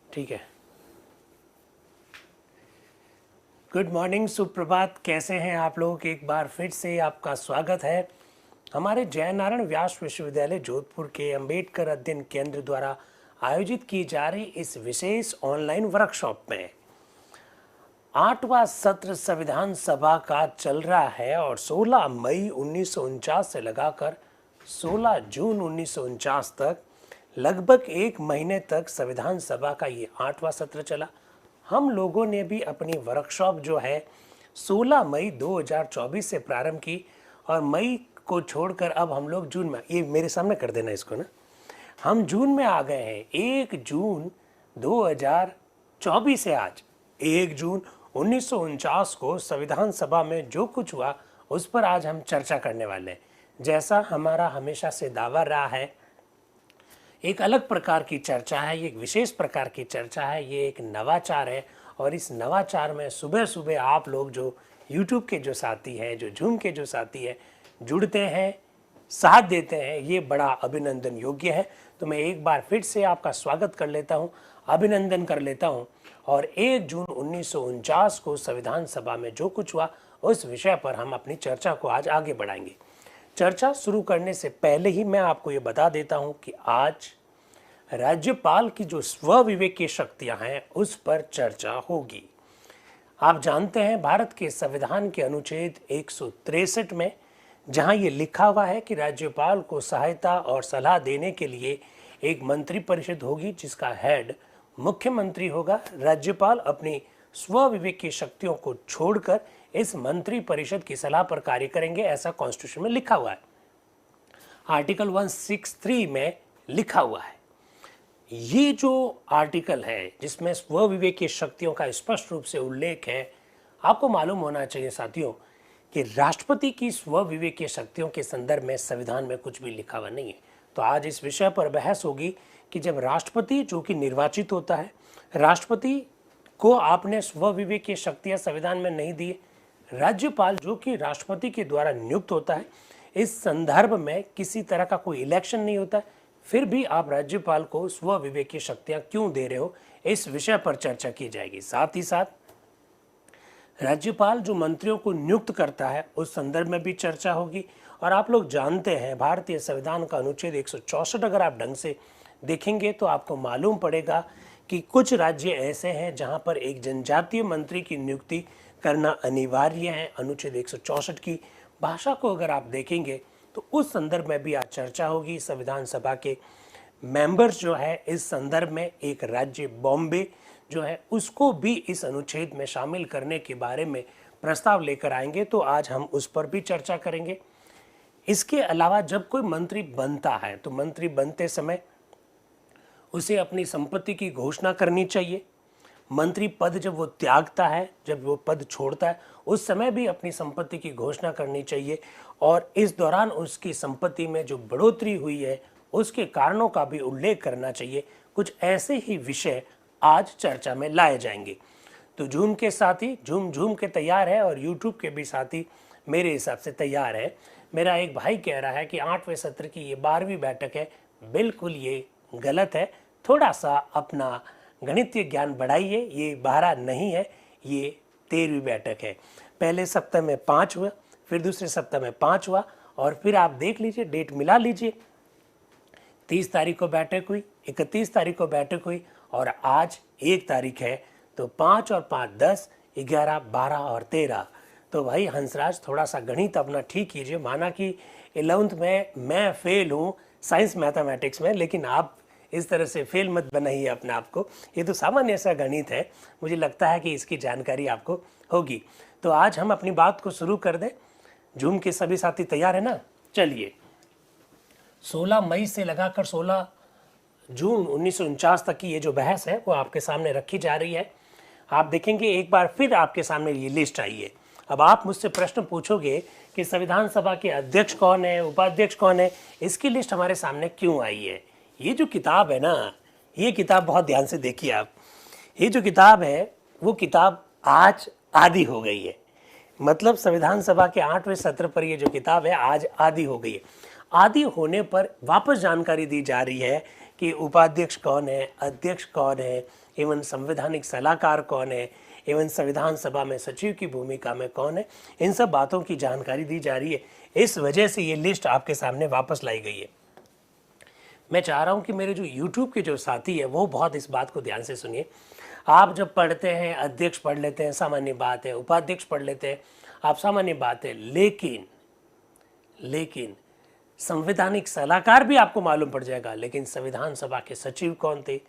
ठीक है। Good morning, सुप्रभात। कैसे हैं आप लोग? एक बार फिर से आपका स्वागत है हमारे जयनारायण व्यास विश्वविद्यालय जोधपुर के अंबेडकर अध्ययन केंद्र द्वारा आयोजित की जा रही इस विशेष ऑनलाइन वर्कशॉप में। 8वां सत्र संविधान सभा का चल रहा है और 16 मई 1949 से लगाकर 16 जून 1949 तक लगभग एक महीने तक संविधान सभा का ये 8वां सत्र चला। हम लोगों ने भी अपनी वर्कशॉप जो है 16 मई 2024 से प्रारंभ की और मई को छोड़कर अब हम लोग जून में, ये मेरे सामने कर देना इसको ना, हम जून में आ गए हैं। 1 जून 2024 से आज 1 जून 1949 को संविधान सभा में जो कुछ हुआ उस पर आज हम चर्चा करने वाले हैं। जैसा हमारा हमेशा से दावा रहा है, एक अलग प्रकार की चर्चा है, ये एक विशेष प्रकार की चर्चा है, ये एक नवाचार है। और इस नवाचार में सुबह सुबह आप लोग जो यूट्यूब के जो साथी हैं, जो जूम के जो साथी हैं, जुड़ते हैं, साथ देते हैं, ये बड़ा अभिनंदन योग्य है। तो मैं एक बार फिर से आपका स्वागत कर लेता हूँ, अभिनंदन कर लेता हूँ। और 1 जून 1949 को संविधान सभा में जो कुछ हुआ उस विषय पर हम अपनी चर्चा को आज आगे बढ़ाएंगे। चर्चा शुरू करने से पहले ही मैं आपको ये बता देता हूं कि आज राज्यपाल की जो स्व विवेक की शक्तियां हैं उस पर चर्चा होगी। आप जानते हैं भारत के संविधान के अनुच्छेद 163 में जहां ये लिखा हुआ है कि राज्यपाल को सहायता और सलाह देने के लिए एक मंत्री परिषद होगी जिसका हेड मुख्यमंत्री होगा। राज्यपाल अपनी स्व विवेक की शक्तियों को छोड़कर इस मंत्री परिषद की सलाह पर कार्य करेंगे, ऐसा कॉन्स्टिट्यूशन में लिखा हुआ है। आर्टिकल 163 में लिखा हुआ है। ये जो आर्टिकल है जिसमें स्व विवेक की शक्तियों का स्पष्ट रूप से उल्लेख है, आपको मालूम होना चाहिए साथियों कि राष्ट्रपति की स्व विवेक की शक्तियों के संदर्भ में संविधान में कुछ भी लिखा हुआ नहीं है। तो आज इस विषय पर बहस होगी कि जब राष्ट्रपति जो कि निर्वाचित होता है, राष्ट्रपति को आपने स्व विवेक की शक्तियां संविधान में नहीं दी, राज्यपाल जो कि राष्ट्रपति के द्वारा नियुक्त होता है, इस संदर्भ में किसी तरह का कोई इलेक्शन नहीं होता है, फिर भी आप राज्यपाल को स्व विवेक की शक्तियां क्यों दे रहे हो, इस विषय पर चर्चा की जाएगी। साथ ही साथ राज्यपाल जो मंत्रियों को नियुक्त करता है उस संदर्भ में भी चर्चा होगी। और आप लोग जानते हैं भारतीय संविधान का अनुच्छेद 164 अगर आप ढंग से देखेंगे तो आपको मालूम पड़ेगा कि कुछ राज्य ऐसे हैं जहां पर एक जनजातीय मंत्री की नियुक्ति करना अनिवार्य है। अनुच्छेद 164 की भाषा को अगर आप देखेंगे तो उस संदर्भ में भी आज चर्चा होगी। संविधान सभा के मेंबर्स जो है इस संदर्भ में एक राज्य बॉम्बे जो है उसको भी इस अनुच्छेद में शामिल करने के बारे में प्रस्ताव लेकर आएंगे, तो आज हम उस पर भी चर्चा करेंगे। इसके अलावा जब कोई मंत्री बनता है तो मंत्री बनते समय उसे अपनी संपत्ति की घोषणा करनी चाहिए। मंत्री पद जब वो त्यागता है, जब वो पद छोड़ता है, उस समय भी अपनी संपत्ति की घोषणा करनी चाहिए और इस दौरान उसकी संपत्ति में जो बढ़ोतरी हुई है उसके कारणों का भी उल्लेख करना चाहिए। कुछ ऐसे ही विषय आज चर्चा में लाए जाएंगे। तो जूम के साथी झूम के तैयार है और यूट्यूब के भी साथी मेरे हिसाब से तैयार है। मेरा एक भाई कह रहा है कि 8वें सत्र की ये 12वीं बैठक है। बिल्कुल ये गलत है। थोड़ा सा अपना गणितीय ज्ञान बढ़ाइए, ये 12 नहीं है, ये 13वीं बैठक है। पहले सप्ताह में 5 हुआ, फिर दूसरे सप्ताह में 5 हुआ और फिर आप देख लीजिए, डेट मिला लीजिए। 30 तारीख को बैठक हुई, 31 तारीख को बैठक हुई और आज 1 तारीख है। तो 5 और 5 10, 11 12 और 13। तो भाई हंसराज थोड़ा सा गणित अपना ठीक कीजिए। माना कि 11th में मैं फेल हूँ साइंस मैथमेटिक्स में, लेकिन आप इस तरह से फेल मत बनाइए अपने आप को। ये तो सामान्य सा गणित है, मुझे लगता है कि इसकी जानकारी आपको होगी। तो आज हम अपनी बात को शुरू कर दें। जूम के सभी साथी तैयार है ना? चलिए, 16 मई से लगाकर 16 जून 1949 तक की ये जो बहस है वो आपके सामने रखी जा रही है। आप देखेंगे एक बार फिर आपके सामने ये लिस्ट आई है। अब आप मुझसे प्रश्न पूछोगे कि संविधान सभा के अध्यक्ष कौन है, उपाध्यक्ष कौन है, इसकी लिस्ट हमारे सामने क्यों आई है? ये जो किताब है ना, ये किताब बहुत ध्यान से देखिए आप। ये जो किताब है वो किताब आज आदि हो गई है। मतलब संविधान सभा के 8वें सत्र पर ये जो किताब है आज आदि हो गई है। आदि होने पर वापस जानकारी दी जा रही है कि उपाध्यक्ष कौन है, अध्यक्ष कौन है, एवं संवैधानिक सलाहकार कौन है, एवं संविधान सभा में सचिव की भूमिका में कौन है, इन सब बातों की जानकारी दी जा रही है। इस वजह से ये लिस्ट आपके सामने वापस लाई गई है। मैं चाह रहा हूँ कि मेरे जो YouTube के जो साथी है वो बहुत इस बात को ध्यान से सुनिए। आप जब पढ़ते हैं, अध्यक्ष पढ़ लेते हैं, सामान्य बात है, उपाध्यक्ष पढ़ लेते हैं, आप सामान्य बात है, लेकिन संवैधानिक सलाहकार भी आपको मालूम पड़ जाएगा, लेकिन संविधान सभा के सचिव कौन थे,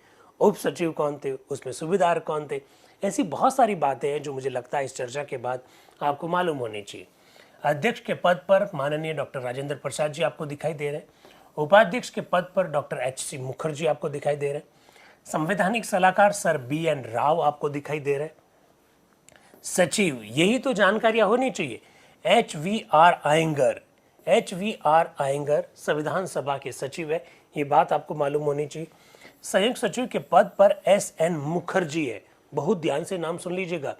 उप सचिव कौन थे, उसमें सूबेदार कौन थे, ऐसी बहुत सारी बातें हैं जो मुझे लगता है इस चर्चा के बाद आपको मालूम होनी चाहिए। अध्यक्ष के पद पर माननीय डॉक्टर राजेंद्र प्रसाद जी आपको दिखाई दे रहे हैं। उपाध्यक्ष के पद पर डॉक्टर HC मुखर्जी आपको दिखाई दे रहे हैं। संवैधानिक सलाहकार सर BN राव आपको दिखाई दे रहे हैं। सचिव, यही तो जानकारियां होनी चाहिए। HVR आयंगर संविधान सभा के सचिव है, ये बात आपको मालूम होनी चाहिए। संयुक्त सचिव के पद पर SN मुखर्जी है, बहुत ध्यान से नाम सुन लीजिएगा,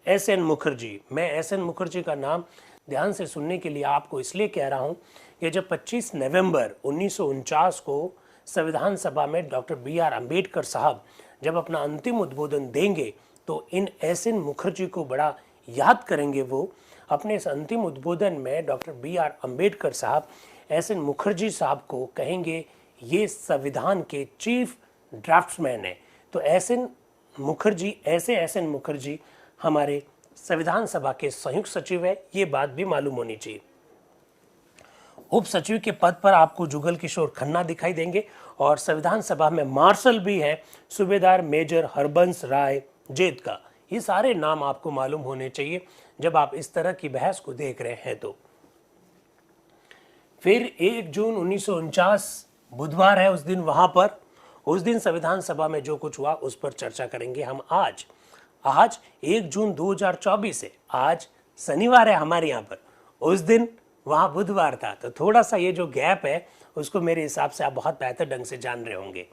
SN मुखर्जी। मैं SN मुखर्जी का नाम ध्यान से सुनने के लिए आपको इसलिए कह रहा हूं कि जब 25 नवंबर 1949 को संविधान सभा में डॉक्टर BR अम्बेडकर साहब जब अपना अंतिम उद्बोधन देंगे तो इन SN मुखर्जी को बड़ा याद करेंगे। वो अपने इस अंतिम उद्बोधन में डॉक्टर BR अम्बेडकर साहब SN मुखर्जी साहब को कहेंगे ये संविधान के चीफ ड्राफ्ट्समैन है। तो SN मुखर्जी हमारे संविधान सभा के संयुक्त सचिव है, ये बात भी मालूम होनी चाहिए। उप सचिव के पद पर आपको जुगल किशोर खन्ना दिखाई देंगे और संविधान सभा में मार्शल भी है सूबेदार मेजर हरबंस राय जेतका। ये सारे नाम आपको मालूम होने चाहिए जब आप इस तरह की बहस को देख रहे हैं। तो फिर 1 जून 1949 बुधवार है, उस दिन संविधान सभा में जो कुछ हुआ उस पर चर्चा करेंगे हम। आज 1 जून 2024 है, आज शनिवार है हमारे यहाँ पर, उस दिन वहाँ बुधवार था, तो थोड़ा सा ये जो गैप है उसको मेरे हिसाब से आप बहुत बेहतर ढंग से जान रहे होंगे।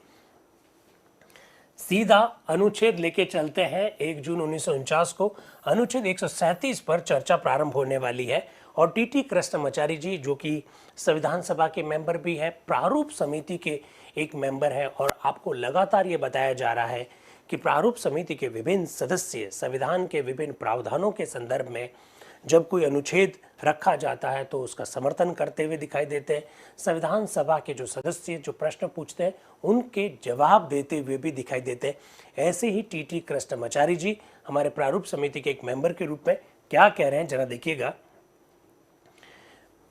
सीधा अनुच्छेद लेके चलते हैं। 1 जून 1949 को अनुच्छेद 137 पर चर्चा प्रारंभ होने वाली है और TT कृष्णमाचारी जी जो कि संविधान सभा के मेंबर भी है, प्रारूप समिति के एक मेंबर है, और आपको लगातार ये बताया जा रहा है कि प्रारूप समिति के विभिन्न सदस्य संविधान के विभिन्न प्रावधानों के संदर्भ में जब कोई अनुच्छेद रखा जाता है तो उसका समर्थन करते हुए दिखाई देते हैं। संविधान सभा के जो सदस्य जो प्रश्न पूछते हैं उनके जवाब देते हुए भी दिखाई देते हैं। ऐसे ही TT कृष्णमाचारी जी हमारे प्रारूप समिति के एक मेंबर के रूप में क्या कह रहे हैं जरा देखिएगा।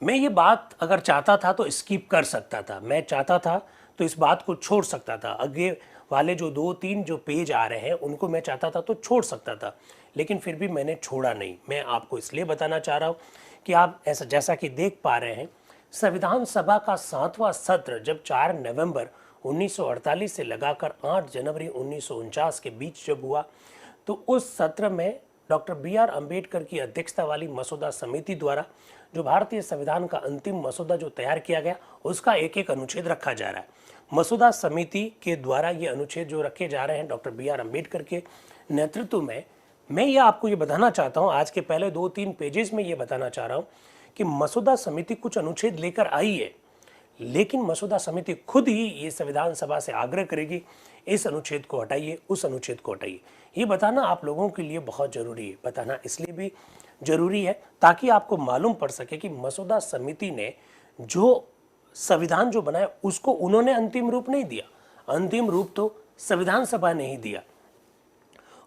मैं ये बात अगर चाहता था तो स्किप कर सकता था, मैं चाहता था तो इस बात को छोड़ सकता था, आगे वाले जो 2-3 जो पेज आ रहे हैं उनको मैं चाहता था तो छोड़ सकता था, लेकिन फिर भी मैंने छोड़ा नहीं। मैं आपको इसलिए बताना चाह रहा हूँ कि आप ऐसा जैसा कि देख पा रहे हैं, संविधान सभा का 7वां सत्र जब 4 नवंबर 1948 से लगाकर 8 जनवरी 1949 के बीच जब हुआ तो उस सत्र में डॉक्टर BR अम्बेडकर की अध्यक्षता वाली मसौदा समिति द्वारा जो भारतीय संविधान का अंतिम मसौदा जो तैयार किया गया उसका एक एक अनुच्छेद रखा जा रहा है। मसौदा समिति के द्वारा ये अनुच्छेद जो रखे जा रहे हैं डॉक्टर BR अम्बेडकर के नेतृत्व में, मैं ये आपको ये बताना चाहता हूँ, आज के पहले 2-3 पेजेस में ये बताना चाह रहा हूँ कि मसौदा समिति कुछ अनुच्छेद लेकर आई है, लेकिन मसौदा समिति खुद ही ये संविधान सभा से आग्रह करेगी इस अनुच्छेद को हटाइए, उस अनुच्छेद को हटाइए। ये बताना आप लोगों के लिए बहुत ज़रूरी है, बताना इसलिए भी ज़रूरी है ताकि आपको मालूम पड़ सके कि मसौदा समिति ने जो संविधान जो बनाया उसको उन्होंने अंतिम रूप नहीं दिया, अंतिम रूप तो संविधान सभा ने ही दिया।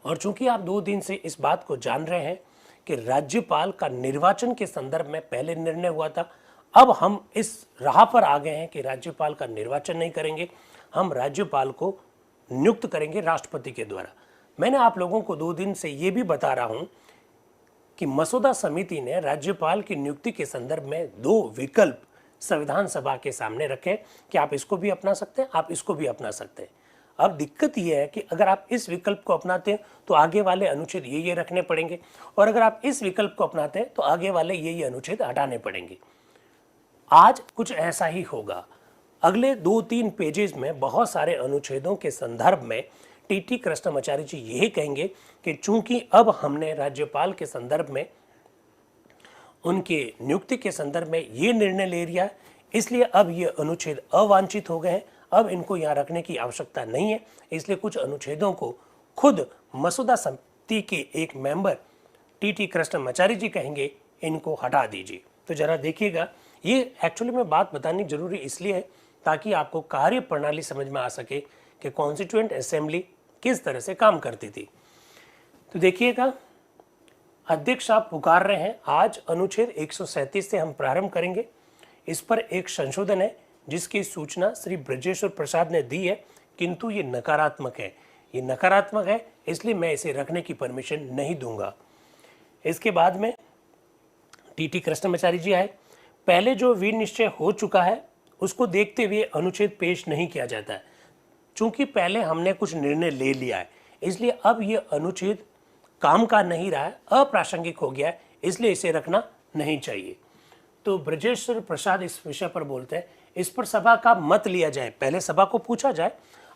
और चूंकि आप 2 दिन से इस बात को जान रहे हैं कि राज्यपाल का निर्वाचन के संदर्भ में पहले निर्णय हुआ था, अब हम इस राह पर आ गए हैं कि राज्यपाल का निर्वाचन नहीं करेंगे, हम राज्यपाल को नियुक्त करेंगे राष्ट्रपति के द्वारा। मैंने आप लोगों को 2 दिन से ये भी बता रहा हूं कि मसौदा समिति ने राज्यपाल की नियुक्ति के संदर्भ में 2 विकल्प संविधान सभा के सामने रखे कि आप इसको भी अपना सकते हैं, आप इसको भी अपना सकते हैं। अब दिक्कत यह है कि अगर आप इस विकल्प को अपनाते हैं तो आगे वाले अनुच्छेद ये रखने पड़ेंगे, और अगर आप इस विकल्प को अपनाते हैं तो आगे वाले ये अनुच्छेद हटाने पड़ेंगे। आज कुछ ऐसा ही होगा। अगले 2-3 पेजेस में बहुत सारे अनुच्छेदों के संदर्भ में TT कृष्णमाचारी जी यही कहेंगे कि चूंकि अब हमने राज्यपाल के संदर्भ में उनके नियुक्ति के संदर्भ में ये निर्णय ले लिया, इसलिए अब ये अनुच्छेद अवांछित हो गए हैं, अब इनको यहाँ रखने की आवश्यकता नहीं है, इसलिए कुछ अनुच्छेदों को खुद मसौदा समिति के एक मेंबर टीटी कृष्णमाचारी जी कहेंगे इनको हटा दीजिए। तो जरा देखिएगा, ये एक्चुअली में बात बतानी जरूरी इसलिए है ताकि आपको कार्य प्रणाली समझ में आ सके कि कॉन्स्टिट्यूएंट असेंबली किस तरह से काम करती थी। तो देखिएगा, अध्यक्ष आप पुकार रहे हैं, आज अनुच्छेद 137 से हम प्रारंभ करेंगे। इस पर एक संशोधन है जिसकी सूचना श्री ब्रजेश्वर प्रसाद ने दी है, किंतु ये नकारात्मक है। ये नकारात्मक है इसलिए मैं इसे रखने की परमिशन नहीं दूंगा। इसके बाद में टीटी कृष्णमाचारी जी आए। पहले जो वीर निश्चय हो चुका है उसको देखते हुए अनुच्छेद पेश नहीं किया जाता है। चूंकि पहले हमने कुछ निर्णय ले लिया है इसलिए अब ये अनुच्छेद काम का नहीं रहा है, अप्रासंगिक हो गया है, इसलिए इसे रखना नहीं चाहिए। तो ब्रजेश्वर प्रसाद इस विषय पर बोलते हैं, इस पर सभा का मत लिया जाए। पहले सभा को पूछा जाए,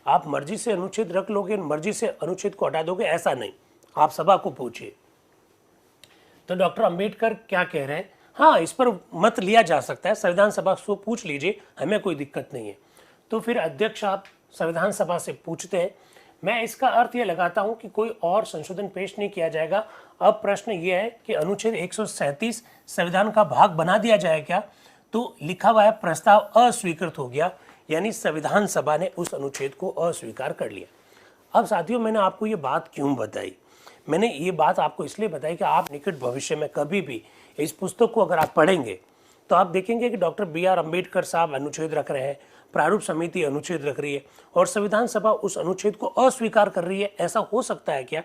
आप मर्जी से अनुच्छेद रख लोगे, मर्जी से अनुच्छेद को हटा दोगे, ऐसा नहीं, आप सभा को पूछिए। तो डॉक्टर अंबेडकर क्या कह रहे हैं, हाँ इस पर मत लिया जा सकता है, संविधान सभा से पूछ लीजिए, हमें कोई दिक्कत नहीं है। तो फिर अध्यक्ष आप संविधान सभा से पूछते हैं, मैं इसका अर्थ ये लगाता हूं कि कोई और संशोधन पेश नहीं किया जाएगा। अब प्रश्न ये है कि अनुच्छेद 137 संविधान का भाग बना दिया जाए क्या? तो लिखा हुआ है प्रस्ताव अस्वीकृत हो गया, यानी संविधान सभा ने उस अनुच्छेद को अस्वीकार कर लिया। अब साथियों, मैंने आपको ये बात क्यों बताई? मैंने ये बात आपको इसलिए बताई कि आप निकट भविष्य में कभी भी इस पुस्तक को अगर आप पढ़ेंगे तो आप देखेंगे कि डॉक्टर BR अम्बेडकर साहब अनुच्छेद रख रहे हैं, प्रारूप समिति अनुच्छेद रख रही है और संविधान सभा उस अनुच्छेद को अस्वीकार कर रही है। ऐसा हो सकता है क्या?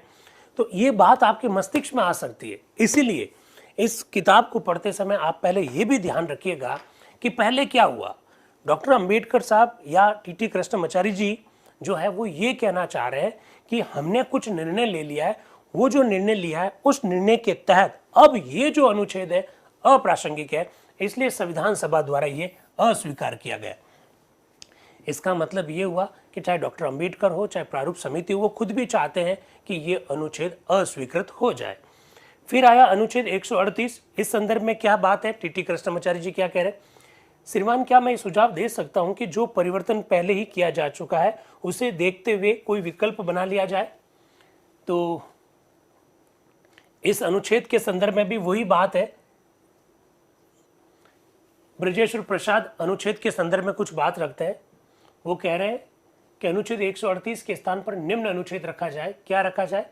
तो ये बात आपके मस्तिष्क में आ सकती है। इसीलिए इस किताब को पढ़ते समय आप पहले ये भी ध्यान रखिएगा कि पहले क्या हुआ। डॉक्टर अंबेडकर साहब या टीटी कृष्णमाचारी जी जो है वो ये कहना चाह रहे हैं कि हमने कुछ निर्णय ले लिया है, वो जो निर्णय लिया है उस निर्णय के तहत अब ये जो अनुच्छेद है अप्रासंगिक है, इसलिए संविधान सभा द्वारा ये अस्वीकार किया गया। इसका मतलब ये हुआ कि चाहे डॉक्टर अंबेडकर हो चाहे प्रारूप समिति हो, वो खुद भी चाहते हैं कि ये अनुच्छेद अस्वीकृत हो जाए। फिर आया अनुच्छेद 138। इस संदर्भ में क्या बात है, टीटी कृष्णमाचारी जी क्या कह रहे हैं, श्रीमान क्या मैं सुझाव दे सकता हूं कि जो परिवर्तन पहले ही किया जा चुका है उसे देखते हुए कोई विकल्प बना लिया जाए? तो इस अनुच्छेद के संदर्भ में भी वही बात है। ब्रजेश्वर प्रसाद अनुच्छेद के संदर्भ में कुछ बात रखते हैं। वो कह रहे हैं कि अनुच्छेद 138 के स्थान पर निम्न अनुच्छेद रखा जाए। क्या रखा जाए?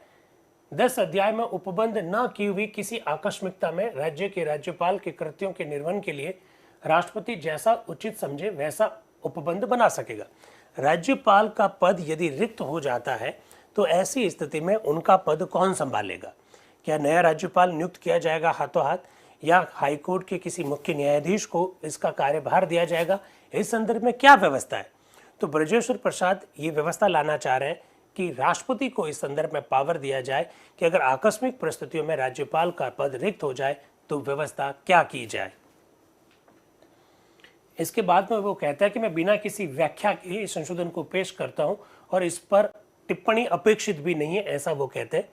10 अध्याय में उपबंध न की हुई किसी आकस्मिकता में राज्य के राज्यपाल के कृत्यों के निर्वहन के लिए राष्ट्रपति जैसा उचित समझे वैसा उपबंध बना सकेगा। राज्यपाल का पद यदि रिक्त हो जाता है तो ऐसी स्थिति में उनका पद कौन संभालेगा? क्या नया राज्यपाल नियुक्त किया जाएगा हाथों हाथ, या हाईकोर्ट के किसी मुख्य न्यायाधीश को इसका कार्यभार दिया जाएगा? इस संदर्भ में क्या व्यवस्था है? तो ब्रजेश्वर प्रसाद ये व्यवस्था लाना चाह रहे हैं कि राष्ट्रपति को इस संदर्भ में पावर दिया जाए कि अगर आकस्मिक परिस्थितियों में राज्यपाल का पद रिक्त हो जाए तो व्यवस्था क्या की जाए। इसके बाद में वो कहता है कि मैं बिना किसी व्याख्या के इस संशोधन को पेश करता हूं और इस पर टिप्पणी अपेक्षित भी नहीं है, ऐसा वो कहते हैं।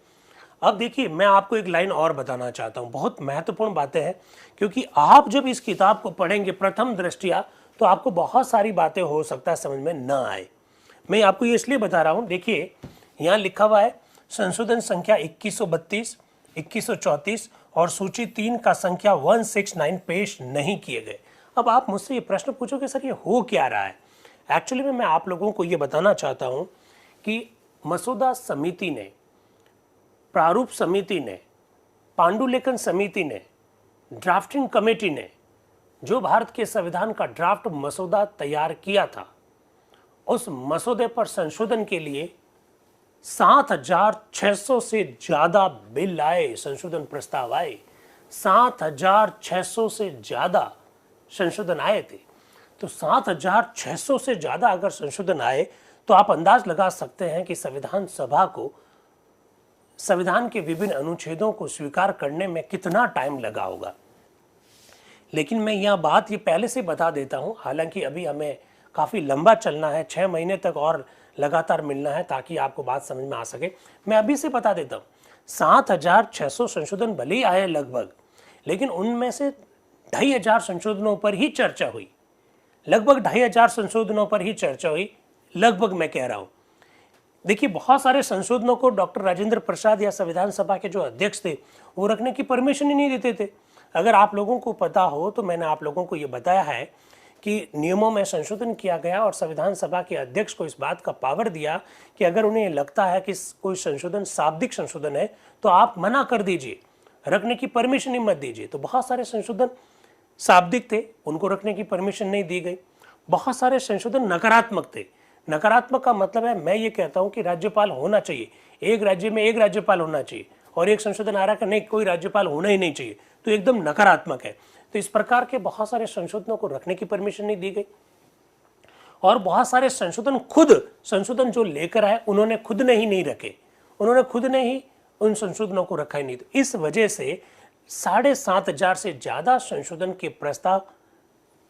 अब देखिए, मैं आपको एक लाइन और बताना चाहता हूं, बहुत महत्वपूर्ण बातें हैं, क्योंकि आप जब इस किताब को पढ़ेंगे प्रथम दृष्टिया तो आपको बहुत सारी बातें हो सकता है समझ में न आए। मैं आपको ये इसलिए बता रहा हूं, देखिए यहाँ लिखा हुआ है संशोधन संख्या 2132, 2134 और सूची 3 का संख्या 169 पेश नहीं किए गए। अब आप मुझसे ये प्रश्न पूछोगे सर ये हो क्या रहा है? एक्चुअली में मैं आप लोगों को ये बताना चाहता हूं कि मसौदा समिति ने, प्रारूप समिति ने, पांडुलेखन समिति ने, ड्राफ्टिंग कमेटी ने जो भारत के संविधान का ड्राफ्ट मसौदा तैयार किया था, उस मसौदे पर संशोधन के लिए 7,600 से ज्यादा बिल आए, संशोधन प्रस्ताव आए। 7,600 से ज्यादा संशोधन आए थे। तो 7,600 से ज्यादा अगर संशोधन आए तो आप अंदाज लगा सकते हैं कि संविधान सभा को संविधान के विभिन्न अनुच्छेदों को स्वीकार करने में कितना टाइम लगा होगा। लेकिन मैं यह बात ये पहले से बता देता हूं, हालांकि अभी हमें काफ़ी लंबा चलना है, 6 महीने तक और लगातार मिलना है ताकि आपको बात समझ में आ सके। मैं अभी से बता देता हूँ, 7,600 संशोधन भले ही आए लगभग, लेकिन उनमें से 2,500 संशोधनों पर ही चर्चा हुई। लगभग 2,500 संशोधनों पर ही चर्चा हुई, लगभग मैं कह रहा हूँ। देखिए, बहुत सारे संशोधनों को डॉक्टर राजेंद्र प्रसाद या संविधान सभा के जो अध्यक्ष थे वो रखने की परमिशन ही नहीं देते थे। अगर आप लोगों को पता हो तो मैंने आप लोगों को ये बताया है कि नियमों में संशोधन किया गया और संविधान सभा के अध्यक्ष को इस बात का पावर दिया कि अगर उन्हें लगता है कि कोई संशोधन शाब्दिक संशोधन है तो आप मना कर दीजिए, रखने की परमिशन ही मत दीजिए। तो बहुत सारे संशोधन शाब्दिक थे, उनको रखने की परमिशन नहीं दी गई। बहुत सारे संशोधन नकारात्मक थे। नकारात्मक का मतलब है, मैं ये कहता हूं कि राज्यपाल होना चाहिए, एक राज्य में एक राज्यपाल होना चाहिए, और एक संशोधन आ रहा है कि नहीं कोई राज्यपाल होना ही नहीं चाहिए, तो एकदम नकारात्मक है। तो इस प्रकार के बहुत सारे संशोधनों को रखने की परमिशन नहीं दी गई। और बहुत सारे संशोधन जो लेकर आए उन्होंने खुद ने ही नहीं रखे, उन्होंने खुद ने ही उन संशोधनों को रखा ही नहीं। तो इस वजह से 7,500 से ज्यादा संशोधन के प्रस्ताव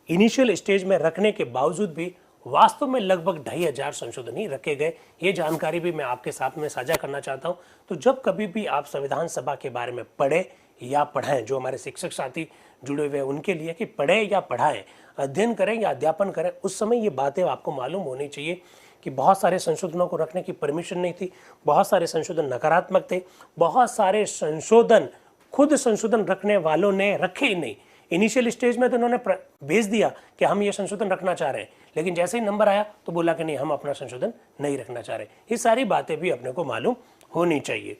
इनिशियल स्टेज में रखने के बावजूद भी वास्तव में लगभग 2,500 संशोधन ही रखे गए। ये जानकारी भी मैं आपके साथ में साझा करना चाहता हूं। तो जब कभी भी आप संविधान सभा के बारे में पढ़े या पढ़ाएं, जो हमारे शिक्षक साथी जुड़े हुए हैं उनके लिए कि पढ़े या पढ़ाएं, अध्ययन करें या अध्यापन करें, उस समय ये बातें आपको मालूम होनी चाहिए कि बहुत सारे संशोधनों को रखने की परमिशन नहीं थी, बहुत सारे संशोधन नकारात्मक थे, बहुत सारे संशोधन खुद संशोधन रखने वालों ने रखे ही नहीं। इनिशियल स्टेज में तो उन्होंने भेज दिया कि हम ये संशोधन रखना चाह रहे हैं, लेकिन जैसे ही नंबर आया तो बोला कि नहीं, हम अपना संशोधन नहीं रखना चाह रहे। ये सारी बातें भी अपने को मालूम होनी चाहिए।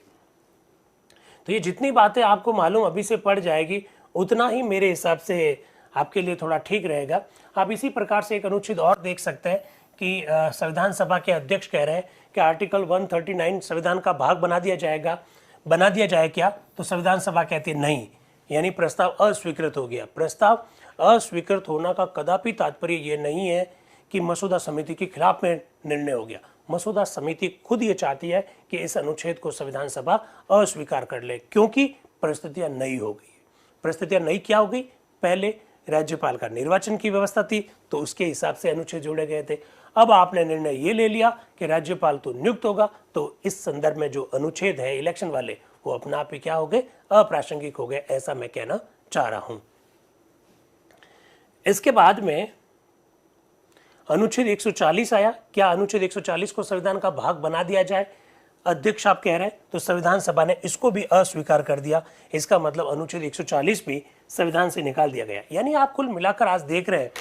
तो ये जितनी बातें आपको मालूम अभी से पड़ जाएगी उतना ही मेरे हिसाब से आपके लिए थोड़ा ठीक रहेगा। आप इसी प्रकार से एक अनुच्छेद और देख सकते हैं कि संविधान सभा के अध्यक्ष कह रहे हैं कि आर्टिकल 139 संविधान का भाग बना दिया जाए क्या? तो संविधान सभा कहती है नहीं, यानी प्रस्ताव अस्वीकृत हो गया। प्रस्ताव अस्वीकृत होना का कदापि तात्पर्य ये नहीं है कि मसौदा समिति के खिलाफ में निर्णय हो गया। मसौदा समिति खुद ये चाहती है कि इस अनुच्छेद को संविधान सभा अस्वीकार कर ले, क्योंकि परिस्थितियां नई हो गई। परिस्थितियां नई क्या हो गई? पहले राज्यपाल का निर्वाचन की व्यवस्था थी तो उसके हिसाब से अनुच्छेद जोड़े गए थे। अब आपने निर्णय ये ले लिया कि राज्यपाल तो नियुक्त होगा, तो इस संदर्भ में जो अनुच्छेद है इलेक्शन वाले वो अपना आप ही क्या हो गए? अप्रासंगिक हो गए, ऐसा मैं कहना चाह रहा हूं। इसके बाद में अनुच्छेद 140 आया। क्या अनुच्छेद 140 को संविधान का भाग बना दिया जाए? अध्यक्ष आप कह रहे हैं, तो संविधान सभा ने इसको भी अस्वीकार कर दिया। इसका मतलब अनुच्छेद 140 भी संविधान से निकाल दिया गया। यानी आप कुल मिलाकर आज देख रहे हैं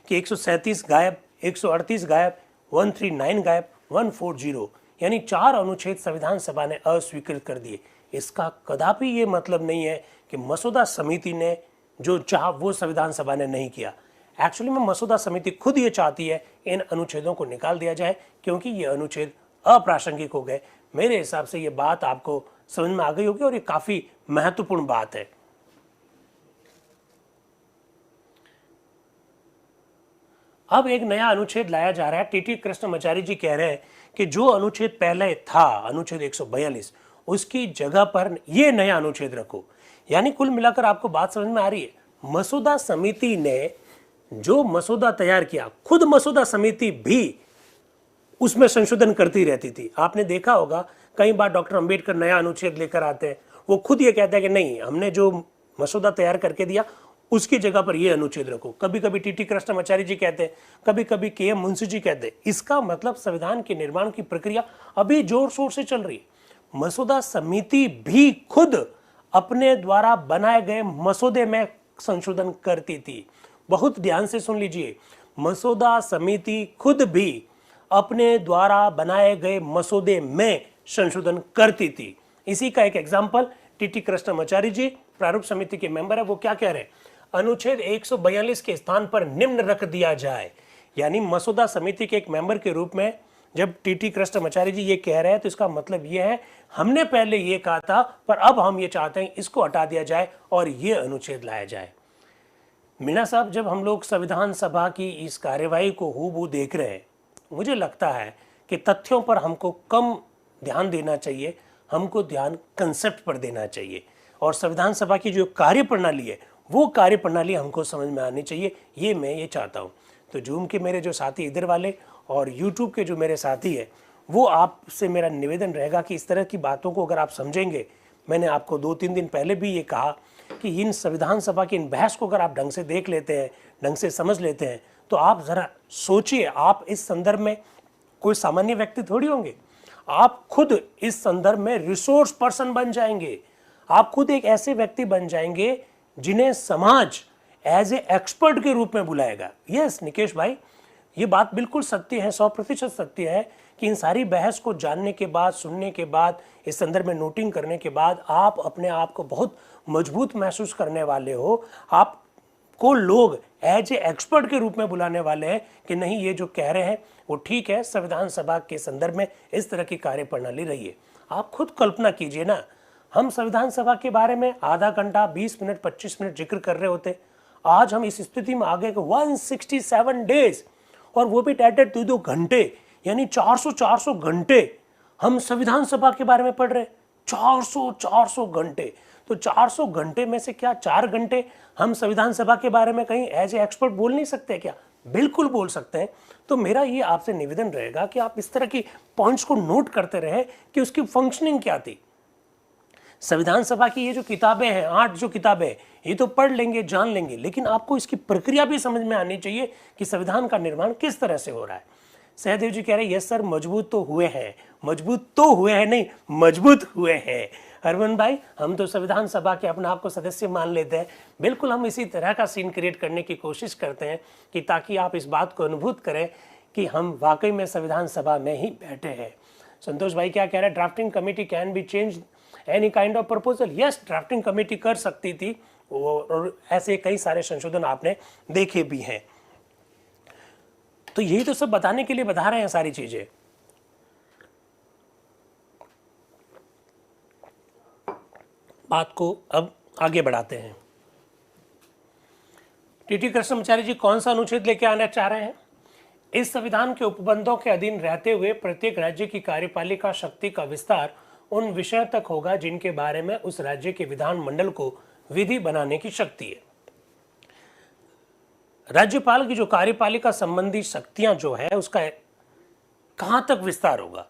कि 137 गायब, 138 गायब, 139 गायब, 140, यानी 4 अनुच्छेद संविधान सभा ने अस्वीकृत कर दिए। इसका कदापि ये मतलब नहीं है कि मसौदा समिति ने जो चाहा वो संविधान सभा ने नहीं किया। एक्चुअली में मसौदा समिति खुद ये चाहती है इन अनुच्छेदों को निकाल दिया जाए, क्योंकि ये अनुच्छेद अप्रासंगिक हो गए। मेरे हिसाब से ये बात आपको समझ में आ गई होगी और ये काफी महत्वपूर्ण बात है। अब एक नया अनुच्छेद लाया जा रहा है। टीटी कृष्णमाचारी जी कह रहे हैं कि जो अनुच्छेद पहले था, अनुच्छेद 142, उसकी जगह पर ये नया अनुच्छेद रखो। यानी कुल मिलाकर आपको बात समझ में आ रही है। मसौदा समिति ने जो मसौदा तैयार किया, खुद मसौदा समिति भी उसमें संशोधन करती रहती थी। आपने देखा होगा कई बार डॉक्टर अंबेडकर नया अनुच्छेद लेकर आते हैं, वो खुद ये कहते हैं कि नहीं, हमने जो मसौदा तैयार करके दिया उसकी जगह पर ये अनुच्छेद रखो। कभी कभी टीटी कृष्णमाचारी जी कहते हैं, कभी कभी के.एम. मुंशी जी कहते हैं। इसका मतलब संविधान के निर्माण की प्रक्रिया अभी जोर शोर से चल रही है। मसौदा समिति भी खुद अपने द्वारा बनाए गए मसौदे में संशोधन करती थी। बहुत ध्यान से सुन लीजिए, मसौदा समिति खुद भी अपने द्वारा बनाए गए मसौदे में संशोधन करती थी। इसी का एक एग्जाम्पल टीटी कृष्णमाचारी जी प्रारूप समिति के मेंबर है, वो क्या कह रहे हैं? अनुच्छेद 142 के स्थान पर निम्न रख दिया जाए। यानी मसौदा समिति के एक मेंबर के रूप में जब टीटी कृष्णमाचारी जी ये कह रहे हैं तो इसका मतलब ये है हमने पहले ये कहा था पर अब हम ये चाहते हैं इसको हटा दिया जाए और ये अनुच्छेद लाया जाए। मीणा साहब, जब हम लोग संविधान सभा की इस कार्यवाही को हूबहू देख रहे हैं, मुझे लगता है कि तथ्यों पर हमको कम ध्यान देना चाहिए, हमको ध्यान कंसेप्ट पर देना चाहिए। और संविधान सभा की जो कार्यप्रणाली है वो कार्यप्रणाली हमको समझ में आनी चाहिए, ये मैं ये चाहता हूँ। तो जूम के मेरे जो साथी इधर वाले और यूट्यूब के जो मेरे साथी हैं, वो आपसे मेरा निवेदन रहेगा कि इस तरह की बातों को अगर आप समझेंगे, मैंने आपको 2-3 दिन पहले भी ये कहा कि इन संविधान सभा की इन बहस को अगर आप ढंग से देख लेते हैं, ढंग से समझ लेते हैं, तो आप ज़रा सोचिए, आप इस संदर्भ में कोई सामान्य व्यक्ति थोड़ी होंगे। आप खुद इस संदर्भ में रिसोर्स पर्सन बन जाएंगे। आप खुद एक ऐसे व्यक्ति बन जाएंगे जिन्हें समाज एज ए एक्सपर्ट के रूप में बुलाएगा। यस निकेश भाई, ये बात बिल्कुल सत्य है, 100% सत्य है कि इन सारी बहस को जानने के बाद, सुनने के बाद, इस संदर्भ में नोटिंग करने के बाद आप अपने आप को बहुत मजबूत महसूस करने वाले हो। आपको लोग एज ए एक्सपर्ट के रूप में बुलाने वाले हैं कि नहीं, ये जो कह रहे हैं वो ठीक है, संविधान सभा के संदर्भ में इस तरह की कार्यप्रणाली रही है। आप खुद कल्पना कीजिए ना, हम संविधान सभा के बारे में आधा घंटा, 20 मिनट, 25 मिनट जिक्र कर रहे होते, आज हम इस स्थिति में आ गए कि 167 डेज, और वो भी डेटेड 2-2 घंटे, यानी 400 घंटे हम संविधान सभा के बारे में पढ़ रहे हैं। 400 घंटे, तो 400 घंटे में से क्या 4 घंटे हम संविधान सभा के बारे में कहीं एज ए एक्सपर्ट बोल नहीं सकते क्या? बिल्कुल बोल सकते हैं। तो मेरा ये आपसे निवेदन रहेगा कि आप इस तरह की पॉइंट्स को नोट करते रहे कि उसकी फंक्शनिंग क्या थी। संविधान सभा की ये जो किताबें हैं, 8 जो किताबें हैं, ये तो पढ़ लेंगे, जान लेंगे, लेकिन आपको इसकी प्रक्रिया भी समझ में आनी चाहिए कि संविधान का निर्माण किस तरह से हो रहा है। सहदेव जी कह रहे हैं यस सर, मजबूत तो हुए हैं, मजबूत तो हुए हैं नहीं, मजबूत हुए हैं। हरमन भाई, हम तो संविधान सभा के अपने आप को सदस्य मान लेते हैं। बिल्कुल हम इसी तरह का सीन क्रिएट करने की कोशिश करते हैं कि ताकि आप इस बात को अनुभूत करें कि हम वाकई में संविधान सभा में ही बैठे हैं। संतोष भाई क्या कह रहे हैं, drafting committee can be change any kind of proposal. Yes, drafting committee कर सकती थी, और ऐसे कई सारे संशोधन आपने देखे भी हैं। तो यही तो सब बताने के लिए बता रहे हैं सारी चीजें। बात को अब आगे बढ़ाते हैं। टीटी कृष्णमाचार्य जी कौन सा अनुच्छेद लेके आना चाह रहे हैं? इस संविधान के उपबंधों के अधीन रहते हुए प्रत्येक राज्य की कार्यपालिका शक्ति का विस्तार उन विषयों तक होगा जिनके बारे में उस राज्य के विधानमंडल को विधि बनाने की शक्ति है। राज्यपाल की जो कार्यपालिका संबंधी शक्तियां जो है उसका कहां तक विस्तार होगा,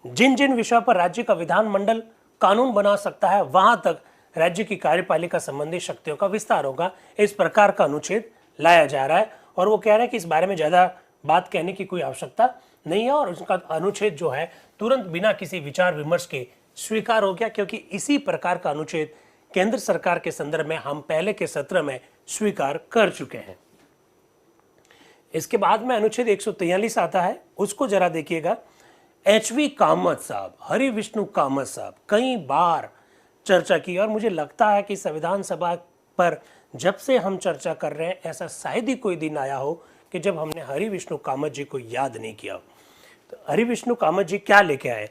जिन जिन विषयों पर राज्य का विधानमंडल कानून बना सकता है वहां तक राज्य की कार्यपालिका संबंधी शक्तियों का विस्तार होगा। इस प्रकार का अनुच्छेद लाया जा रहा है, और वो कह रहे हैं कि इस बारे में ज्यादा बात कहने की कोई आवश्यकता नहीं है, और उसका अनुच्छेद जो है तुरंत बिना किसी विचार विमर्श के स्वीकार हो गया, क्योंकि इसी प्रकार का अनुच्छेद केंद्र सरकार के संदर्भ में हम पहले के सत्र में स्वीकार कर चुके हैं। इसके बाद में अनुच्छेद 143 आता है, उसको जरा देखिएगा। एचवी कामत साहब, हरि विष्णु कामत साहब कई बार चर्चा की, और मुझे लगता है कि संविधान सभा पर जब से हम चर्चा कर रहे हैं ऐसा शायद ही कोई दिन आया हो कि जब हमने हरि विष्णु कामत जी को याद नहीं किया। तो हरि विष्णु कामत जी क्या लेके आए?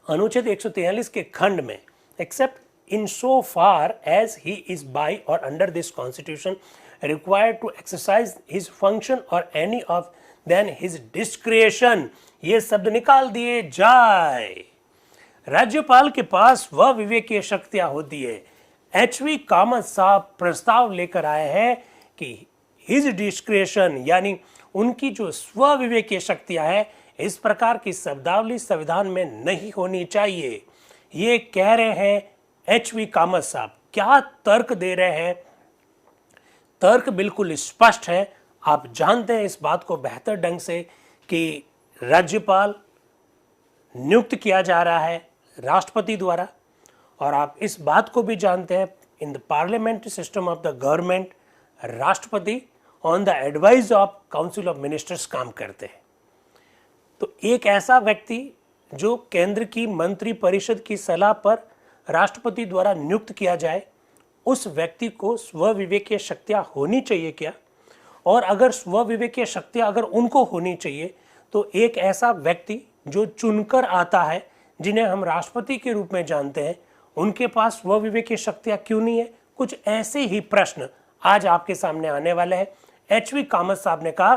अनुच्छेद 143 के खंड में, except in so far as he is by or under this constitution required to exercise his function or any of then his discretion, ये शब्द निकाल दिए जाए। राज्यपाल के पास वह विवेकीय शक्तियां होती है। एचवी कामत साहब प्रस्ताव लेकर आए हैं कि हिज डिस्क्रेशन, यानी उनकी जो स्व विवेकीय शक्तियां हैं, इस प्रकार की शब्दावली संविधान में नहीं होनी चाहिए। ये कह रहे हैं एचवी कामत साहब। क्या तर्क दे रहे हैं? तर्क बिल्कुल स्पष्ट है। आप जानते हैं इस बात को बेहतर ढंग से कि राज्यपाल नियुक्त किया जा रहा है राष्ट्रपति द्वारा, और आप इस बात को भी जानते हैं in the parliamentary system of the government राष्ट्रपति on the advice of council of ministers काम करते हैं। तो एक ऐसा व्यक्ति जो केंद्र की मंत्री परिषद की सलाह पर राष्ट्रपति द्वारा नियुक्त किया जाए, उस व्यक्ति को स्व विवेकीय शक्तियां होनी चाहिए क्या? और अगर स्व विवेकीय शक्तियां अगर उनको होनी चाहिए, तो एक ऐसा व्यक्ति जो चुनकर आता है, जिन्हें हम राष्ट्रपति के रूप में जानते हैं, उनके पास स्व विवेकीय शक्तियां क्यों नहीं है? कुछ ऐसे ही प्रश्न आज आपके सामने आने वाले हैं। एचवी कामत साहब ने कहा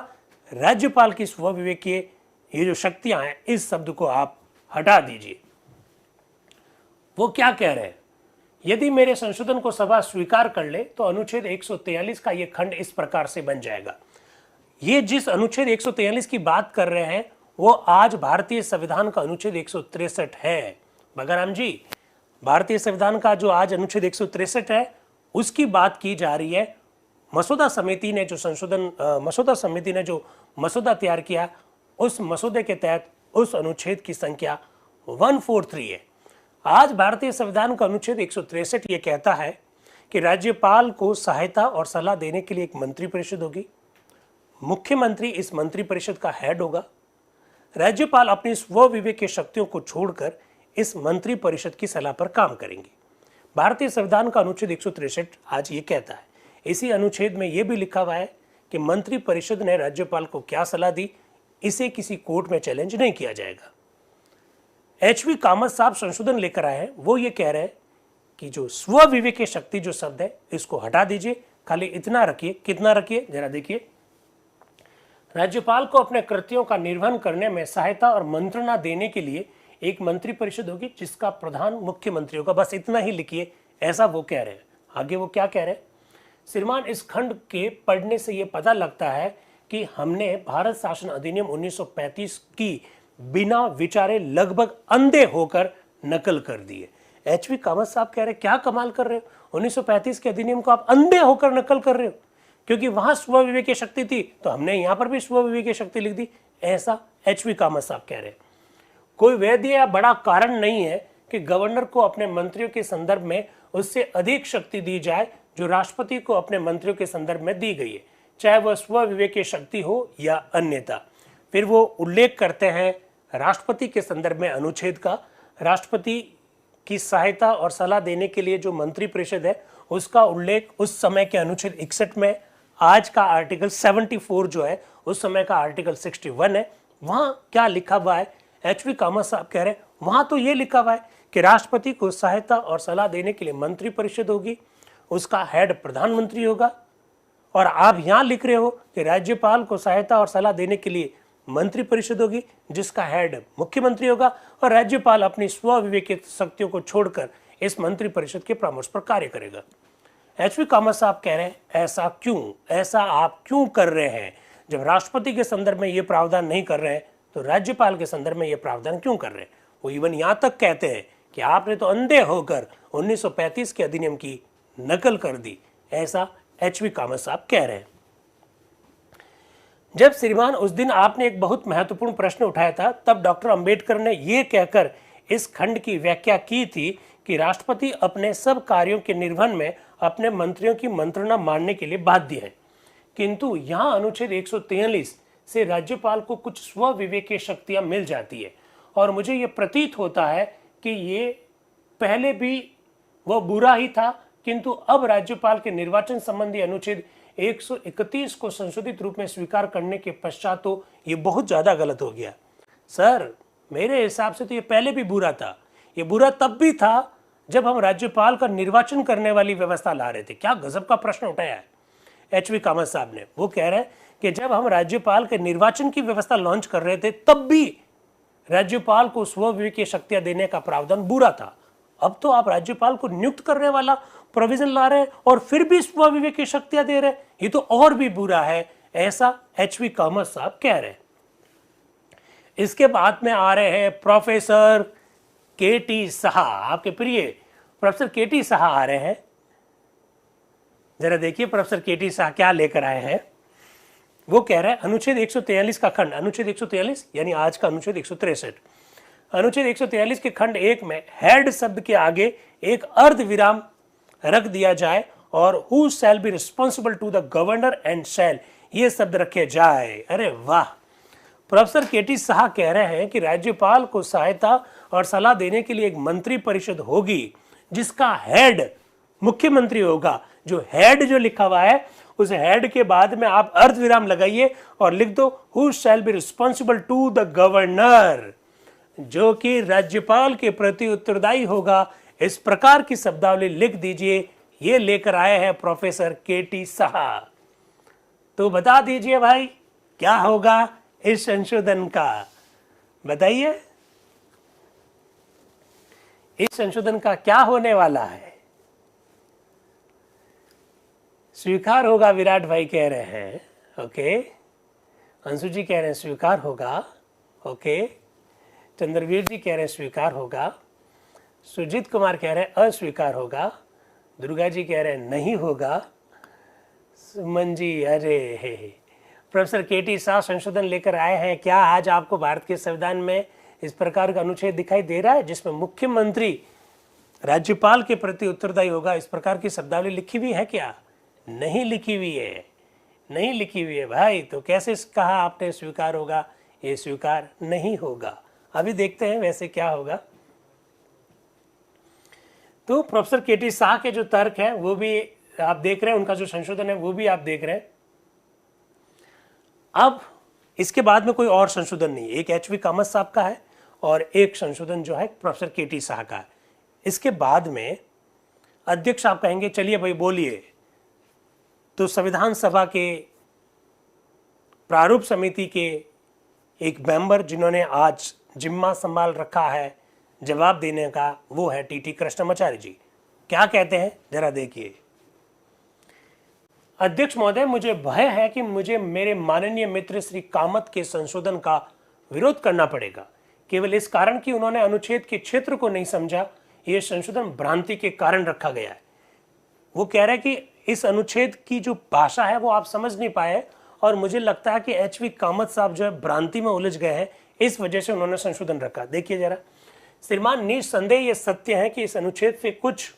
राज्यपाल की स्व विवेकीय ये जो शक्तियां हैं, इस शब्द को आप हटा दीजिए। वो क्या कह रहे हैं? यदि मेरे संशोधन को सभा स्वीकार कर ले तो अनुच्छेद 143 का ये खंड इस प्रकार से बन जाएगा। ये जिस अनुच्छेद 143 की बात कर रहे हैं वो आज भारतीय संविधान का अनुच्छेद 163 है। बगराम जी, भारतीय संविधान का जो आज अनुच्छेद 163 है उसकी बात की जा रही है। मसौदा समिति ने जो मसौदा तैयार किया, उस मसौदे के तहत उस अनुच्छेद की संख्या 143 है। आज भारतीय संविधान का अनुच्छेद 163 ये कहता है कि राज्यपाल को सहायता और सलाह देने के लिए एक मंत्री परिषद होगी। मुख्यमंत्री इस मंत्री परिषद का हेड होगा। राज्यपाल अपनी स्व विवेक की शक्तियों को छोड़कर इस मंत्री परिषद की सलाह पर काम करेंगे। भारतीय संविधान का अनुच्छेद 163 आज ये कहता है। इसी अनुच्छेद में यह भी लिखा हुआ है कि मंत्री परिषद ने राज्यपाल को क्या सलाह दी, इसे किसी कोर्ट में चैलेंज नहीं किया जाएगा। एचवी कामत साहब संशोधन लेकर आए हैं। वो ये कह रहे हैं कि जो स्व विवेक की शक्ति जो शब्द है इसको हटा दीजिए, खाली इतना रखिए। कितना रखिए जरा देखिए। राज्यपाल को अपने कृत्यों का निर्वहन करने में सहायता और मंत्रणा देने के लिए एक मंत्री परिषद होगी जिसका प्रधान मुख्यमंत्री होगा। बस इतना ही लिखिए, ऐसा वो कह रहे हैं। आगे वो क्या कह रहे हैं? श्रीमान, इस खंड के पढ़ने से यह पता लगता है कि हमने भारत शासन अधिनियम 1935 की बिना विचारे लगभग अंधे होकर नकल कर दी है। एचवी कामत साहब कह रहे हैं, क्या कमाल कर रहे हो, 1935 के अधिनियम को आप अंधे होकर नकल कर रहे हो, क्योंकि वहां स्व विवेक की शक्ति थी तो हमने यहां पर भी स्व विवेक की शक्ति लिख दी। ऐसा एचवी कामत साहब कह रहे हैं। कोई वैध या बड़ा कारण नहीं है कि गवर्नर को अपने मंत्रियों के संदर्भ में उससे अधिक शक्ति दी जाए जो राष्ट्रपति को अपने मंत्रियों के संदर्भ में दी गई है, चाहे वह स्व विवेक की शक्ति हो या अन्यथा। फिर वो उल्लेख करते हैं राष्ट्रपति के संदर्भ में अनुच्छेद का। राष्ट्रपति की सहायता और सलाह देने के लिए जो मंत्री परिषद है उसका उल्लेख उस समय के अनुच्छेद 61 में, आज का आर्टिकल 74 जो है उस समय का आर्टिकल 61 है। वहां क्या लिखा हुआ है? एचवी कामत साहब कह रहे हैं वहां तो ये लिखा हुआ है कि राष्ट्रपति को सहायता और सलाह देने के लिए मंत्री परिषद होगी, उसका हेड प्रधानमंत्री होगा। और आप यहां लिख रहे हो कि राज्यपाल को सहायता और सलाह देने के लिए मंत्री परिषद होगी जिसका हेड मुख्यमंत्री होगा, और राज्यपाल अपनी स्व विवेक की शक्तियों को छोड़कर इस मंत्री परिषद के परामर्श पर कार्य करेगा। एचवी कामत साहब कह रहे हैं ऐसा क्यों, ऐसा आप क्यों कर रहे हैं? जब राष्ट्रपति के संदर्भ में ये प्रावधान नहीं कर रहे हैं तो राज्यपाल के संदर्भ में ये प्रावधान क्यों कर रहे हैं? वो इवन यहां तक कहते हैं कि आपने तो अंधे होकर 1935 के अधिनियम की नकल कर दी। ऐसा एचवी कामत साहब कह रहे हैं। जब श्रीमान उस दिन आपने एक बहुत महत्वपूर्ण प्रश्न उठाया था तब डॉक्टर अंबेडकर ने यह कहकर इस खंड की व्याख्या की थी कि राष्ट्रपति अपने सब कार्यों के निर्वहन में अपने मंत्रियों की मंत्रणा मानने के लिए बाध्य है, किंतु यहाँ अनुच्छेद 143 से राज्यपाल को कुछ स्व विवेक की शक्तियां मिल जाती है, और मुझे ये प्रतीत होता है कि ये पहले भी वह बुरा ही था, किंतु अब राज्यपाल के निर्वाचन संबंधी अनुच्छेद 131 को संशोधित रूप में स्वीकार करने के पश्चात तो ये बहुत ज्यादा गलत हो गया। सर, मेरे हिसाब से तो ये पहले भी बुरा था। ये बुरा तब भी था जब हम राज्यपाल का निर्वाचन करने वाली व्यवस्था ला रहे थे। क्या गजब का प्रश्न उठाया है एचवी कामत साहब ने। वो कह रहे हैं कि जब हम राज्यपाल के निर्वाचन की व्यवस्था लॉन्च कर रहे थे तब भी राज्यपाल को स्व विवेक की शक्तियां देने का प्रावधान बुरा था। अब तो आप राज्यपाल को नियुक्त करने वाला प्रोविजन ला रहे हैं और फिर भी स्व विवेक की शक्तियां दे रहे हैं, ये तो और भी बुरा है। ऐसा एचवी कामत साहब कह रहे हैं। इसके बाद में आ रहे हैं प्रोफेसर के.टी. साहा, आपके प्रिय प्रोफेसर के.टी. साहा आ रहे हैं। जरा देखिए प्रोफेसर के.टी. साहा क्या लेकर आए हैं। वो कह रहे हैं अनुच्छेद 143 का खंड, अनुच्छेद 143 यानी आज का अनुच्छेद 163, अनुच्छेद 143 के खंड 1 में हेड शब्द के आगे एक अर्ध विराम रख दिया जाए और who shall be responsible to the governor and shall, ये शब्द रखे जाए। अरे वाह, प्रोफेसर के.टी. साहा कह रहे हैं कि राज्यपाल को सहायता और सलाह देने के लिए एक मंत्री परिषद होगी जिसका हेड मुख्यमंत्री होगा। जो हेड जो लिखा हुआ है उस हेड के बाद में आप अर्ध विराम लगाइए और लिख दो who shall be responsible to the governor, जो कि राज्यपाल के प्रति उत्तरदायी होगा। इस प्रकार की शब्दावली लिख दीजिए। ये लेकर आए हैं प्रोफेसर के.टी. साहा। तो बता दीजिए भाई क्या होगा इस संशोधन का, बताइए इस संशोधन का क्या होने वाला है? स्वीकार होगा, विराट भाई कह रहे हैं। ओके, अंशु जी कह रहे हैं स्वीकार होगा। ओके, चंद्रवीर जी कह रहे हैं स्वीकार होगा। सुजीत कुमार कह रहे हैं अस्वीकार होगा। दुर्गा जी कह रहे हैं नहीं होगा। सुमन जी, अरे प्रोफेसर के.टी. शाह संशोधन लेकर आए हैं। क्या आज आपको भारत के संविधान में इस प्रकार का अनुच्छेद दिखाई दे रहा है जिसमें मुख्यमंत्री राज्यपाल के प्रति उत्तरदायी होगा, इस प्रकार की शब्दावली लिखी हुई है क्या? नहीं लिखी हुई है, नहीं लिखी हुई है भाई। तो कैसे कहा आपने स्वीकार होगा? ये स्वीकार नहीं होगा। अभी देखते हैं वैसे क्या होगा। तो प्रोफेसर के.टी. शाह के जो तर्क हैं वो भी आप देख रहे हैं, उनका जो संशोधन है वो भी आप देख रहे हैं। अब इसके बाद में कोई और संशोधन नहीं, एक एच.वी. कामत साहब का है और एक संशोधन जो है प्रोफेसर के.टी. शाह का है। इसके बाद में अध्यक्ष आप कहेंगे चलिए भाई बोलिए, तो संविधान सभा के प्रारूप समिति के एक मेंबर जिन्होंने आज जिम्मा संभाल रखा है जवाब देने का, वो है टी.टी. कृष्णमाचार्य जी। क्या कहते हैं जरा देखिए। अध्यक्ष महोदय, मुझे भय है कि मुझे मेरे माननीय मित्र श्री कामत के संशोधन का विरोध करना पड़ेगा, केवल इस कारण कि उन्होंने अनुच्छेद के क्षेत्र को नहीं समझा। यह संशोधन भ्रांति के कारण रखा गया है। वो कह रहे हैं कि इस अनुच्छेद की जो भाषा है वो आप समझ नहीं पाए और मुझे लगता है कि एच.वी. कामत साहब जो है भ्रांति में उलझ गए हैं, इस वजह से उन्होंने संशोधन रखा। देखिए जरा। श्रीमान, निस्संदेह ये सत्य है कि इस अनुच्छेद से कुछ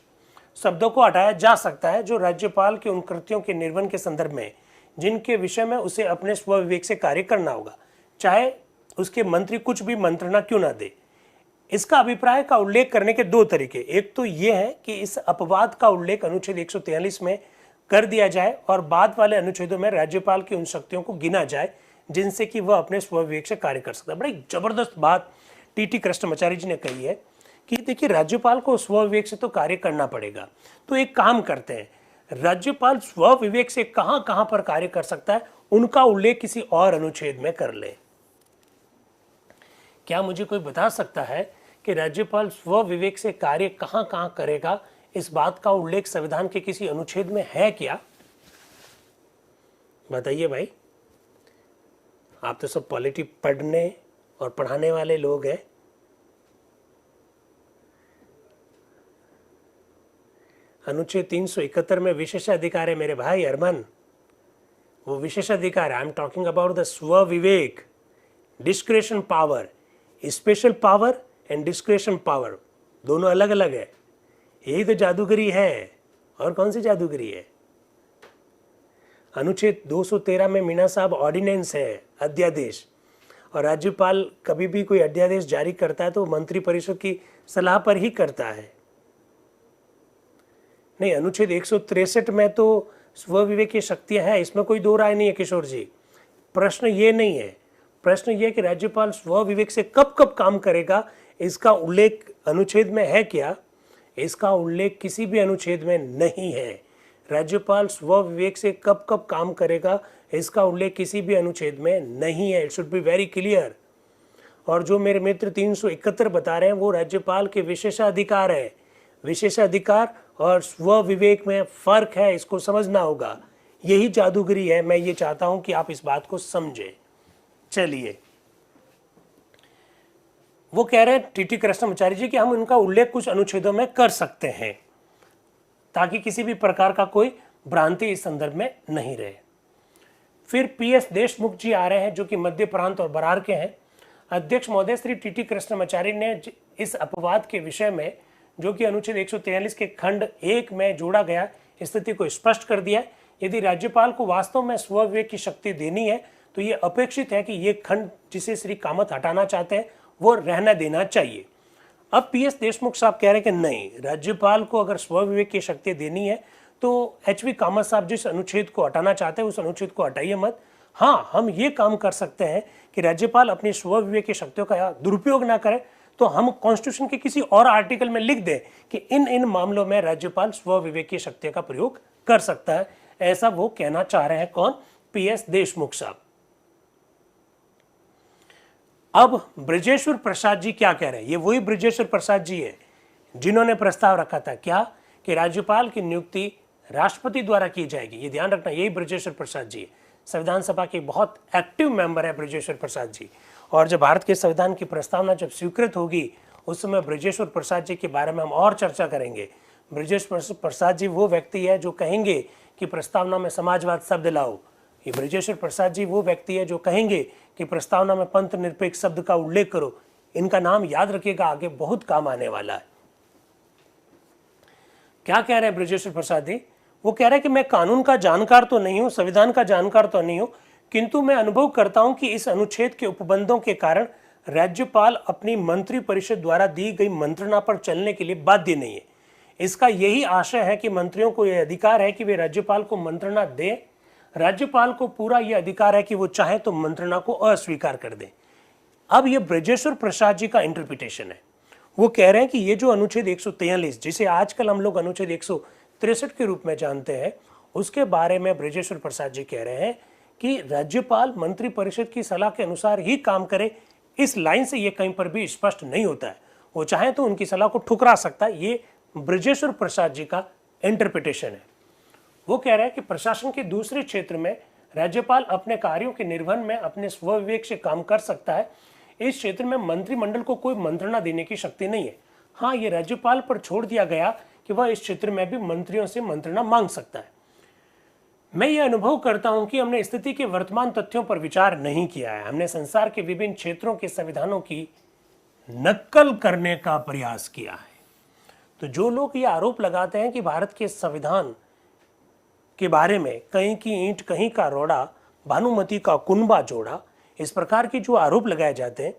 शब्दों को हटाया जा सकता है जो राज्यपाल के उन कृत्यों के निर्वहन के संदर्भ में जिनके विषय में उसे अपने स्वविवेक से कार्य करना होगा, चाहे उसके मंत्री कुछ भी मंत्रणा क्यों ना दे। इसका अभिप्राय का उल्लेख करने के दो तरीके, एक तो यह है कि इस अपवाद का उल्लेख अनुच्छेद 143 में कर दिया जाए और बाद वाले अनुच्छेदों में राज्यपाल की उन शक्तियों को गिना जाए जिनसे कि वह अपने स्वविवेक से कार्य कर सकता है। बड़ी जबरदस्त बात टी.टी. कृष्णमाचार्य जी ने कही है कि देखिए राज्यपाल को स्वविवेक से तो कार्य करना पड़ेगा। तो एक काम करते हैं, राज्यपाल स्वविवेक से कहां कहां पर कार्य कर सकता है उनका उल्लेख किसी और अनुच्छेद में कर ले। क्या मुझे कोई बता सकता है कि राज्यपाल स्वविवेक से कार्य कहां कहां करेगा? इस बात का उल्लेख संविधान के किसी अनुच्छेद में है क्या? बताइए भाई। आप तो सब पॉलिटी पढ़ने और पढ़ाने वाले लोग हैं। अनुच्छेद 371 में विशेषाधिकार है मेरे भाई अरमान, वो विशेषाधिकार है। I am talking about the स्वविवेक, discretion power. Special power and discretion power दोनों अलग अलग है। यही तो जादूगरी है। और कौन सी जादूगरी है? अनुच्छेद 213 में मीना साहब ऑर्डिनेंस है, अध्यादेश, और राज्यपाल कभी भी कोई अध्यादेश जारी करता है तो मंत्री परिषद की सलाह पर ही करता है। नहीं, अनुच्छेद 163 में तो स्वविवेक की शक्तियां हैं, इसमें कोई दो राय नहीं है किशोर जी। प्रश्न ये नहीं है, प्रश्न ये कि राज्यपाल स्वविवेक से कब कब काम करेगा, इसका उल्लेख अनुच्छेद में है क्या? इसका उल्लेख किसी भी अनुच्छेद में नहीं है। राज्यपाल स्वविवेक से कब कब काम करेगा, इसका उल्लेख किसी भी अनुच्छेद में नहीं है। It should be very clear. और जो मेरे मित्र 371 बता रहे हैं वो राज्यपाल के विशेषाधिकार है। विशेषाधिकार और स्वविवेक में फर्क है, इसको समझना होगा। यही जादूगरी है। मैं ये चाहता हूं कि आप इस बात को समझें। चलिए, वो कह रहे हैं टी.टी. कृष्णमाचार्य जी कि हम उनका उल्लेख कुछ अनुच्छेदों में कर सकते हैं ताकि किसी भी प्रकार का कोई भ्रांति इस संदर्भ में नहीं रहे। फिर पी.एस. देशमुख जी आ रहे हैं जो कि मध्य प्रांत और बरार के हैं। अध्यक्ष महोदय, श्री टी.टी. कृष्णमाचार्य ने इस अपवाद के विषय में जो कि अनुच्छेद 143 के खंड 1 में जोड़ा गया स्थिति को स्पष्ट कर दिया। यदि राज्यपाल को वास्तव में स्वविवेक की शक्ति देनी है तो ये अपेक्षित है कि ये खंड जिसे श्री कामत हटाना चाहते हैं वो रहना देना चाहिए। अब पी.एस. देशमुख साहब कह रहे हैं कि नहीं, राज्यपाल को अगर स्वविवेक की शक्ति देनी है तो एच.वी. कामत साहब जिस अनुच्छेद को हटाना चाहते हैं उस अनुच्छेद को हटाइए मत। हाँ, हम ये काम कर सकते हैं कि राज्यपाल अपनी स्वविवेक की शक्तियों का दुरुपयोग ना करें, तो हम कॉन्स्टिट्यूशन के किसी और आर्टिकल में लिख दें कि इन मामलों में राज्यपाल स्वविवेक की शक्तियों का प्रयोग कर सकता है। ऐसा वो कहना चाह रहे हैं। कौन? पी.एस. देशमुख साहब। अब ब्रजेश्वर प्रसाद जी क्या कह रहे हैं? ये वही ब्रजेश्वर प्रसाद जी है जिन्होंने प्रस्ताव रखा था क्या कि राज्यपाल की नियुक्ति राष्ट्रपति द्वारा की जाएगी। ये ध्यान रखना, यही ब्रजेश्वर प्रसाद जी है। संविधान सभा के बहुत एक्टिव मेंबर है ब्रजेश्वर प्रसाद जी। और जब भारत के संविधान की प्रस्तावना जब स्वीकृत होगी उस समय ब्रजेश्वर प्रसाद जी के बारे में हम और चर्चा करेंगे। ब्रजेश्वर प्रसाद जी वो व्यक्ति है जो कहेंगे कि प्रस्तावना में समाजवाद शब्द लाओ कि ब्रजेश्वर प्रसाद जी वो व्यक्ति है जो कहेंगे कि प्रस्तावना में पंथ निरपेक्ष शब्द का उल्लेख करो। इनका नाम याद रखिएगा, आगे बहुत काम आने वाला है। क्या कह रहे हैं ब्रजेश्वर प्रसाद जी? वो कह रहे हैं कि मैं कानून का जानकार तो नहीं हूं, संविधान का जानकार तो नहीं हूं, किंतु मैं अनुभव करता हूं कि इस अनुच्छेद के उपबंधों के कारण राज्यपाल अपनी मंत्री परिषद द्वारा दी गई मंत्रणा पर चलने के लिए बाध्य नहीं है। इसका यही आशय है कि मंत्रियों को यह अधिकार है कि वे राज्यपाल को मंत्रणा दें। राज्यपाल को पूरा यह अधिकार है कि वो चाहे तो मंत्रणा को अस्वीकार कर दें। अब ये ब्रजेश्वर प्रसाद जी का इंटरप्रिटेशन है। वो कह रहे हैं कि ये जो अनुच्छेद 143 जिसे आजकल हम लोग अनुच्छेद 163 के रूप में जानते हैं, उसके बारे में ब्रजेश्वर प्रसाद जी कह रहे हैं कि राज्यपाल मंत्री परिषद की सलाह के अनुसार ही काम करे। इस लाइन से ये कहीं पर भी स्पष्ट नहीं होता है। वो चाहे तो उनकी सलाह को ठुकरा सकता है। ये ब्रजेश्वर प्रसाद जी का इंटरप्रिटेशन है। वो कह रहे हैं कि प्रशासन के दूसरे क्षेत्र में राज्यपाल अपने कार्यों के निर्वहन में अपने स्वविवेक से काम कर सकता है। इस क्षेत्र में मंत्रिमंडल को कोई मंत्रणा देने की शक्ति नहीं है। हाँ, ये राज्यपाल पर छोड़ दिया गया कि वह इस क्षेत्र में भी मंत्रियों से मंत्रणा मांग सकता है। मैं ये अनुभव करता हूं कि हमने स्थिति के वर्तमान तथ्यों पर विचार नहीं किया है। हमने संसार के विभिन्न क्षेत्रों के संविधानों की नकल करने का प्रयास किया है। तो जो लोग ये आरोप लगाते हैं कि भारत के संविधान के बारे में कहीं की ईंट कहीं का रोड़ा, भानुमति का कुनबा जोड़ा, इस प्रकार के जो आरोप लगाए जाते हैं,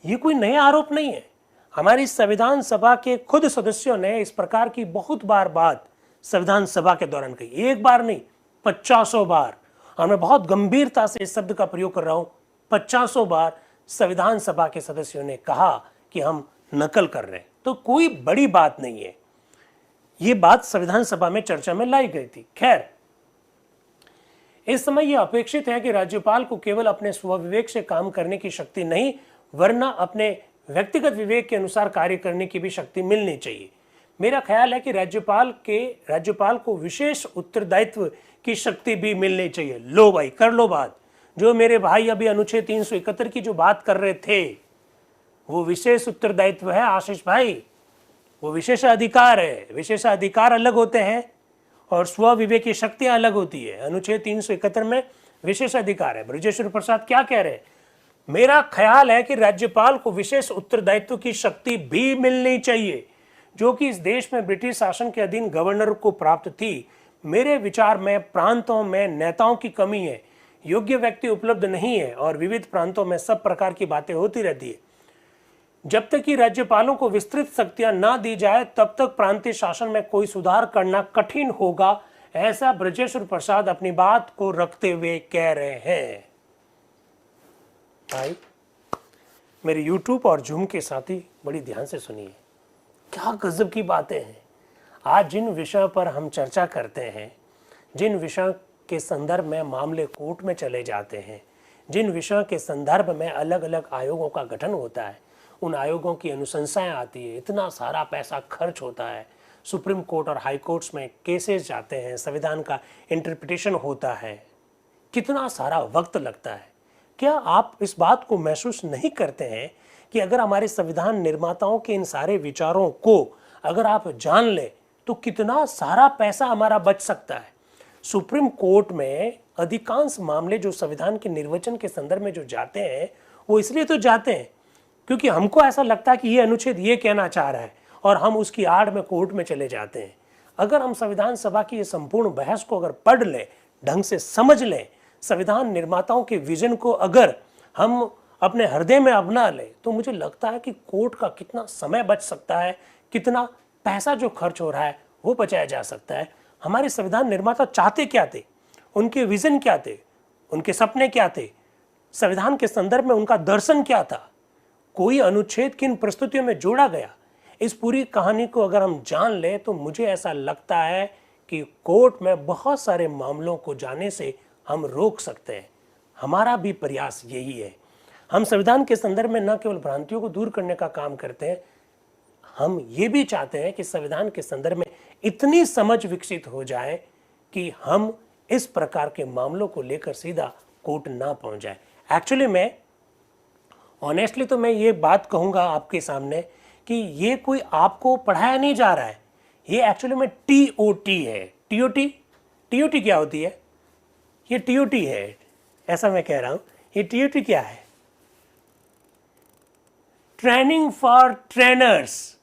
ये कोई नए आरोप नहीं है। हमारी संविधान सभा के खुद सदस्यों ने इस प्रकार की बहुत बार बात संविधान सभा के दौरान कही। एक बार नहीं, 50 बार। और मैं बहुत गंभीरता से इस शब्द का प्रयोग कर रहा हूं। 50 बार संविधान सभा के सदस्यों ने कहा कि हम नकल कर रहे हैं। तो कोई बड़ी बात नहीं है। ये बात संविधान सभा में चर्चा में लाई गई थी। खैर, इस समय यह अपेक्षित है कि राज्यपाल को केवल अपने स्वविवेक से काम करने की शक्ति नहीं, वरना अपने व्यक्तिगत विवेक के अनुसार कार्य करने की भी शक्ति मिलनी चाहिए। मेरा ख्याल है कि राज्यपाल को विशेष उत्तरदायित्व की शक्ति भी मिलनी चाहिए। लो भाई, कर लो बात। जो मेरे भाई अभी अनुच्छेद 371 की जो बात कर रहे थे, वो विशेष उत्तरदायित्व है आशीष भाई, वो विशेष अधिकार है। विशेष अधिकार अलग होते हैं और स्व विवेक की शक्तियां अलग होती है। अनुच्छेद 371 में विशेष अधिकार है। ब्रजेश्वर प्रसाद क्या कह रहे हैं? मेरा ख्याल है कि राज्यपाल को विशेष उत्तरदायित्व की शक्ति भी मिलनी चाहिए, जो कि इस देश में ब्रिटिश शासन के अधीन गवर्नर को प्राप्त थी। मेरे विचार में प्रांतों में नेताओं की कमी है, योग्य व्यक्ति उपलब्ध नहीं है और विविध प्रांतों में सब प्रकार की बातें होती रहती है। जब तक कि राज्यपालों को विस्तृत शक्तियां ना दी जाए, तब तक प्रांतीय शासन में कोई सुधार करना कठिन होगा, ऐसा ब्रजेश्वर प्रसाद अपनी बात को रखते हुए कह रहे हैं। भाई, मेरे YouTube और Zoom के साथी बड़ी ध्यान से सुनिए, क्या गजब की बातें हैं। आज जिन विषयों पर हम चर्चा करते हैं, जिन विषयों के संदर्भ में मामले कोर्ट में चले जाते हैं, जिन विषयों के संदर्भ में अलग अलग आयोगों का गठन होता है, उन आयोगों की अनुशंसाएं आती है, इतना सारा पैसा खर्च होता है, सुप्रीम कोर्ट और हाई कोर्ट्स में केसेस जाते हैं, संविधान का इंटरप्रिटेशन होता है, कितना सारा वक्त लगता है। क्या आप इस बात को महसूस नहीं करते हैं कि अगर हमारे संविधान निर्माताओं के इन सारे विचारों को अगर आप जान लें तो कितना सारा पैसा हमारा बच सकता है। सुप्रीम कोर्ट में अधिकांश मामले जो संविधान के निर्वचन के संदर्भ में जो जाते हैं, वो इसलिए तो जाते हैं क्योंकि हमको ऐसा लगता है कि ये अनुच्छेद ये कहना चाह रहा है और हम उसकी आड़ में कोर्ट में चले जाते हैं। अगर हम संविधान सभा की ये संपूर्ण बहस को अगर पढ़ लें, ढंग से समझ लें, संविधान निर्माताओं के विजन को अगर हम अपने हृदय में अपना लें, तो मुझे लगता है कि कोर्ट का कितना समय बच सकता है, कितना पैसा जो खर्च हो रहा है वो बचाया जा सकता है। हमारे संविधान निर्माता चाहते क्या थे, उनके विजन क्या थे, उनके सपने क्या थे, संविधान के संदर्भ में उनका दर्शन क्या था, कोई अनुच्छेद किन प्रस्तुतियों में जोड़ा गया, इस पूरी कहानी को अगर हम जान लें तो मुझे ऐसा लगता है कि कोर्ट में बहुत सारे मामलों को जाने से हम रोक सकते हैं। हमारा भी प्रयास यही है। हम संविधान के संदर्भ में न केवल भ्रांतियों को दूर करने का काम करते हैं, हम ये भी चाहते हैं कि संविधान के संदर्भ में इतनी समझ विकसित हो जाए कि हम इस प्रकार के मामलों को लेकर सीधा कोर्ट ना पहुंच जाए। एक्चुअली मैं ऑनेस्टली तो मैं ये बात कहूँगा आपके सामने कि ये कोई आपको पढ़ाया नहीं जा रहा है, ये एक्चुअली में TOT है। TOT क्या होती है? ये टीओटी है, ऐसा मैं कह रहा हूं। ये टीओटी क्या है? Training for trainers.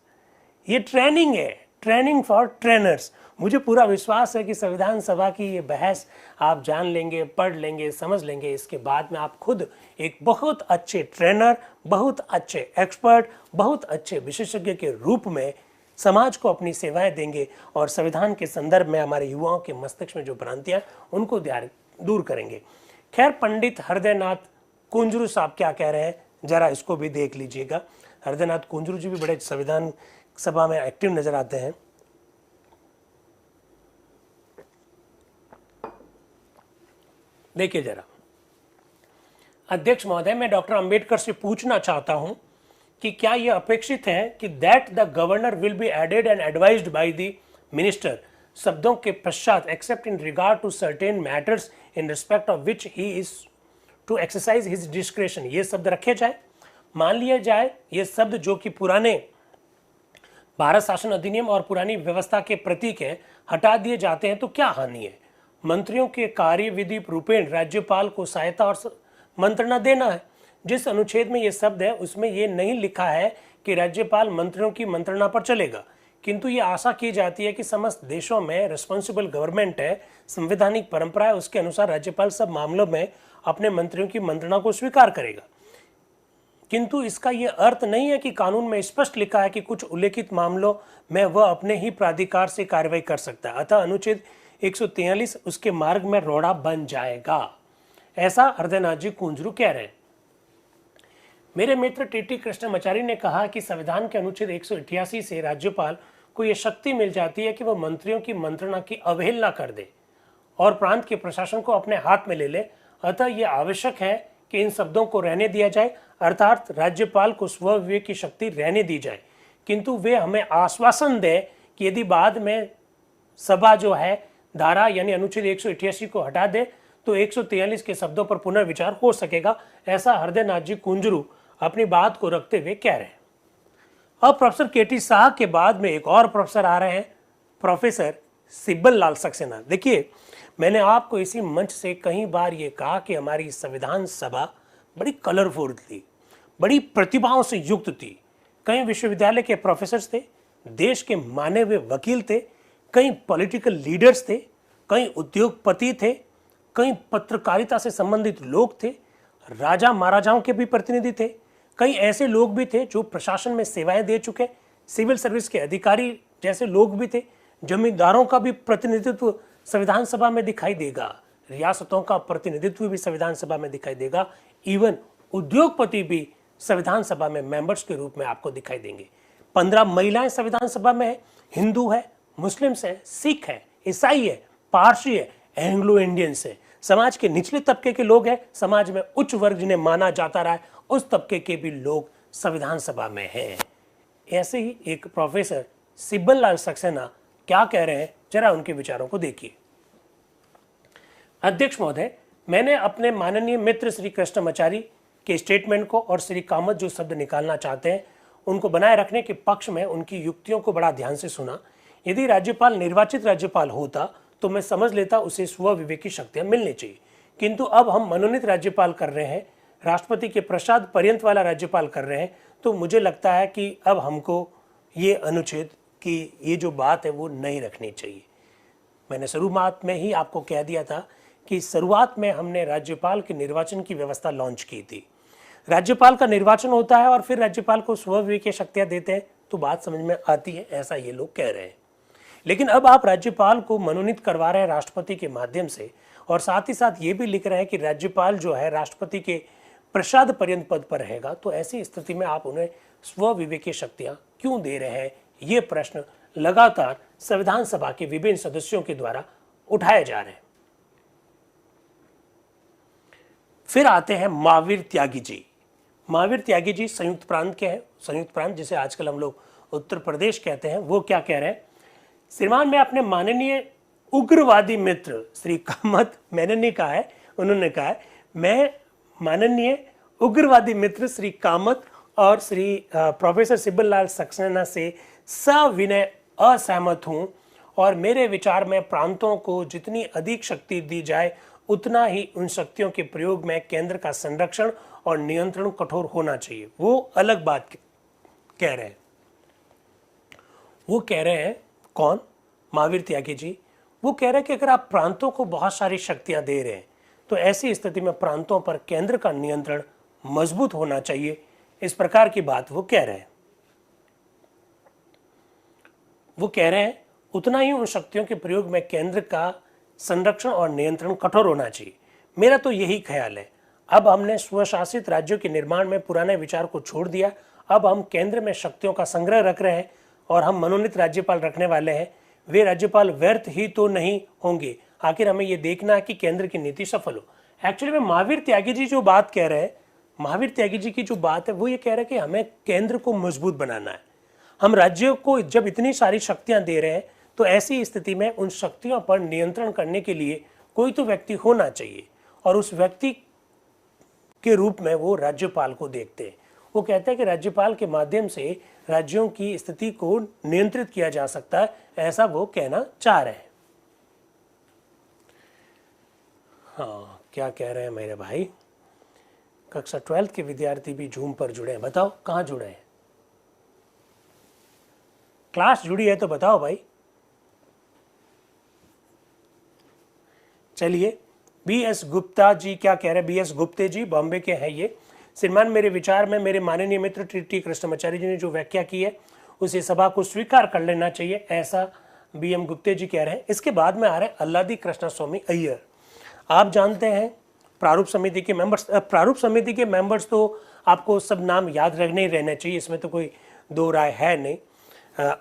ये ट्रेनिंग है, ट्रेनिंग फॉर ट्रेनर्स। मुझे पूरा विश्वास है कि संविधान सभा की ये बहस आप जान लेंगे, पढ़ लेंगे, समझ लेंगे। इसके बाद में आप खुद एक बहुत अच्छे ट्रेनर, बहुत अच्छे एक्सपर्ट, बहुत अच्छे विशेषज्ञ के रूप में समाज को अपनी सेवाएं देंगे और संविधान के संदर्भ में हमारे युवाओं के मस्तिष्क में जो भ्रांतियां उनको दूर करेंगे। खैर, पंडित हृदयनाथ कुंजरू साहब क्या कह रहे हैं, जरा इसको भी देख लीजिएगा। हृदयनाथ कुंजरू जी भी बड़े संविधान सभा में एक्टिव नजर आते हैं। देखिए जरा, अध्यक्ष महोदय, मैं डॉक्टर अंबेडकर से पूछना चाहता हूं कि क्या यह अपेक्षित है कि that the governor will be aided and advised by the minister, शब्दों के पश्चात except in regard to certain matters in respect of which he is to exercise his discretion. ये शब्द रखे जाए, मान लिया जाए ये शब्द जो कि पुराने भारत शासन अधिनियम और पुरानी व्यवस्था के प्रतीक है, हटा दिए जाते हैं तो क्या हानि है? मंत्रियों के कार्यविधि रूपेण राज्यपाल को सहायता और मंत्रणा देना है। जिस अनुच्छेद में ये शब्द है उसमें ये नहीं लिखा है कि राज्यपाल मंत्रियों की मंत्रणा पर चलेगा, किंतु ये आशा की जाती है कि समस्त देशों में रिस्पॉन्सिबल गवर्नमेंट है, संवैधानिक परंपरा है, उसके अनुसार राज्यपाल सब मामलों में अपने मंत्रियों की मंत्रणा को स्वीकार करेगा। किंतु इसका यह अर्थ नहीं है कि कानून में स्पष्ट लिखा है कि कुछ उल्लेखित मामलों में वह अपने ही प्राधिकार से कार्रवाई कर सकता है, अतः अनुच्छेद 143 उसके मार्ग में रोड़ा बन जाएगा, ऐसा हृदयनाथ जी कुंजरू कह रहे हैं। मेरे मित्र टीटी कृष्णमाचारी ने कहा कि संविधान के अनुच्छेद 188 से राज्यपाल को यह शक्ति मिल जाती है कि वह मंत्रियों की मंत्रणा की अवहेलना कर दे और प्रांत के प्रशासन को अपने हाथ में ले ले, अतः यह आवश्यक है कि इन शब्दों को रहने दिया जाए, अर्थात राज्यपाल को स्वविवेक की शक्ति रहने दी जाए, किंतु वे हमें आश्वासन दे कि यदि बाद में सभा जो है धारा यानी अनुच्छेद 188 को हटा दे तो 143 के शब्दों पर पुनर्विचार हो सकेगा, ऐसा हृदयनाथ जी कुंजरू अपनी बात को रखते हुए कह रहे हैं। अब प्रोफेसर केटी शाह के बाद में एक और प्रोफेसर आ रहे हैं, प्रोफेसर सिब्बल लाल सक्सेना। देखिए, मैंने आपको इसी मंच से कई बार ये कहा कि हमारी संविधान सभा बड़ी कलरफुल थी, बड़ी प्रतिभाओं से युक्त थी। कई विश्वविद्यालय के प्रोफेसर थे, देश के माने हुए वकील थे, कई पॉलिटिकल लीडर्स थे, कई उद्योगपति थे, कई पत्रकारिता से संबंधित लोग थे, राजा महाराजाओं के भी प्रतिनिधि थे, कई ऐसे लोग भी थे जो प्रशासन में सेवाएं दे चुके, सिविल सर्विस के अधिकारी जैसे लोग भी थे, जमींदारों का भी प्रतिनिधित्व संविधान सभा में दिखाई देगा, रियासतों का प्रतिनिधित्व भी संविधान सभा में दिखाई देगा, इवन उद्योगपति भी संविधान सभा में मेंबर्स के रूप में आपको दिखाई देंगे। 15 महिलाएं संविधान सभा में है, हिंदू है, मुस्लिम्स है, सिख है, ईसाई है, पारसी है, एंग्लो इंडियंस है, समाज के निचले तबके के लोग हैं, समाज में उच्च वर्ग जिन्हें माना जाता रहा है उस तबके के भी लोग संविधान सभा में हैं। ऐसे ही एक प्रोफेसर सिब्बल लाल सक्सेना क्या कह रहे हैं, जरा उनके विचारों को देखिए। अध्यक्ष महोदय, मैंने अपने माननीय मित्र श्री कृष्णमाचारी के स्टेटमेंट को और श्री कामत जो शब्द निकालना चाहते हैं उनको बनाए रखने के पक्ष में उनकी युक्तियों को बड़ा ध्यान से सुना। यदि राज्यपाल निर्वाचित राज्यपाल होता तो मैं समझ लेता उसे स्वविवेक की शक्तियां मिलनी चाहिए, किंतु अब हम मनोनीत राज्यपाल कर रहे हैं, राष्ट्रपति के प्रसाद पर्यंत वाला राज्यपाल कर रहे हैं, तो मुझे लगता है कि अब हमको ये अनुच्छेद की ये जो बात है वो नहीं रखनी चाहिए। मैंने शुरुआत में ही आपको कह दिया था कि शुरुआत में हमने राज्यपाल के निर्वाचन की व्यवस्था लॉन्च की थी। राज्यपाल का निर्वाचन होता है और फिर राज्यपाल को स्वविवेक की शक्तियां देते हैं तो बात समझ में आती है, ऐसा ये लोग कह रहे हैं। लेकिन अब आप राज्यपाल को मनोनीत करवा रहे हैं राष्ट्रपति के माध्यम से और साथ ही साथ ये भी लिख रहे हैं कि राज्यपाल जो है राष्ट्रपति के प्रसाद पर्यंत पद पर रहेगा, तो ऐसी स्थिति में आप उन्हें स्वविवेक की शक्तियां क्यों दे रहे हैं, ये प्रश्न लगातार संविधान सभा के विभिन्न सदस्यों के द्वारा उठाए जा रहे हैं। फिर आते हैं महावीर त्यागी जी। महावीर त्यागी जी संयुक्त प्रांत के हैं, संयुक्त प्रांत जिसे आजकल हम लोग उत्तर प्रदेश कहते हैं। वो क्या कह रहे हैं, श्रीमान मैं अपने माननीय उग्रवादी मित्र श्री कामत, मैंने नहीं कहा है, उन्होंने कहा है, मैं माननीय उग्रवादी मित्र श्री कामत और श्री प्रोफेसर सिब्बल लाल सक्सेना से सविनय असहमत हूं और मेरे विचार में प्रांतों को जितनी अधिक शक्ति दी जाए उतना ही उन शक्तियों के प्रयोग में केंद्र का संरक्षण और नियंत्रण कठोर होना चाहिए। वो अलग बात कह रहे हैं। वो कह रहे हैं कौन? महावीर त्यागी जी। वो कह रहे हैं कि अगर आप प्रांतों को बहुत सारी शक्तियां दे रहे हैं तो ऐसी स्थिति में प्रांतों पर केंद्र का नियंत्रण मजबूत होना चाहिए। इस प्रकार की बात वो कह रहे हैं। वो कह रहे हैं उतना ही उन शक्तियों के प्रयोग में केंद्र का संरक्षण और नियंत्रण कठोर होना चाहिए। मेरा तो यही ख्याल है। अब हमने स्वशासित राज्यों के निर्माण में पुराने विचार को छोड़ दिया। अब हम केंद्र में शक्तियों का संग्रह रख रहे हैं और हम मनोनीत राज्यपाल रखने वाले हैं। वे राज्यपाल व्यर्थ ही तो नहीं होंगे। आखिर हमें यह देखना है कि केंद्र की नीति सफल हो। एक्चुअली में महावीर त्यागी जी जो बात कह रहे हैं, महावीर त्यागी जी की जो बात है वो ये कह रहे हैं कि हमें केंद्र को मजबूत बनाना है। हम राज्यों को जब इतनी सारी शक्तियां दे रहे हैं तो ऐसी स्थिति में उन शक्तियों पर नियंत्रण करने के लिए कोई तो व्यक्ति होना चाहिए और उस व्यक्ति के रूप में वो राज्यपाल को देखते हैं। वो कहते हैं कि राज्यपाल के माध्यम से राज्यों की स्थिति को नियंत्रित किया जा सकता है, ऐसा वो कहना चाह रहे हैं। हाँ, क्या कह रहे हैं मेरे भाई? कक्षा 12 के विद्यार्थी भी जूम पर जुड़े हैं। बताओ कहाँ जुड़े हैं? क्लास जुड़ी है तो बताओ भाई। चलिए, बी.एस. गुप्ता जी क्या कह रहे हैं? बी.एस. गुप्ते जी बॉम्बे के हैं ये। श्रीमान, मेरे विचार में मेरे माननीय मित्र टी कृष्णमाचार्य जी ने जो व्याख्या की है उसे सभा को स्वीकार कर लेना चाहिए, ऐसा बी.एम. गुप्ते जी कह रहे हैं। इसके बाद में आ रहे हैं अल्लादी कृष्णस्वामी अय्यर। आप जानते हैं प्रारूप समिति के मेंबर्स। प्रारूप समिति के मेंबर्स तो आपको सब नाम याद रखने ही रहने चाहिए, इसमें तो कोई दो राय है नहीं।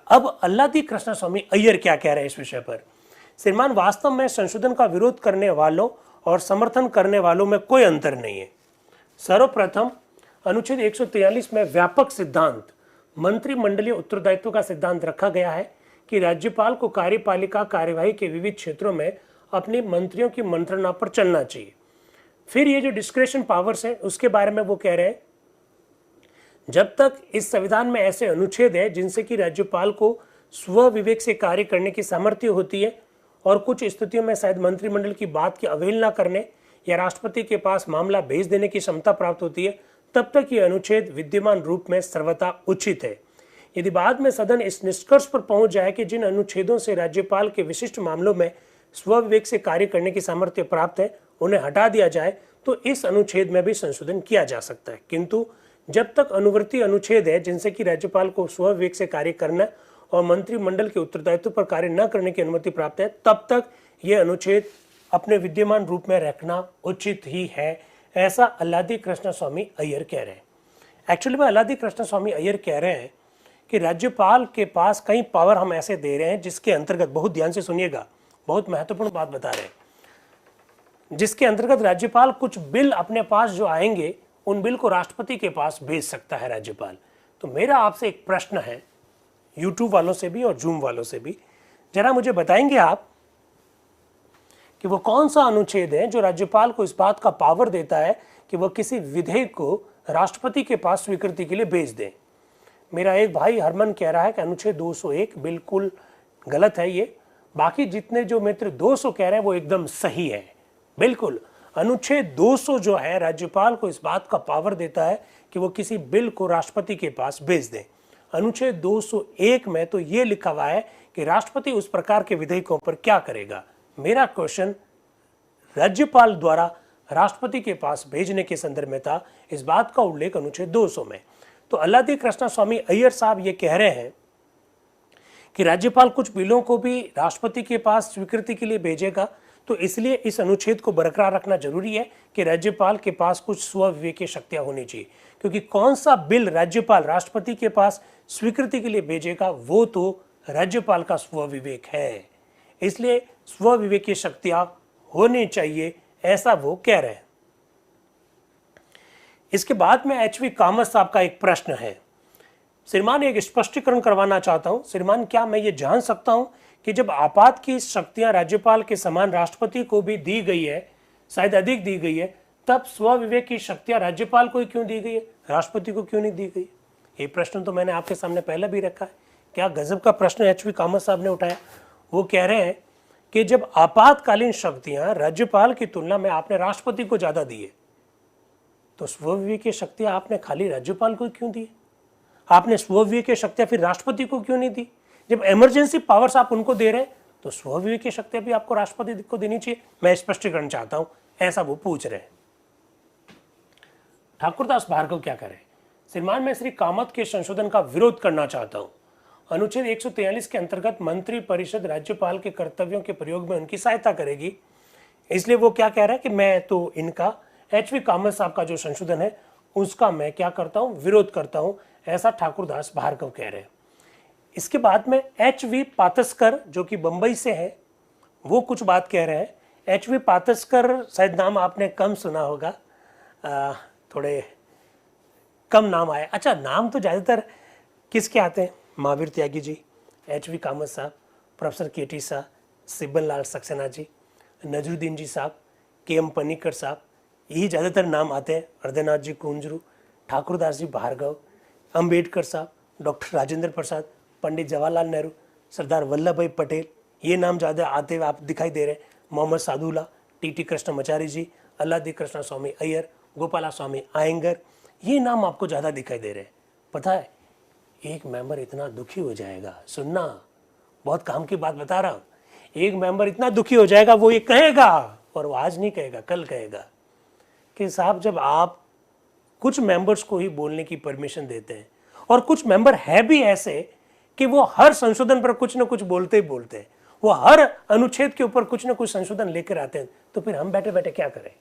अब अल्लादी कृष्णस्वामी अय्यर क्या कह रहे हैं इस विषय पर? श्रीमान, वास्तव में संशोधन का विरोध करने वालों और समर्थन करने वालों में कोई अंतर नहीं है। सर्वप्रथम अनुच्छेद 143 में व्यापक सिद्धांत मंत्रिमंडलीय उत्तरदायित्व का सिद्धांत रखा गया है कि राज्यपाल को कार्यपालिका कार्यवाही के विविध क्षेत्रों में अपने मंत्रियों की मंत्रणा पर चलना चाहिए। फिर ये जो डिस्क्रेशन पावर्स है उसके बारे में वो कह रहे हैं, जब तक इस संविधान में ऐसे अनुच्छेद है जिनसे कि राज्यपाल को स्व विवेक से कार्य करने की सामर्थ्य होती है और कुछ स्थितियों में शायद मंत्रिमंडल की बात की अवहेलना करने या राष्ट्रपति के पास मामला भेज देने की क्षमता प्राप्त होती है, तब तक ये अनुच्छेद विद्यमान रूप में सर्वथा उचित है। यदि बाद में सदन इस निष्कर्ष पर पहुंच जाए कि जिन अनुच्छेदों से राज्यपाल के विशिष्ट मामलों में स्व विवेक से कार्य करने की सामर्थ्य प्राप्त है उन्हें हटा दिया जाए तो इस अनुच्छेद में भी संशोधन किया जा सकता है। किंतु जब तक अनुवर्ती अनुच्छेद है जिनसे कि राज्यपाल को स्व विवेक से कार्य करना और मंत्रिमंडल के उत्तरदायित्व पर कार्य न करने की अनुमति प्राप्त है, तब तक ये अनुच्छेद अपने विद्यमान रूप में रखना उचित ही है, ऐसा अल्लादी कृष्णस्वामी अय्यर कह रहे हैं। एक्चुअली में अल्लादी कृष्णस्वामी अय्यर कह रहे हैं कि राज्यपाल के पास कई पावर हम ऐसे दे रहे हैं जिसके अंतर्गत, बहुत ध्यान से सुनिएगा, बहुत महत्वपूर्ण बात बता रहे हैं, जिसके अंतर्गत राज्यपाल कुछ बिल अपने पास जो आएंगे उन बिल को राष्ट्रपति के पास भेज सकता है राज्यपाल। तो मेरा आपसे एक प्रश्न है, यूट्यूब वालों से भी और जूम वालों से भी, जरा मुझे बताएंगे आप कि वो कौन सा अनुच्छेद है जो राज्यपाल को इस बात का पावर देता है कि वह किसी विधेयक को राष्ट्रपति के पास स्वीकृति के लिए भेज दें। मेरा एक भाई हरमन कह रहा है कि अनुच्छेद 201 बिल्कुल गलत है। ये बाकी जितने जो मित्र 200 कह रहे हैं वो एकदम सही है। बिल्कुल अनुच्छेद 200 जो है राज्यपाल को इस बात का पावर देता है कि वो किसी बिल को राष्ट्रपति के पास भेज दें। अनुच्छेद 201 में तो ये लिखा हुआ है कि राष्ट्रपति उस प्रकार के विधेयकों पर क्या करेगा। मेरा क्वेश्चन राज्यपाल द्वारा राष्ट्रपति के पास भेजने के संदर्भ में था, इस बात का उल्लेख अनुच्छेद 200 में। तो अल्लादी कृष्णस्वामी अय्यर साहब ये कह रहे हैं कि राज्यपाल कुछ बिलों को भी राष्ट्रपति के पास स्वीकृति के लिए भेजेगा, तो इसलिए इस अनुच्छेद को बरकरार रखना जरूरी है कि राज्यपाल के पास कुछ स्व विवेकीय शक्तियां होनी चाहिए, क्योंकि कौन सा बिल राज्यपाल राष्ट्रपति के पास स्वीकृति के लिए भेजेगा वो तो राज्यपाल का स्व विवेक है। इसलिए स्व विवेकीय शक्तियां होनी चाहिए, ऐसा वो कह रहे हैं। इसके बाद में एच.वी. कामत साहब का एक प्रश्न है। श्रीमान, एक स्पष्टीकरण करवाना चाहता हूं। श्रीमान, क्या मैं ये जान सकता हूं कि जब आपात की शक्तियां राज्यपाल के समान राष्ट्रपति को भी दी गई है, शायद अधिक दी गई है, तब स्व विवेक की शक्तियां राज्यपाल को ही क्यों दी गई है, राष्ट्रपति को क्यों नहीं दी गई? ये प्रश्न तो मैंने आपके सामने पहले भी रखा है। क्या गजब का प्रश्न एच.वी. कामत साहब ने उठाया। वो कह रहे हैं कि जब आपातकालीन शक्तियां राज्यपाल की तुलना में आपने राष्ट्रपति को ज्यादा दी है, तो स्वविवेक की शक्तियां आपने खाली राज्यपाल को क्यों दी? आपने स्वविवेक की शक्तियां फिर राष्ट्रपति को क्यों नहीं दी? जब इमरजेंसी पावर्स आप उनको दे रहे हैं तो स्वविवेक की शक्तियां भी आपको राष्ट्रपति को देनी चाहिए। मैं स्पष्टीकरण चाहता हूं, ऐसा वो पूछ रहे हैं। ठाकुरदास भार्गव क्या करें? श्रीमान, मैं श्री कामत के संशोधन का विरोध करना चाहता हूं। अनुच्छेद 143 के अंतर्गत मंत्री परिषद राज्यपाल के कर्तव्यों के प्रयोग में उनकी सहायता करेगी, इसलिए वो क्या कह रहा है कि मैं तो इनका एच.वी. कामत साहब का जो संशोधन है उसका मैं क्या करता हूं, विरोध करता हूं, ऐसा ठाकुरदास भार्गव कह रहे हैं। इसके बाद में एच.वी. पातस्कर जो कि बंबई से है, वो कुछ बात कह रहे हैं। एच.वी. पातस्कर शायद नाम आपने कम सुना होगा, थोड़े कम नाम आए। अच्छा, नाम तो ज़्यादातर किसके आते हैं? महावीर त्यागी जी, एच.वी. कामत साहब, प्रोफेसर के.टी. शाह, सिब्बल लाल सक्सेना जी, नजरुद्दीन जी साहब, के.एम. पनिकर साहब, यही ज़्यादातर नाम आते हैं। हृदयनाथ जी कुंजरू, ठाकुरदास जी भार्गव, अंबेडकर साहब, डॉक्टर राजेंद्र प्रसाद, पंडित जवाहरलाल नेहरू, सरदार वल्लभ भाई पटेल, ये नाम ज़्यादा आते हुए आप दिखाई दे रहे हैं। मोहम्मद सादुल्ला, टी.टी. कृष्णमाचारी जी, अल्लादी कृष्ण स्वामी अय्यर, गोपाला स्वामी आयंगर, ये नाम आपको ज़्यादा दिखाई दे रहे हैं। पता है, एक मेंबर इतना दुखी हो जाएगा, सुनना, बहुत काम की बात बता रहा हूँ, एक मेंबर इतना दुखी हो जाएगा, वो ये कहेगा, और वो आज नहीं कहेगा, कल कहेगा कि साहब जब आप कुछ मेंबर्स को ही बोलने की परमिशन देते हैं, और कुछ मेंबर है भी ऐसे कि वो हर संशोधन पर कुछ ना कुछ बोलते ही बोलते हैं, वो हर अनुच्छेद के ऊपर कुछ ना कुछ संशोधन लेकर आते हैं, तो फिर हम बैठे बैठे क्या करें?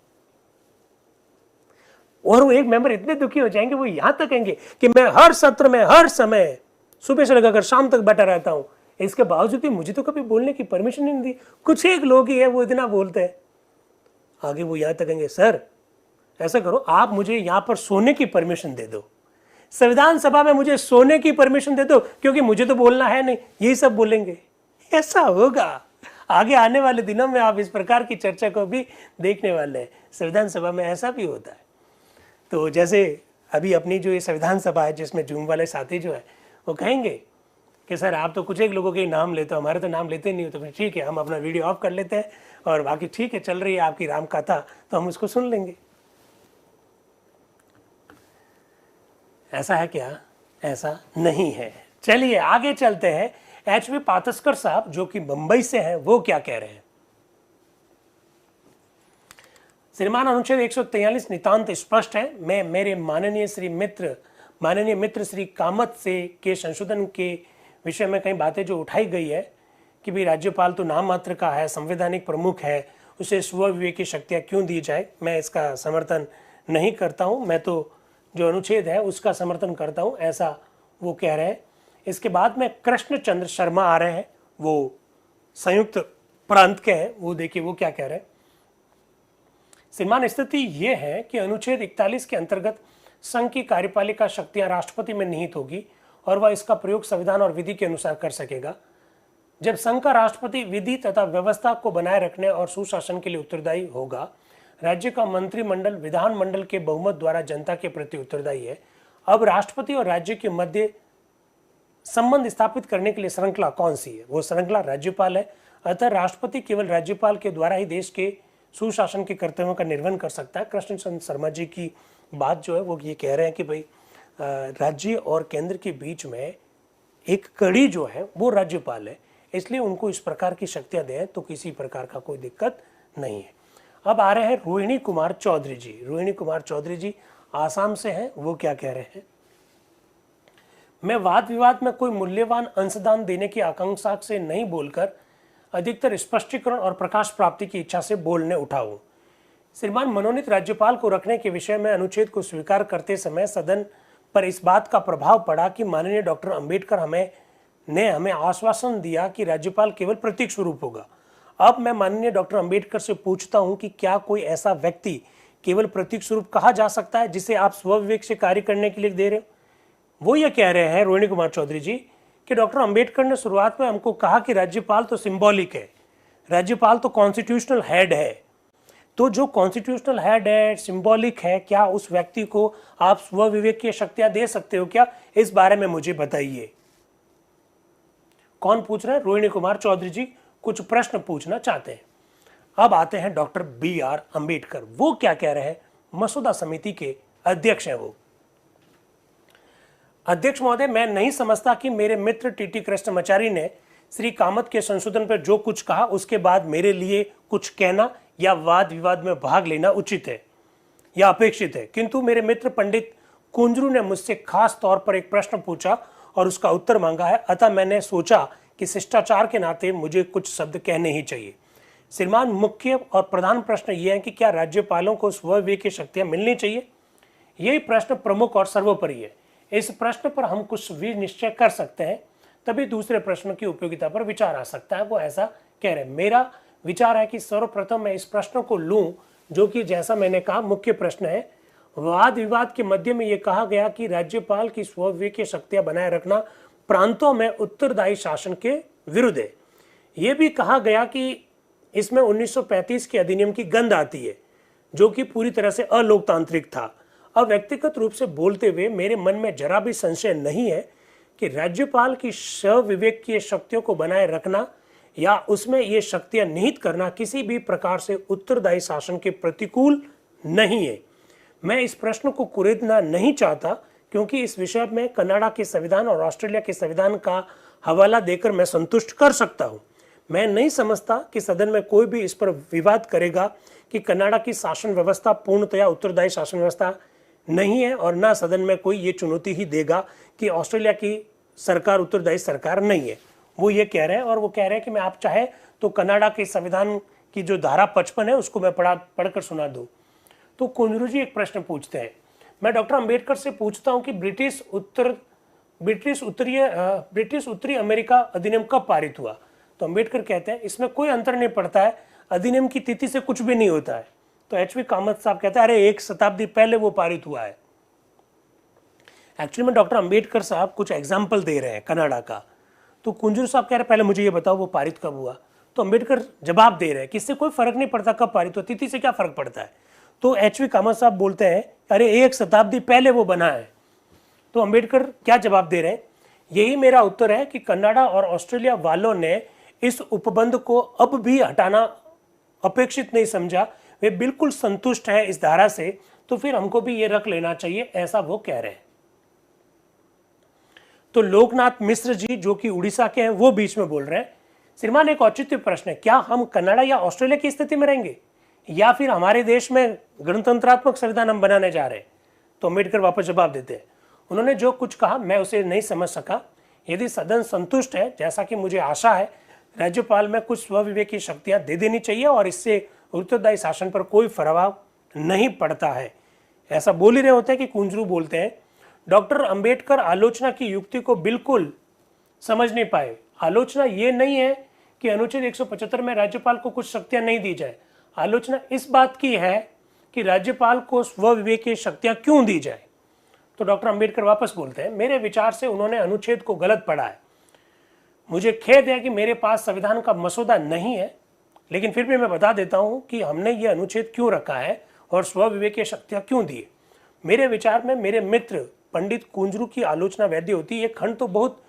और वो एक मेंबर इतने दुखी हो जाएंगे, वो यहां तक कहेंगे कि मैं हर सत्र में हर समय सुबह से लगाकर शाम तक बैठा रहता हूं, इसके बावजूद भी मुझे तो कभी बोलने की परमिशन नहीं दी। कुछ एक लोग ही है वो इतना बोलते हैं। आगे वो यहां तक कहेंगे, सर ऐसा करो, आप मुझे यहां पर सोने की परमिशन दे दो, संविधान सभा में मुझे सोने की परमिशन दे दो, क्योंकि मुझे तो बोलना है नहीं। यही सब बोलेंगे। ऐसा होगा आगे आने वाले दिनों में, आप इस प्रकार की चर्चा को भी देखने वाले हैं। संविधान सभा में ऐसा भी होता है। तो जैसे अभी अपनी जो ये संविधान सभा है, जिसमें जूम वाले साथी जो है वो कहेंगे कि सर आप तो कुछ एक लोगों के नाम लेते हो, हमारे तो नाम लेते नहीं हो, तो फिर ठीक है, हम अपना वीडियो ऑफ कर लेते हैं और बाकी ठीक है, चल रही है आपकी राम कथा, तो हम उसको सुन लेंगे। ऐसा है क्या? ऐसा नहीं है। चलिए आगे चलते हैं। एच.वी. पातस्कर साहब जो कि मुंबई से हैं, वो क्या कह रहे हैं? श्रीमान, अनुच्छेद 143 नितांत स्पष्ट है। मैं मेरे माननीय मित्र श्री कामत से के संशोधन के विषय में कई बातें जो उठाई गई है कि भाई राज्यपाल तो नाम मात्र का है, संवैधानिक प्रमुख है, उसे स्वविवेक की शक्तियाँ क्यों दी जाए, मैं इसका समर्थन नहीं करता हूँ। मैं तो जो अनुच्छेद है उसका समर्थन करता हूँ, ऐसा वो कह रहे हैं। इसके बाद में कृष्ण चंद्र शर्मा आ रहे हैं, वो संयुक्त प्रांत के हैं। वो देखिए वो क्या कह रहे हैं। श्रीमान, स्थिति ये है कि अनुच्छेद 41 के अंतर्गत संघ की कार्यपालिका शक्तियां राष्ट्रपति में निहित होगी और वह इसका प्रयोग संविधान और विधि के अनुसार कर सकेगा। जब संघ का राष्ट्रपति विधि तथा व्यवस्था को बनाए रखने और सुशासन के लिए उत्तरदायी होगा, राज्य का मंत्रिमंडल विधानमंडल के बहुमत द्वारा जनता के प्रति उत्तरदायी है। अब राष्ट्रपति और राज्य के मध्य संबंध स्थापित करने के लिए श्रृंखला कौन सी है? वो श्रृंखला राज्यपाल है। अतः राष्ट्रपति केवल राज्यपाल के द्वारा ही देश के सुशासन के कर्तव्यों का निर्वहन कर सकता है। कृष्ण चंद्र शर्मा जी की बात जो है वो ये कह रहे हैं कि भाई राज्य और केंद्र के बीच में एक कड़ी जो है वो राज्यपाल है, इसलिए उनको इस प्रकार की शक्तियां दें तो किसी प्रकार का कोई दिक्कत नहीं है। अब आ रहे हैं रोहिणी कुमार चौधरी जी। रोहिणी कुमार चौधरी जी आसाम से हैं। वो क्या कह रहे हैं? मैं वाद विवाद में कोई मूल्यवान अंशदान देने की आकांक्षा से नहीं बोलकर अधिकतर स्पष्टीकरण और प्रकाश प्राप्ति की इच्छा से बोलने उठा हूं। श्रीमान, मनोनीत राज्यपाल को रखने के विषय में अनुच्छेद को स्वीकार करते समय सदन पर इस बात का प्रभाव पड़ा कि माननीय डॉक्टर अंबेडकर हमें आश्वासन दिया कि राज्यपाल केवल प्रतीक स्वरूप होगा। अब मैं माननीय डॉक्टर अंबेडकर से पूछता हूं कि क्या कोई ऐसा व्यक्ति केवल प्रतीक स्वरूप कहा जा सकता है जिसे आप स्वविवेक से कार्य करने के लिए दे रहे हो? वो ये कह रहे हैं रोहिणी कुमार चौधरी जी कि डॉक्टर अंबेडकर ने शुरुआत में हमको कहा कि राज्यपाल तो सिंबॉलिक है, राज्यपाल तो कॉन्स्टिट्यूशनल हेड है। तो जो कॉन्स्टिट्यूशनल हेड है, सिंबॉलिक है, क्या उस व्यक्ति को आप स्वविवेक की शक्तियां दे सकते हो क्या? इस बारे में मुझे बताइए। कौन पूछ रहा है? रोहिणी कुमार चौधरी जी। कुछ प्रश्न पूछना चाहते हैं। अब आते हैं डॉक्टर BR अंबेडकर, वो क्या कह रहे हैं। मसौदा समिति के अध्यक्ष हैं वो। अध्यक्ष महोदय, मैं नहीं समझता कि मेरे मित्र TT कृष्णमाचारी ने श्री कामत के संशोधन पर जो कुछ कहा उसके बाद मेरे लिए कुछ कहना या वाद विवाद में भाग लेना उचित है या अपेक्षित है, किंतु मेरे मित्र पंडित कुंजरू ने मुझसे खास तौर पर एक प्रश्न पूछा और उसका उत्तर मांगा है, अतः मैंने सोचा कि शिष्टाचार के नाते मुझे कुछ शब्द कहने ही चाहिए। श्रीमान, मुख्य और प्रधान प्रश्न यह है कि क्या राज्यपालों को स्वविवेक की शक्तियां मिलनी चाहिए? यही प्रश्न प्रमुख और सर्वोपरि है। इस प्रश्न पर हम कुछ भी निश्चय कर सकते हैं, तभी दूसरे प्रश्न की उपयोगिता पर विचार आ सकता है। वो ऐसा कह रहे हैं। मेरा विचार है कि सर्वप्रथम मैं इस प्रश्न को लूं, जो कि जैसा मैंने कहा मुख्य प्रश्न है। वाद विवाद के मध्य में यह कहा गया कि राज्यपाल की स्वविवेक की शक्तियां बनाए रखना प्रांतों में उत्तरदायी शासन के विरुद्ध है। यह भी कहा गया कि इसमें 1935 के अधिनियम की गंध आती है, जो कि पूरी तरह से अलोकतांत्रिक था। अब व्यक्तिगत रूप से बोलते हुए मेरे मन में जरा भी संशय नहीं है कि राज्यपाल की स्वविवेक की शक्तियों को बनाए रखना या उसमें ये शक्तियां निहित करना किसी भी प्रकार से उत्तरदायी शासन के प्रतिकूल नहीं है। मैं इस प्रश्न को कुरेदना नहीं चाहता, क्योंकि इस विषय में कनाडा के संविधान और ऑस्ट्रेलिया के संविधान का हवाला देकर मैं संतुष्ट कर सकता हूं। मैं नहीं समझता कि सदन में कोई भी इस पर विवाद करेगा कि कनाडा की शासन व्यवस्था पूर्णतया उत्तरदायी शासन व्यवस्था नहीं है, और ना सदन में कोई ये चुनौती ही देगा कि ऑस्ट्रेलिया की सरकार उत्तरदायी सरकार नहीं है। वो ये कह रहे हैं, और वो कह रहे हैं कि मैं आप चाहे तो कनाडा के संविधान की जो धारा 55 है उसको मैं पढ़कर सुना दूं। तो कुंजरू जी एक प्रश्न पूछते हैं। मैं डॉक्टर अंबेडकर से पूछता हूं कि ब्रिटिश उत्तरी अमेरिका अधिनियम कब पारित हुआ? तो अंबेडकर कहते हैं इसमें कोई अंतर नहीं पड़ता है, अधिनियम की तिथि से कुछ भी नहीं होता है। तो HV कामत साहब कहते हैं अरे 1 शताब्दी पहले वो पारित हुआ है। एक्चुअली में डॉक्टर अंबेडकर साहब कुछ एग्जाम्पल दे रहे हैं कनाडा का। तो कुंजरू साहब कह रहे हैं पहले मुझे ये बताओ वो पारित कब हुआ। तो अंबेडकर जवाब दे रहे हैं कि इससे कोई फर्क नहीं पड़ता कब पारित हुआ, तिथि से क्या फर्क पड़ता है। तो HV कामत साहब बोलते हैं अरे 1 शताब्दी पहले वो बना है। तो अंबेडकर क्या जवाब दे रहे हैं? यही मेरा उत्तर है कि कनाडा और ऑस्ट्रेलिया वालों ने इस उपबंध को अब भी हटाना अपेक्षित नहीं समझा, वे बिल्कुल संतुष्ट है इस धारा से, तो फिर हमको भी ये रख लेना चाहिए, ऐसा वो कह रहे हैं। तो लोकनाथ मिश्र जी जो कि उड़ीसा के हैं वो बीच में बोल रहे हैं, श्रीमान एक औचित्य प्रश्न है, क्या हम कनाडा या ऑस्ट्रेलिया की स्थिति में रहेंगे या फिर हमारे देश में गणतंत्रात्मक संविधान हम बनाने जा रहे हैं? तो अम्बेडकर वापस जवाब देते हैं, उन्होंने जो कुछ कहा मैं उसे नहीं समझ सका। यदि सदन संतुष्ट है, जैसा कि मुझे आशा है, राज्यपाल में कुछ स्वविवेक की शक्तियां दे देनी चाहिए और इससे उत्तरदायी शासन पर कोई प्रभाव नहीं पड़ता है। ऐसा बोल ही रहे होते हैं कि कुंजरू बोलते हैं डॉक्टर अंबेडकर आलोचना की युक्ति को बिल्कुल समझ नहीं पाए। आलोचना ये नहीं है कि अनुच्छेद 175 में राज्यपाल को कुछ शक्तियां नहीं दी जाए, आलोचना इस बात की है कि राज्यपाल को स्वविवेक की शक्तियां क्यों दी जाए। तो डॉक्टर अंबेडकर वापस बोलते हैं मेरे विचार से उन्होंने अनुच्छेद को गलत पढ़ा है। मुझे खेद है कि मेरे पास संविधान का मसौदा नहीं है, लेकिन फिर भी मैं बता देता हूं कि हमने ये अनुच्छेद क्यों रखा है और स्वविवेक की शक्तियां क्यों दी। मेरे विचार में मेरे मित्र पंडित कुंजरू की आलोचना वैध होती है। ये खंड तो बहुत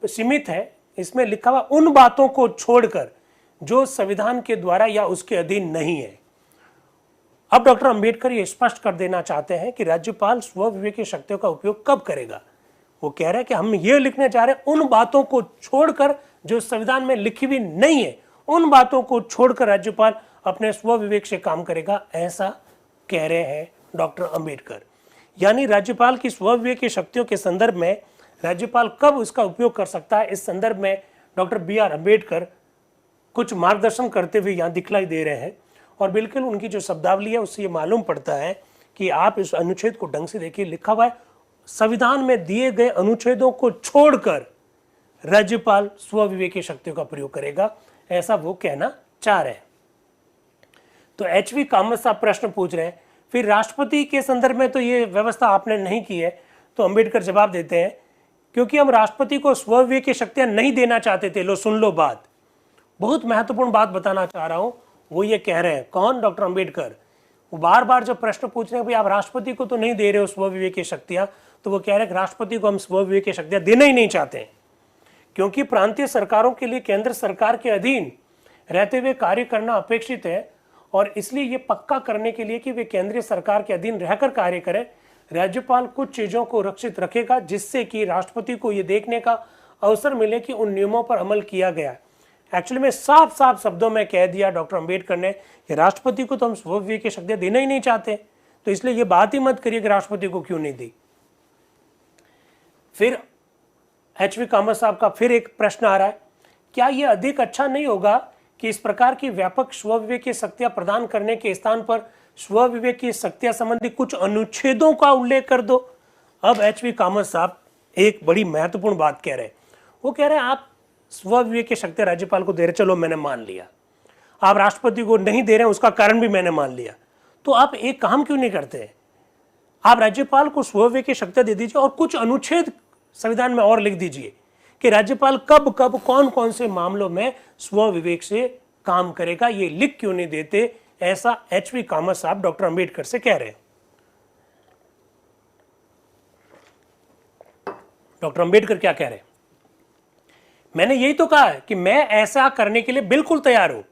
सीमित है, इसमें लिखा हुआ उन बातों को छोड़कर जो संविधान के द्वारा या उसके अधीन नहीं है। अब डॉक्टर अंबेडकर ये स्पष्ट कर देना चाहते हैं कि राज्यपाल स्वविवेक की शक्तियों का उपयोग कब करेगा। वो कह रहे हैं कि हम ये लिखने जा रहे हैं उन बातों को छोड़कर जो संविधान में लिखी हुई नहीं है, उन बातों को छोड़कर राज्यपाल अपने स्वविवेक से काम करेगा, ऐसा कह रहे हैं डॉक्टर अंबेडकर। यानी राज्यपाल की स्वविवेक की शक्तियों के संदर्भ में राज्यपाल कब उसका उपयोग कर सकता है, इस संदर्भ में डॉक्टर BR अंबेडकर कुछ मार्गदर्शन करते हुए यहाँ दिखलाई दे रहे हैं। और बिल्कुल उनकी जो शब्दावली है उससे ये मालूम पड़ता है कि आप इस अनुच्छेद को ढंग से देखिए, लिखा हुआ है संविधान में दिए गए अनुच्छेदों को छोड़कर राज्यपाल स्वविवेक की शक्तियों का प्रयोग करेगा, ऐसा वो कहना चाह रहे हैं। तो HV कामत साहब प्रश्न पूछ रहे हैं फिर राष्ट्रपति के संदर्भ में तो ये व्यवस्था आपने नहीं की है। तो अंबेडकर जवाब देते हैं क्योंकि हम राष्ट्रपति को स्वविवेक की शक्तियां नहीं देना चाहते थे। लो सुन लो बात, बहुत महत्वपूर्ण बात बताना चाह रहा हूं। वो ये कह रहे हैं, कौन? डॉक्टर अंबेडकर। वो बार बार जब प्रश्न पूछ रहे हैं भाई आप राष्ट्रपति को तो नहीं दे रहे हो स्वविवेक की शक्तियां, तो वो कह रहे हैं राष्ट्रपति को हम स्वविवेक की शक्तियां देना ही नहीं चाहते हैं, क्योंकि प्रांतीय सरकारों के लिए केंद्र सरकार के अधीन रहते हुए कार्य करना अपेक्षित है और इसलिए ये पक्का करने के लिए कि वे केंद्रीय सरकार के अधीन रहकर कार्य करें, राज्यपाल कुछ चीजों को सुरक्षित रखेगा जिससे कि राष्ट्रपति को ये देखने का अवसर मिले कि उन नियमों पर अमल किया गया है। एक्चुअली में साफ साफ शब्दों में कह दिया डॉक्टर अंबेडकर ने कि राष्ट्रपति को तो हम स्वविवेक की शक्तियां देना ही नहीं चाहते, तो इसलिए ये बात ही मत करिए कि राष्ट्रपति को क्यों नहीं दी। फिर एच.वी. कामत साहब का फिर एक प्रश्न आ रहा है, क्या यह अधिक अच्छा नहीं होगा कि इस प्रकार की व्यापक स्वविवेक की शक्तियां प्रदान करने के स्थान पर स्वविवेक की शक्तियां संबंधी कुछ अनुच्छेदों का उल्लेख कर दो। अब एच.वी. कामत साहब एक बड़ी महत्वपूर्ण बात कह रहे हैं। वो कह रहे हैं आप स्वविवेक की शक्तियां राज्यपाल को दे रहे, चलो मैंने मान लिया, आप राष्ट्रपति को नहीं दे रहे हैं उसका कारण भी मैंने मान लिया, तो आप एक काम क्यों नहीं करते हैं, आप राज्यपाल को स्वविवेक की शक्तियां दे दीजिए और कुछ अनुच्छेद संविधान में और लिख दीजिए कि राज्यपाल कब कब कौन कौन से मामलों में स्वविवेक से काम करेगा। ये लिख क्यों नहीं देते, ऐसा एच.वी. कामत साहब डॉक्टर अंबेडकर से कह रहे हैं। डॉक्टर अंबेडकर क्या कह रहे हैं, मैंने यही तो कहा है कि मैं ऐसा करने के लिए बिल्कुल तैयार हूं।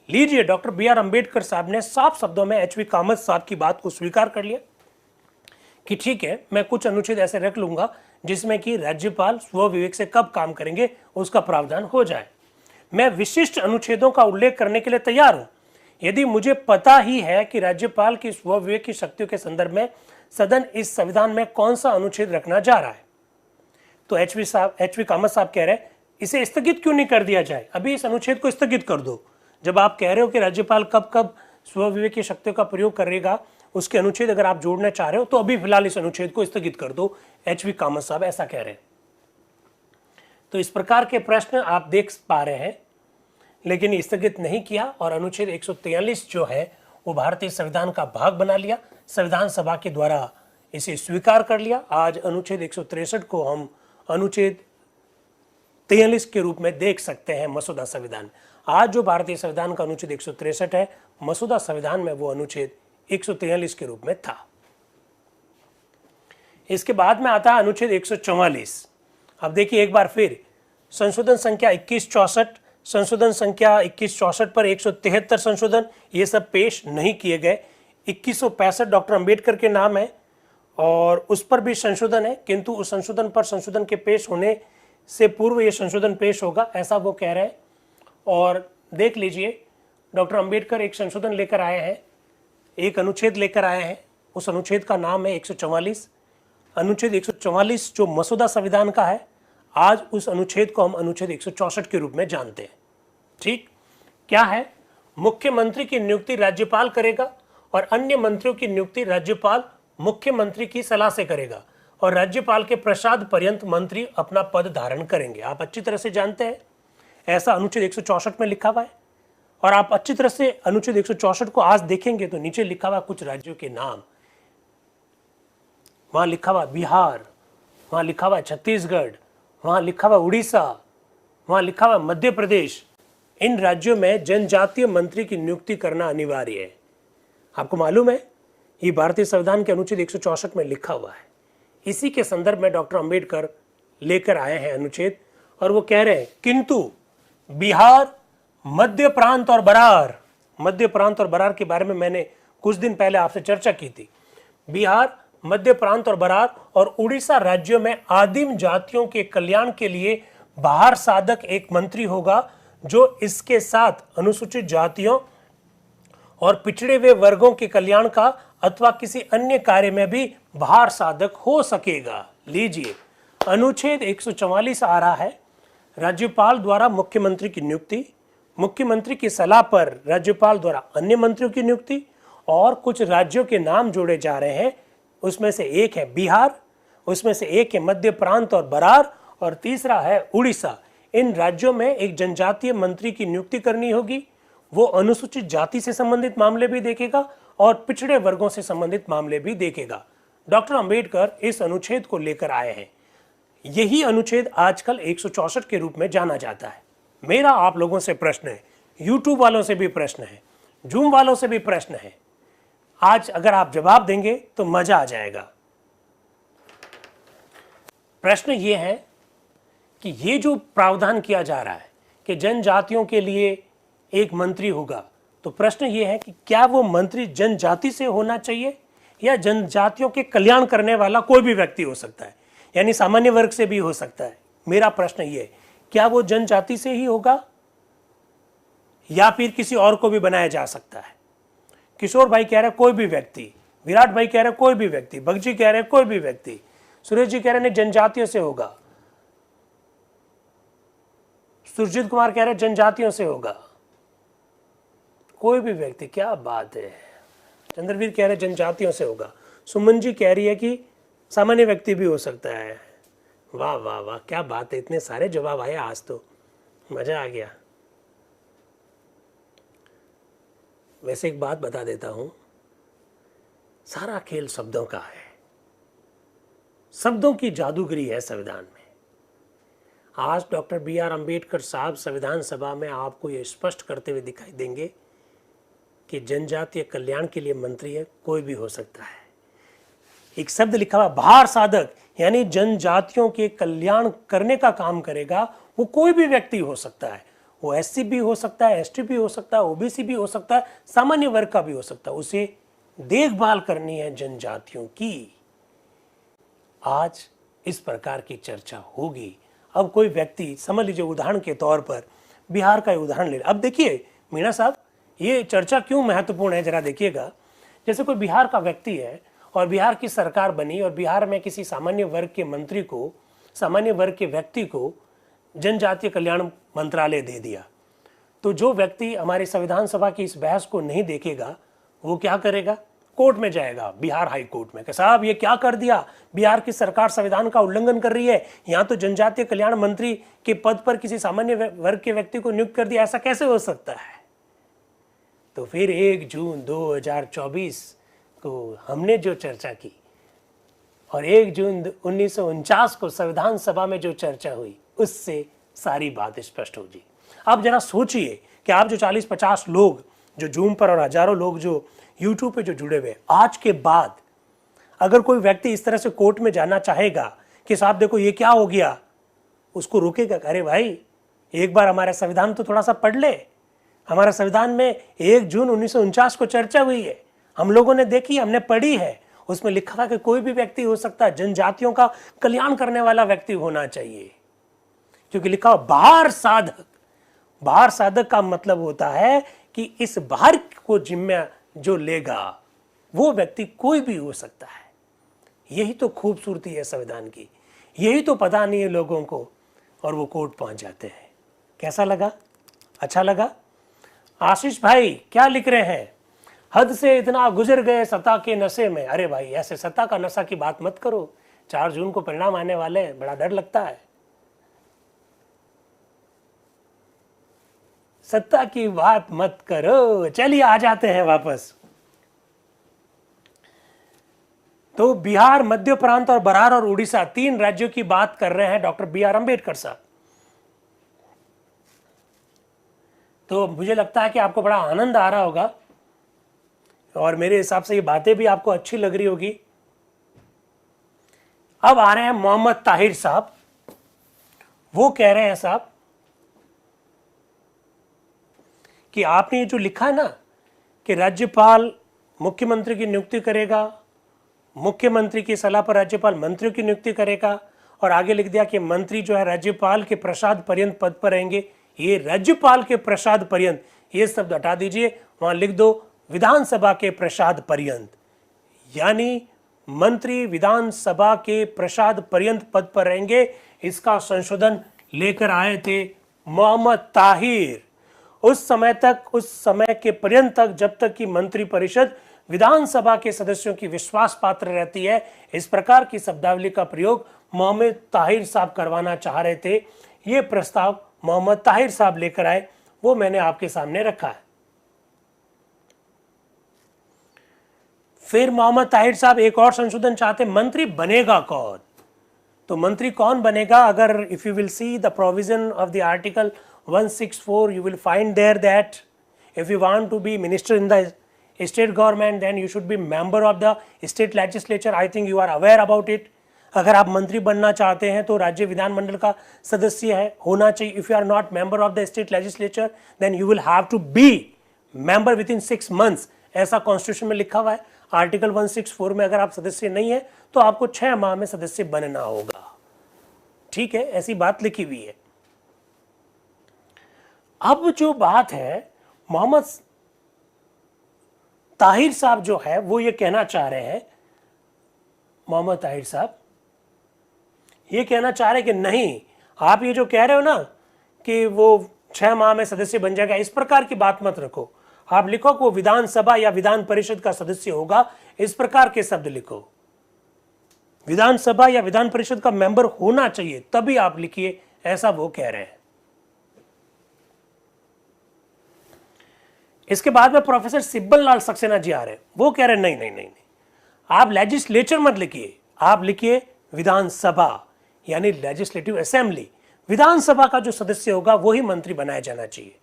लीजिए, डॉक्टर बी आर अंबेडकर साहब ने साफ शब्दों में एच.वी. कामत साहब की बात को स्वीकार कर लिया कि ठीक है, मैं कुछ अनुच्छेद ऐसे रख लूंगा जिसमें कि राज्यपाल स्वविवेक से कब काम करेंगे उसका प्रावधान हो जाए। मैं विशिष्ट अनुच्छेदों का उल्लेख करने के लिए तैयार हूं यदि मुझे पता ही है कि राज्यपाल की स्वविवेक की शक्तियों के संदर्भ में सदन इस संविधान में कौन सा अनुच्छेद रखना जा रहा है। तो एच.वी. कामत साहब कह रहे हैं इसे स्थगित क्यों नहीं कर दिया जाए, अभी इस अनुच्छेद को स्थगित कर दो। जब आप कह रहे हो कि राज्यपाल कब कब स्वविवेक की शक्तियों का प्रयोग करेगा, उसके अनुच्छेद अगर आप जोड़ना चाह रहे हो तो अभी फिलहाल इस अनुच्छेद को स्थगित कर दो। एच.वी. कामत साहब ऐसा कह रहे हैं। तो इस प्रकार के प्रश्न आप देख पा रहे हैं, लेकिन स्थगित नहीं किया और अनुच्छेद 143 जो है वो भारतीय संविधान का भाग बना लिया, संविधान सभा के द्वारा इसे स्वीकार कर लिया। आज अनुच्छेद 163 को हम अनुच्छेद 43 के रूप में देख सकते हैं मसौदा संविधान। आज जो भारतीय संविधान का अनुच्छेद 163 है, मसौदा संविधान में वो अनुच्छेद 143 के रूप में था। इसके बाद में आता है अनुच्छेद 144। अब देखिए एक बार फिर संशोधन संख्या 2164, संशोधन संख्या 2164 पर 173 संशोधन, ये सब पेश नहीं किए गए। 2165 डॉक्टर अंबेडकर के नाम है और उस पर भी संशोधन है, किंतु उस संशोधन पर संशोधन के पेश होने से पूर्व ये संशोधन पेश होगा, ऐसा वो कह रहे हैं। और देख लीजिए, डॉक्टर अंबेडकर एक संशोधन लेकर आए हैं, एक अनुच्छेद लेकर आए हैं, उस अनुच्छेद का नाम है 144। अनुच्छेद 144 जो मसौदा संविधान का है, आज उस अनुच्छेद को हम अनुच्छेद 164 के रूप में जानते हैं। ठीक, क्या है, मुख्यमंत्री की नियुक्ति राज्यपाल करेगा और अन्य मंत्रियों की नियुक्ति राज्यपाल मुख्यमंत्री की सलाह से करेगा और राज्यपाल के प्रसाद पर्यंत मंत्री अपना पद धारण करेंगे। आप अच्छी तरह से जानते हैं, ऐसा अनुच्छेद 164 में लिखा हुआ है। और आप अच्छी तरह से अनुच्छेद 164 को आज देखेंगे तो नीचे लिखा हुआ कुछ राज्यों के नाम, वहां लिखा हुआ बिहार, वहां लिखा हुआ छत्तीसगढ़, वहां लिखा हुआ उड़ीसा, वहां लिखा हुआ मध्य प्रदेश। इन राज्यों में जनजातीय मंत्री की नियुक्ति करना अनिवार्य है। आपको मालूम है, ये भारतीय संविधान के अनुच्छेद 164 में लिखा हुआ है। इसी के संदर्भ में डॉक्टर अंबेडकर लेकर आए हैं अनुच्छेद, और वो कह रहे हैं किंतु बिहार, मध्य प्रांत और बरार, मध्य प्रांत और बरार के बारे में मैंने कुछ दिन पहले आपसे चर्चा की थी। बिहार, मध्य प्रांत और बरार और उड़ीसा राज्यों में आदिम जातियों के कल्याण के लिए बाहर साधक एक मंत्री होगा, जो इसके साथ अनुसूचित जातियों और पिछड़े हुए वर्गों के कल्याण का अथवा किसी अन्य कार्य में भी बाहर साधक हो सकेगा। लीजिए, अनुच्छेद 144 आ रहा है, राज्यपाल द्वारा मुख्यमंत्री की नियुक्ति, मुख्यमंत्री की सलाह पर राज्यपाल द्वारा अन्य मंत्रियों की नियुक्ति, और कुछ राज्यों के नाम जोड़े जा रहे हैं। उसमें से एक है बिहार, उसमें से एक है मध्य प्रांत और बरार, और तीसरा है उड़ीसा। इन राज्यों में एक जनजातीय मंत्री की नियुक्ति करनी होगी। वो अनुसूचित जाति से संबंधित मामले भी देखेगा और पिछड़े वर्गों से संबंधित मामले भी देखेगा। डॉक्टर अंबेडकर इस अनुच्छेद को लेकर आए हैं। यही अनुच्छेद आजकल 164 के रूप में जाना जाता है। मेरा आप लोगों से प्रश्न है, यूट्यूब वालों से भी प्रश्न है, जूम वालों से भी प्रश्न है। आज अगर आप जवाब देंगे तो मजा आ जाएगा। प्रश्न ये है कि ये जो प्रावधान किया जा रहा है कि जनजातियों के लिए एक मंत्री होगा, तो प्रश्न ये है कि क्या वो मंत्री जनजाति से होना चाहिए या जनजातियों के कल्याण करने वाला कोई भी व्यक्ति हो सकता है, यानी सामान्य वर्ग से भी हो सकता है। मेरा प्रश्न ये है, क्या वो जनजाति से ही होगा या फिर किसी और को भी बनाया जा सकता है? किशोर भाई कह रहे हैं कोई भी व्यक्ति, विराट भाई कह रहे हैं कोई भी व्यक्ति, बगजी कह रहे हैं कोई भी व्यक्ति, सुरेश जी कह रहे हैं जनजातियों से होगा, सुरजीत कुमार कह रहे हैं जनजातियों से होगा, कोई भी व्यक्ति। क्या बात है। चंद्रवीर कह रहे हैं जनजातियों से होगा, सुमन जी कह रही है कि सामान्य व्यक्ति भी हो सकता है। वाह वाह वाह, क्या बात है, इतने सारे जवाब आए आज तो मजा आ गया। वैसे एक बात बता देता हूं, सारा खेल शब्दों का है, शब्दों की जादूगरी है संविधान में। आज डॉक्टर बी.आर. अंबेडकर साहब संविधान सभा में आपको ये स्पष्ट करते हुए दिखाई देंगे कि जनजातीय कल्याण के लिए मंत्री है, कोई भी हो सकता है। एक शब्द लिखा हुआ भार साधक, यानी जनजातियों के कल्याण करने का काम करेगा, वो कोई भी व्यक्ति हो सकता है। वो एससी भी हो सकता है, एसटी भी हो सकता है, ओबीसी भी हो सकता है, सामान्य वर्ग का भी हो सकता है। उसे देखभाल करनी है जनजातियों की। आज इस प्रकार की चर्चा होगी। अब कोई व्यक्ति समझ लीजिए, उदाहरण के तौर पर बिहार का उदाहरण ले। अब देखिए मीणा साहब, ये चर्चा क्यों महत्वपूर्ण है, जरा देखिएगा। जैसे कोई बिहार का व्यक्ति है और बिहार की सरकार बनी और बिहार में किसी सामान्य वर्ग के मंत्री को, सामान्य वर्ग के व्यक्ति को जनजातीय कल्याण मंत्रालय दे दिया, तो जो व्यक्ति हमारी संविधान सभा की इस बहस को नहीं देखेगा वो क्या करेगा? कोर्ट में जाएगा, बिहार हाई कोर्ट में, कि साहब ये क्या कर दिया, बिहार की सरकार संविधान का उल्लंघन कर रही है, यहाँ तो जनजातीय कल्याण मंत्री के पद पर किसी सामान्य वर्ग के व्यक्ति को नियुक्त कर दिया, ऐसा कैसे हो सकता है? तो फिर 1 जून 2024 को हमने जो चर्चा की और 1 जून 1949 को संविधान सभा में जो चर्चा हुई, उससे सारी बात स्पष्ट होगी। अब जरा सोचिए कि आप जो 40-50 लोग जो जूम पर और हजारों लोग जो यूट्यूब पे जो जुड़े हुए, आज के बाद अगर कोई व्यक्ति इस तरह से कोर्ट में जाना चाहेगा कि साहब देखो ये क्या हो गया, उसको रोकेगा? अरे भाई एक बार हमारा संविधान तो थोड़ा सा पढ़ ले। हमारा संविधान में 1 जून 1949 को चर्चा हुई है, हम लोगों ने देखी, हमने पढ़ी है। उसमें लिखा था कि कोई भी व्यक्ति हो सकता है, जनजातियों का कल्याण करने वाला व्यक्ति होना चाहिए, क्योंकि लिखा बाहर साधक। बाहर साधक का मतलब होता है कि इस बाहर को जिम्मे जो लेगा वो व्यक्ति कोई भी हो सकता है। यही तो खूबसूरती है संविधान की, यही तो पता नहीं है लोगों को, और वो कोर्ट पहुंच जाते हैं। कैसा लगा? अच्छा लगा? आशीष भाई क्या लिख रहे हैं? हद से इतना गुजर गए सत्ता के नशे में। अरे भाई ऐसे सत्ता का नशा की बात मत करो, 4 जून को परिणाम आने वाले हैं, बड़ा डर लगता है। सत्ता की बात मत करो, चलिए आ जाते हैं वापस। तो बिहार, मध्य प्रांत और बरार और उड़ीसा, 3 राज्यों की बात कर रहे हैं डॉक्टर बी.आर. अंबेडकर साहब। तो मुझे लगता है कि आपको बड़ा आनंद आ रहा होगा और मेरे हिसाब से ये बातें भी आपको अच्छी लग रही होगी। अब आ रहे हैं मोहम्मद ताहिर साहब। वो कह रहे हैं साहब कि आपने ये जो लिखा है ना कि राज्यपाल मुख्यमंत्री की नियुक्ति करेगा, मुख्यमंत्री की सलाह पर राज्यपाल मंत्रियों की नियुक्ति करेगा, और आगे लिख दिया कि मंत्री जो है राज्यपाल के प्रसाद पर्यंत पद पर रहेंगे। ये राज्यपाल के प्रसाद पर्यंत, ये शब्द हटा दीजिए, वहां लिख दो विधानसभा के प्रसाद पर्यंत, यानी मंत्री विधानसभा के प्रसाद पर्यंत पद पर रहेंगे। इसका संशोधन लेकर आए थे मोहम्मद ताहिर। उस समय तक, उस समय के पर्यंत तक जब तक कि मंत्री परिषद विधानसभा के सदस्यों की विश्वास पात्र रहती है, इस प्रकार की शब्दावली का प्रयोग मोहम्मद ताहिर साहब करवाना चाह रहे थे। ये प्रस्ताव मोहम्मद ताहिर साहब लेकर आए, वो मैंने आपके सामने रखा है। फिर मोहम्मद ताहिर साहब एक और संशोधन चाहते, मंत्री बनेगा कौन? तो मंत्री कौन बनेगा? अगर if you will see the provision of the article 164, you will find there that if you want to be minister in the state government, then you should be member of the state legislature. I think you are aware about it. अगर आप मंत्री बनना चाहते हैं तो राज्य विधानमंडल का सदस्य है होना चाहिए. If you are not member of the state legislature then you will have to be member within 6 months. ऐसा कॉन्स्टिट्यूशन में लिखा हुआ है. आर्टिकल 164 में अगर आप सदस्य नहीं है तो आपको 6 माह में सदस्य बनना होगा. ठीक है, ऐसी बात लिखी हुई है. अब जो बात है, मोहम्मद ताहिर साहब जो है वो ये कहना चाह रहे हैं, मोहम्मद ताहिर साहब ये कहना चाह रहे हैं कि नहीं, आप ये जो कह रहे हो ना कि वो 6 माह में सदस्य बन जाएगा, इस प्रकार की बात मत रखो. आप लिखो कि वो विधानसभा या विधान परिषद का सदस्य होगा, इस प्रकार के शब्द लिखो. विधानसभा या विधान परिषद का मेंबर होना चाहिए तभी आप लिखिए, ऐसा वो कह रहे हैं. इसके बाद में प्रोफेसर सिब्बल लाल सक्सेना जी आ रहे हैं. वो कह रहे हैं नहीं नहीं नहीं, आप लेजिस्लेचर मत लिखिए, आप लिखिए विधानसभा यानी लेजिस्लेटिव असेंबली. विधानसभा का जो सदस्य होगा वही मंत्री बनाया जाना चाहिए.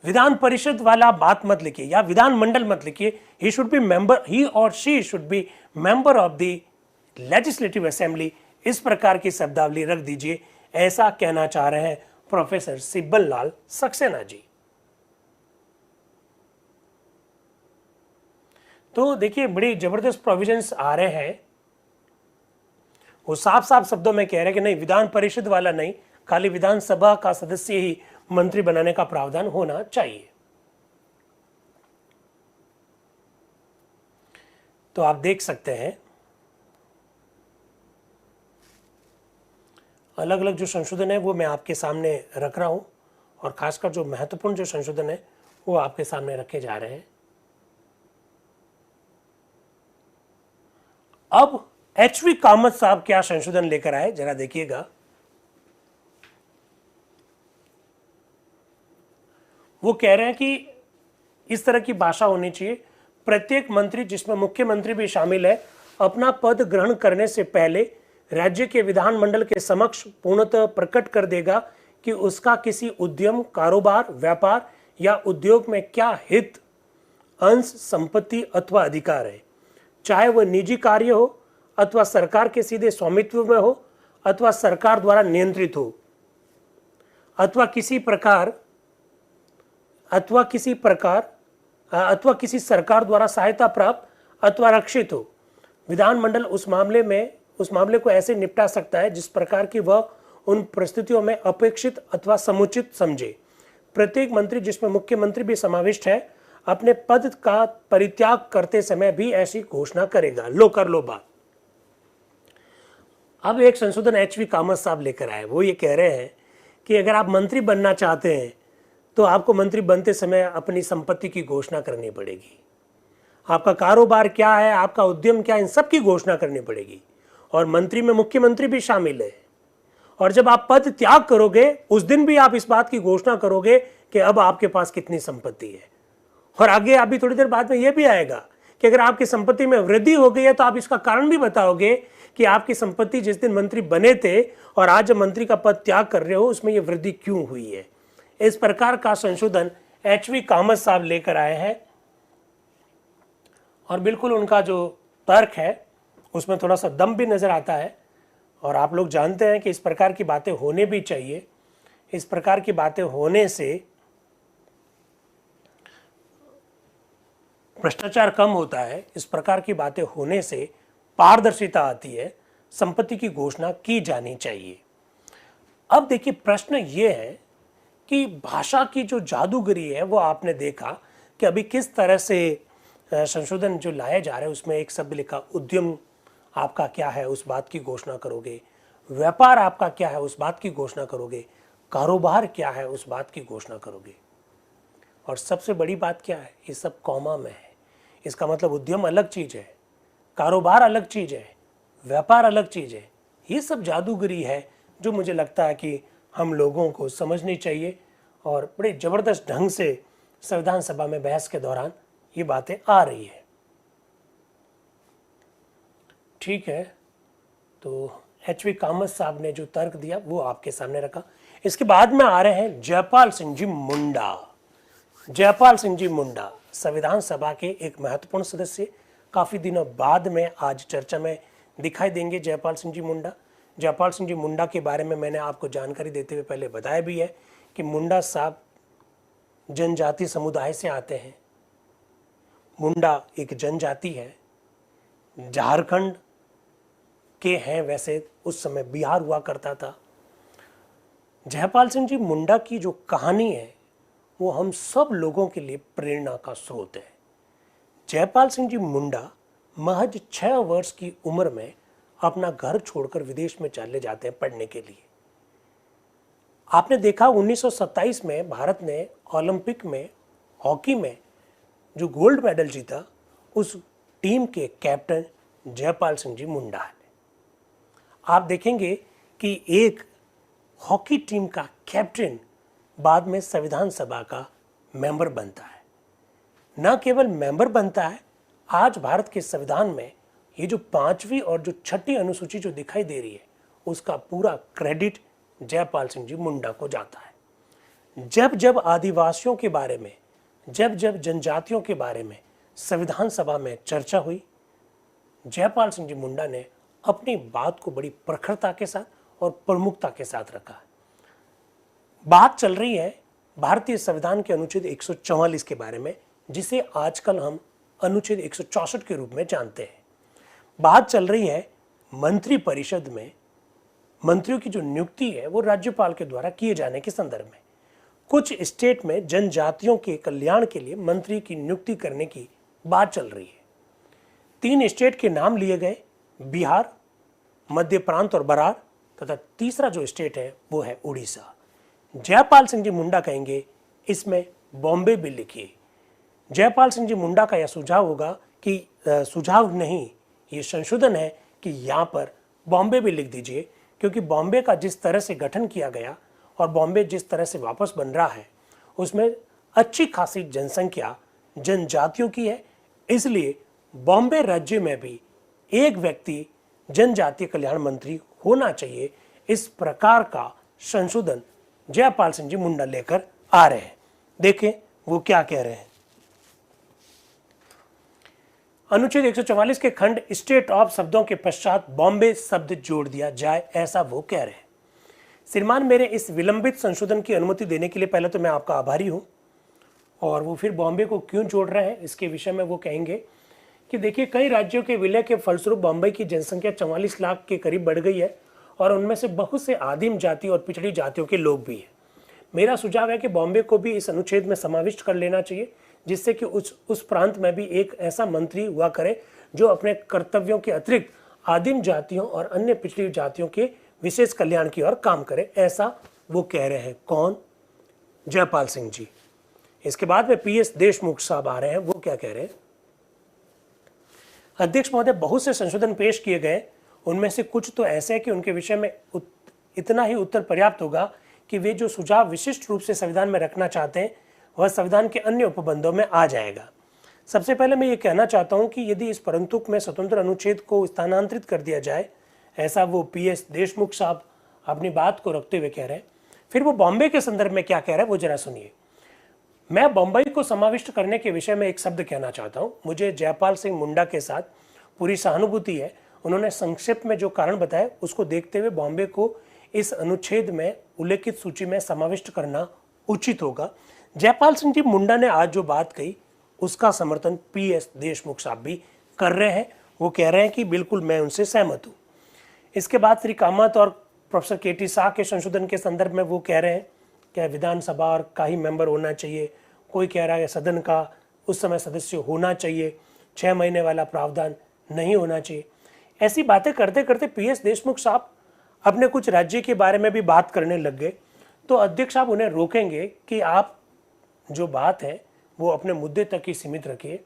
विधान परिषद वाला बात मत लिखिए या विधान मंडल मत लिखिए. ही शुड बी मेंबर, ही और she should be member of the legislative assembly. इस प्रकार की शब्दावली रख दीजिए, ऐसा कहना चाह रहे हैं प्रोफेसर सिब्बल लाल सक्सेना जी. तो देखिए बड़ी जबरदस्त प्रोविजंस आ रहे हैं. वो साफ साफ शब्दों में कह रहे हैं कि नहीं, विधान परिषद वाला नहीं, खाली विधानसभा का सदस्य ही मंत्री बनाने का प्रावधान होना चाहिए. तो आप देख सकते हैं अलग अलग जो संशोधन है वो मैं आपके सामने रख रहा हूं, और खासकर जो महत्वपूर्ण जो संशोधन है वो आपके सामने रखे जा रहे हैं. अब एचवी कामत साहब क्या संशोधन लेकर आए, जरा देखिएगा. वो कह रहे हैं कि इस तरह की भाषा होनी चाहिए, प्रत्येक मंत्री जिसमें मुख्यमंत्री भी शामिल है अपना पद ग्रहण करने से पहले राज्य के विधानमंडल के समक्ष पूर्णतः प्रकट कर देगा कि उसका किसी उद्यम, कारोबार, व्यापार या उद्योग में क्या हित, अंश, संपत्ति अथवा अधिकार है, चाहे वह निजी कार्य हो अथवा सरकार के सीधे स्वामित्व में हो अथवा सरकार द्वारा नियंत्रित हो अथवा किसी सरकार द्वारा सहायता प्राप्त अथवा रक्षित हो. विधानमंडल उस मामले को ऐसे निपटा सकता है जिस प्रकार की वह उन परिस्थितियों में अपेक्षित अथवा समुचित समझे. प्रत्येक मंत्री जिसमें मुख्यमंत्री भी समाविष्ट है अपने पद का परित्याग करते समय भी ऐसी घोषणा करेगा. लो कर लो बात. अब एक संशोधन एचवी कामत साहब लेकर आए. वो ये कह रहे हैं कि अगर आप मंत्री बनना चाहते हैं तो आपको मंत्री बनते समय अपनी संपत्ति की घोषणा करनी पड़ेगी. आपका कारोबार क्या है, आपका उद्यम क्या है, इन सब की घोषणा करनी पड़ेगी. और मंत्री में मुख्यमंत्री भी शामिल है. और जब आप पद त्याग करोगे उस दिन भी आप इस बात की घोषणा करोगे कि अब आपके पास कितनी संपत्ति है. और आगे अभी थोड़ी देर बाद में यह भी आएगा कि अगर आपकी संपत्ति में वृद्धि हो गई है तो आप इसका कारण भी बताओगे कि आपकी संपत्ति जिस दिन मंत्री बने थे और आज जब मंत्री का पद त्याग कर रहे हो उसमें यह वृद्धि क्यों हुई है. इस प्रकार का संशोधन एचवी कामत साहब लेकर आए हैं. और बिल्कुल उनका जो तर्क है उसमें थोड़ा सा दम भी नजर आता है. और आप लोग जानते हैं कि इस प्रकार की बातें होने भी चाहिए. इस प्रकार की बातें होने से भ्रष्टाचार कम होता है. इस प्रकार की बातें होने से पारदर्शिता आती है. संपत्ति की घोषणा की जानी चाहिए. अब देखिए प्रश्न ये है कि भाषा की जो जादूगरी है वो आपने देखा कि अभी किस तरह से संशोधन जो लाए जा रहे हैं उसमें एक शब्द लिखा, उद्यम आपका क्या है उस बात की घोषणा करोगे, व्यापार आपका क्या है उस बात की घोषणा करोगे, कारोबार क्या है उस बात की घोषणा करोगे. और सबसे बड़ी बात क्या है, ये सब कॉमा में है. इसका मतलब उद्यम अलग चीज है, कारोबार अलग चीज है, व्यापार अलग चीज है. ये सब जादूगरी है जो मुझे लगता है कि हम लोगों को समझनी चाहिए. और बड़े जबरदस्त ढंग से संविधान सभा में बहस के दौरान ये बातें आ रही है. ठीक है, तो एचवी कामत साहब ने जो तर्क दिया वो आपके सामने रखा. इसके बाद में आ रहे हैं जयपाल सिंह जी मुंडा. जयपाल सिंह जी मुंडा संविधान सभा के एक महत्वपूर्ण सदस्य, काफी दिनों बाद में आज चर्चा में दिखाई देंगे जयपाल सिंह जी मुंडा। जयपाल सिंह जी मुंडा के बारे में मैंने आपको जानकारी देते हुए पहले बताया भी है कि मुंडा साहब जनजाति समुदाय से आते हैं। मुंडा एक जनजाति है, झारखंड के हैं, वैसे उस समय बिहार हुआ करता था। जयपाल सिंह जी मुंडा की जो कहानी है वो हम सब लोगों के लिए प्रेरणा का स्रोत है। जयपाल सिंह जी मुंडा महज 6 वर्ष की उम्र में अपना घर छोड़कर विदेश में चले जाते हैं पढ़ने के लिए। आपने देखा 1927 में भारत ने ओलंपिक में हॉकी में जो गोल्ड मेडल जीता, उस टीम के कैप्टन जयपाल सिंह जी मुंडा है। आप देखेंगे कि एक हॉकी टीम का कैप्टन बाद में संविधान सभा का मेंबर बनता है। न केवल मेंबर बनता है, आज भारत के संविधान में ये जो 5वीं और जो 6ठी अनुसूची जो दिखाई दे रही है, उसका पूरा क्रेडिट जयपाल सिंह जी मुंडा को जाता है। जब जब आदिवासियों के बारे में, जब जब जनजातियों के बारे में संविधान सभा में चर्चा हुई, जयपाल सिंह जी मुंडा ने अपनी बात को बड़ी प्रखरता के साथ और प्रमुखता के साथ रखा। बात चल रही है भारतीय संविधान के अनुच्छेद 144 के बारे में, जिसे आजकल हम अनुच्छेद 164 के रूप में जानते हैं। बात चल रही है मंत्री परिषद में मंत्रियों की जो नियुक्ति है वो राज्यपाल के द्वारा किए जाने के संदर्भ में। कुछ स्टेट में जनजातियों के कल्याण के लिए मंत्री की नियुक्ति करने की बात चल रही है। 3 स्टेट के नाम लिए गए, बिहार, मध्य प्रांत और बरार, तथा तीसरा जो स्टेट है वो है उड़ीसा। जयपाल सिंह जी मुंडा कहेंगे इसमें बॉम्बे भी लिखिए। जयपाल सिंह जी मुंडा का यह सुझाव होगा कि सुझाव नहीं, ये संशोधन है कि यहाँ पर बॉम्बे भी लिख दीजिए, क्योंकि बॉम्बे का जिस तरह से गठन किया गया और बॉम्बे जिस तरह से वापस बन रहा है, उसमें अच्छी खासी जनसंख्या जनजातियों की है। इसलिए बॉम्बे राज्य में भी एक व्यक्ति जनजातीय कल्याण मंत्री होना चाहिए। इस प्रकार का संशोधन जयपाल सिंह जी मुंडा लेकर आ रहे हैं। देखें वो क्या कह रहे हैं। अनुच्छेद 144 के खंड स्टेट ऑफ शब्दों के पश्चात बॉम्बे शब्द जोड़ दिया जाए, ऐसा वो कह रहे हैं। श्रीमान, मेरे इस विलंबित संशोधन की अनुमति देने के लिए पहले तो मैं आपका आभारी हूं, और वो फिर बॉम्बे को क्यों जोड़ रहे हैं इसके विषय में वो कहेंगे कि देखिए, कई राज्यों के विलय के फलस्वरूप बॉम्बे की जनसंख्या 44 लाख के करीब बढ़ गई है, और उनमें से बहुत से आदिम जाति और पिछड़ी जातियों के लोग भी हैं। मेरा सुझाव है कि बॉम्बे को भी इस अनुच्छेद में समाविष्ट कर लेना चाहिए, जिससे कि उस प्रांत में भी एक ऐसा मंत्री हुआ करे जो अपने कर्तव्यों के अतिरिक्त आदिम जातियों और अन्य पिछड़ी जातियों के विशेष कल्याण की ओर काम करे, ऐसा वो कह रहे हैं। कौन? जयपाल सिंह जी। इसके बाद में PS देशमुख साहब आ रहे हैं, वो क्या कह रहे हैं। अध्यक्ष महोदय, बहुत से संशोधन पेश किए गए, उनमें से कुछ तो ऐसे हैं कि उनके विषय में इतना ही उत्तर पर्याप्त होगा कि वे जो सुझाव विशिष्ट रूप से संविधान में रखना चाहते हैं वह संविधान के अन्य उपबंधों में आ जाएगा। सबसे पहले मैं ये कहना चाहता हूं कि यदि इस परंतुक में स्वतंत्र अनुच्छेद को स्थानांतरित कर दिया जाए, ऐसा वो PS देशमुख साहब अपनी बात को रखते हुए कह रहे हैं। फिर वो बॉम्बे के संदर्भ में क्या कह रहे हैं वो जरा सुनिए। मैं बम्बई को समाविष्ट करने के विषय में एक शब्द कहना चाहता हूं। मुझे जयपाल सिंह मुंडा के साथ पूरी सहानुभूति है। उन्होंने संक्षेप में जो कारण बताए उसको देखते हुए बॉम्बे को इस अनुच्छेद में उल्लेखित सूची में समाविष्ट करना उचित होगा। जयपाल सिंह जी मुंडा ने आज जो बात कही उसका समर्थन PS देशमुख साहब भी कर रहे हैं। वो कह रहे हैं कि बिल्कुल मैं उनसे सहमत हूँ। इसके बाद श्री कामत और प्रोफेसर KT शाह के संशोधन के संदर्भ में वो कह रहे हैं कि विधानसभा और का ही मेंबर होना चाहिए। कोई कह रहा है सदन का उस समय सदस्य होना चाहिए, 6 महीने वाला प्रावधान नहीं होना चाहिए। ऐसी बातें करते करते PS देशमुख साहब अपने कुछ राज्य के बारे में भी बात करने लग गए। तो अध्यक्ष साहब उन्हें रोकेंगे कि आप जो बात है वो अपने मुद्दे तक ही सीमित रखिए।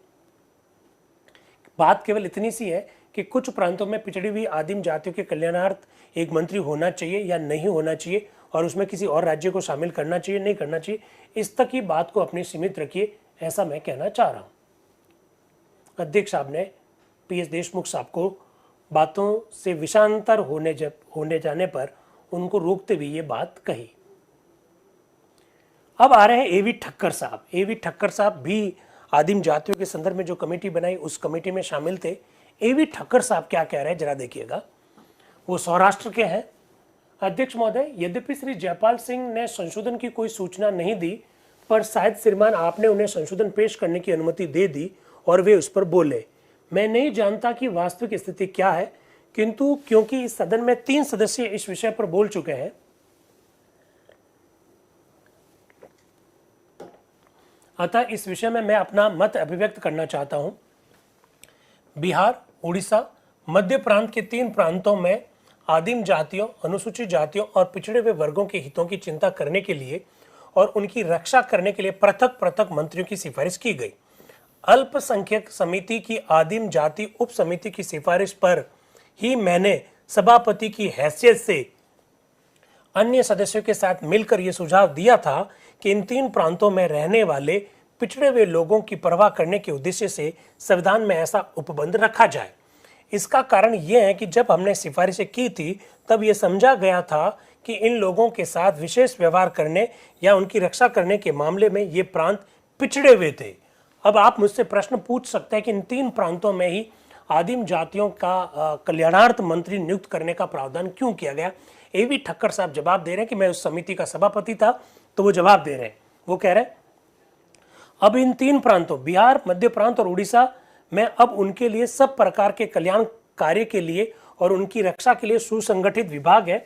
बात केवल इतनी सी है कि कुछ प्रांतों में पिछड़ी हुई आदिम जातियों के कल्याणार्थ एक मंत्री होना चाहिए या नहीं होना चाहिए, और उसमें किसी और राज्य को शामिल करना चाहिए नहीं करना चाहिए, इस तक ही बात को अपनी सीमित रखिए, ऐसा मैं कहना चाह रहा हूं। अध्यक्ष साहब ने PS देशमुख साहब को बातों से विषांतर होने जाने पर उनको रोकते हुए ये बात कही। अब आ रहे हैं AV ठक्कर साहब। AV ठक्कर साहब भी आदिम जातियों के संदर्भ में जो कमेटी बनाई उस कमेटी में शामिल थे। एवी ठक्कर साहब क्या कह रहे हैं जरा देखिएगा। वो सौराष्ट्र के हैं। अध्यक्ष महोदय, यद्यपि श्री जयपाल सिंह ने संशोधन की कोई सूचना नहीं दी, पर शायद श्रीमान आपने उन्हें संशोधन पेश करने की अनुमति दे दी और वे उस पर बोले। मैं नहीं जानता कि वास्तविक स्थिति क्या है, किंतु क्योंकि इस सदन में 3 सदस्य इस विषय पर बोल चुके हैं, अतः इस विषय में मैं अपना मत अभिव्यक्त करना चाहता हूं। बिहार, उड़ीसा, मध्य प्रांत के 3 प्रांतों में आदिम जातियों, अनुसूचित जातियों और पिछड़े हुए वर्गों के हितों की चिंता करने के लिए और उनकी रक्षा करने के लिए पृथक पृथक मंत्रियों की सिफारिश की गई। अल्पसंख्यक समिति की आदिम जाति उप समिति की सिफारिश पर ही मैंने सभापति की हैसियत से अन्य सदस्यों के साथ मिलकर यह सुझाव दिया था कि इन 3 प्रांतों में रहने वाले पिछड़े हुए लोगों की परवाह करने के उद्देश्य से संविधान में ऐसा उपबंध रखा जाए। इसका कारण यह है कि जब हमने सिफारिशें की थी तब यह समझा गया था कि इन लोगों के साथ विशेष व्यवहार करने या उनकी रक्षा करने के मामले में ये प्रांत पिछड़े हुए थे। अब आप मुझसे प्रश्न पूछ सकते हैं कि इन 3 प्रांतों में ही आदिम जातियों का कल्याणार्थ मंत्री नियुक्त करने का प्रावधान क्यों किया गया। एवी ठक्कर साहब जवाब दे रहे हैं कि मैं उस समिति का सभापति था, तो वो जवाब दे रहे हैं। वो कह रहे हैं अब इन 3 प्रांतों बिहार, मध्य प्रांत और उड़ीसा में अब उनके लिए सब प्रकार के कल्याण कार्य के लिए और उनकी रक्षा के लिए सुसंगठित विभाग है।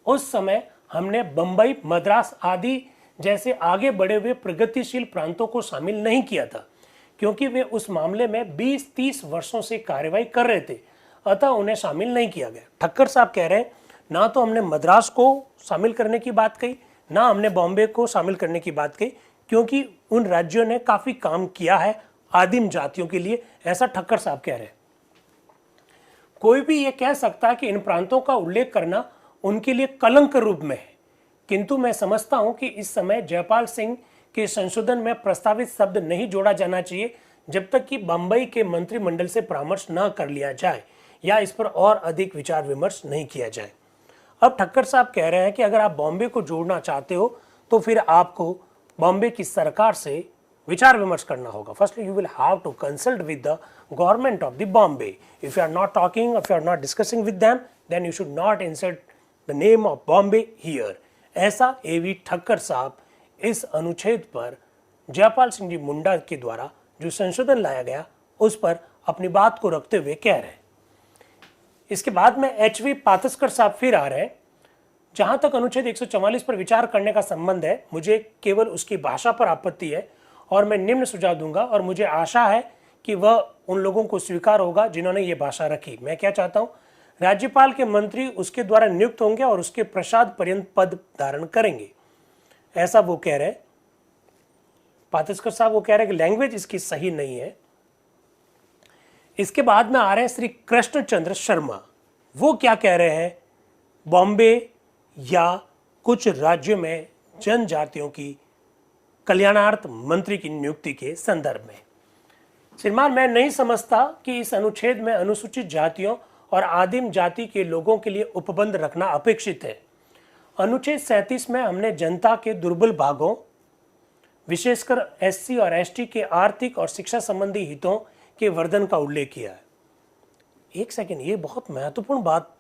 उस समय हमने बंबई, मद्रास आदि जैसे आगे बढ़े हुए प्रगतिशील प्रांतों को शामिल नहीं किया था, क्योंकि वे उस मामले में 20-30 वर्षों से कार्रवाई कर रहे थे, अतः उन्हें शामिल नहीं किया गया। ठक्कर साहब कह रहे हैं ना तो हमने मद्रास को शामिल करने की बात कही, ना हमने बॉम्बे को शामिल करने की बात कही, क्योंकि उन राज्यों ने काफी काम किया है आदिम जातियों के लिए, ऐसा ठक्कर साहब कह रहे हैं। कोई भी ये कह सकता है कि इन प्रांतों का उल्लेख करना उनके लिए कलंक रूप में है, किंतु मैं समझता हूं कि इस समय जयपाल सिंह के संशोधन में प्रस्तावित शब्द नहीं जोड़ा जाना चाहिए जब तक कि बंबई के मंत्रिमंडल से परामर्श न कर लिया जाए या इस पर और अधिक विचार विमर्श नहीं किया जाए। अब ठक्कर साहब कह रहे हैं कि अगर आप बॉम्बे को जोड़ना चाहते हो तो फिर आपको बॉम्बे की सरकार से विचार विमर्श करना होगा। Firstly you will have to consult with the government of the Bombay. If you are not talking, if you are not discussing with them, then you should not insert the name of Bombay here. ऐसा A V Thakkar साहब इस अनुच्छेद पर जयपाल सिंह जी मुंडा के द्वारा जो संशोधन लाया गया उस पर अपनी बात को रखते हुए कह रहे हैं। इसके बाद में एचवी पातस्कर साहब फिर आ रहे हैं। जहां तक अनुच्छेद 144 पर विचार करने का संबंध है, मुझे केवल उसकी भाषा पर आपत्ति है और मैं निम्न सुझाव दूंगा और मुझे आशा है कि वह उन लोगों को स्वीकार होगा जिन्होंने ये भाषा रखी। मैं क्या चाहता हूं, राज्यपाल के मंत्री उसके द्वारा नियुक्त होंगे और उसके प्रसाद पर्यंत पद धारण करेंगे, ऐसा वो कह रहे हैं। पातस्कर साहब वो कह रहे हैं कि लैंग्वेज इसकी सही नहीं है। इसके बाद में आ रहे हैं श्री कृष्णचंद्र शर्मा। वो क्या कह रहे हैं बॉम्बे या कुछ राज्यों में जनजातियों की कल्याणार्थ मंत्री की नियुक्ति के संदर्भ में। श्रीमान, मैं नहीं समझता कि इस अनुच्छेद में अनुसूचित जातियों और आदिम जाति के लोगों के लिए उपबंध रखना अपेक्षित है। अनुच्छेद 37 में हमने जनता के दुर्बल भागों, विशेषकर एससी और एसटी के आर्थिक और शिक्षा संबंधी हितों के वर्धन का उल्लेख किया है। एक सेकंड, ये बहुत महत्वपूर्ण बात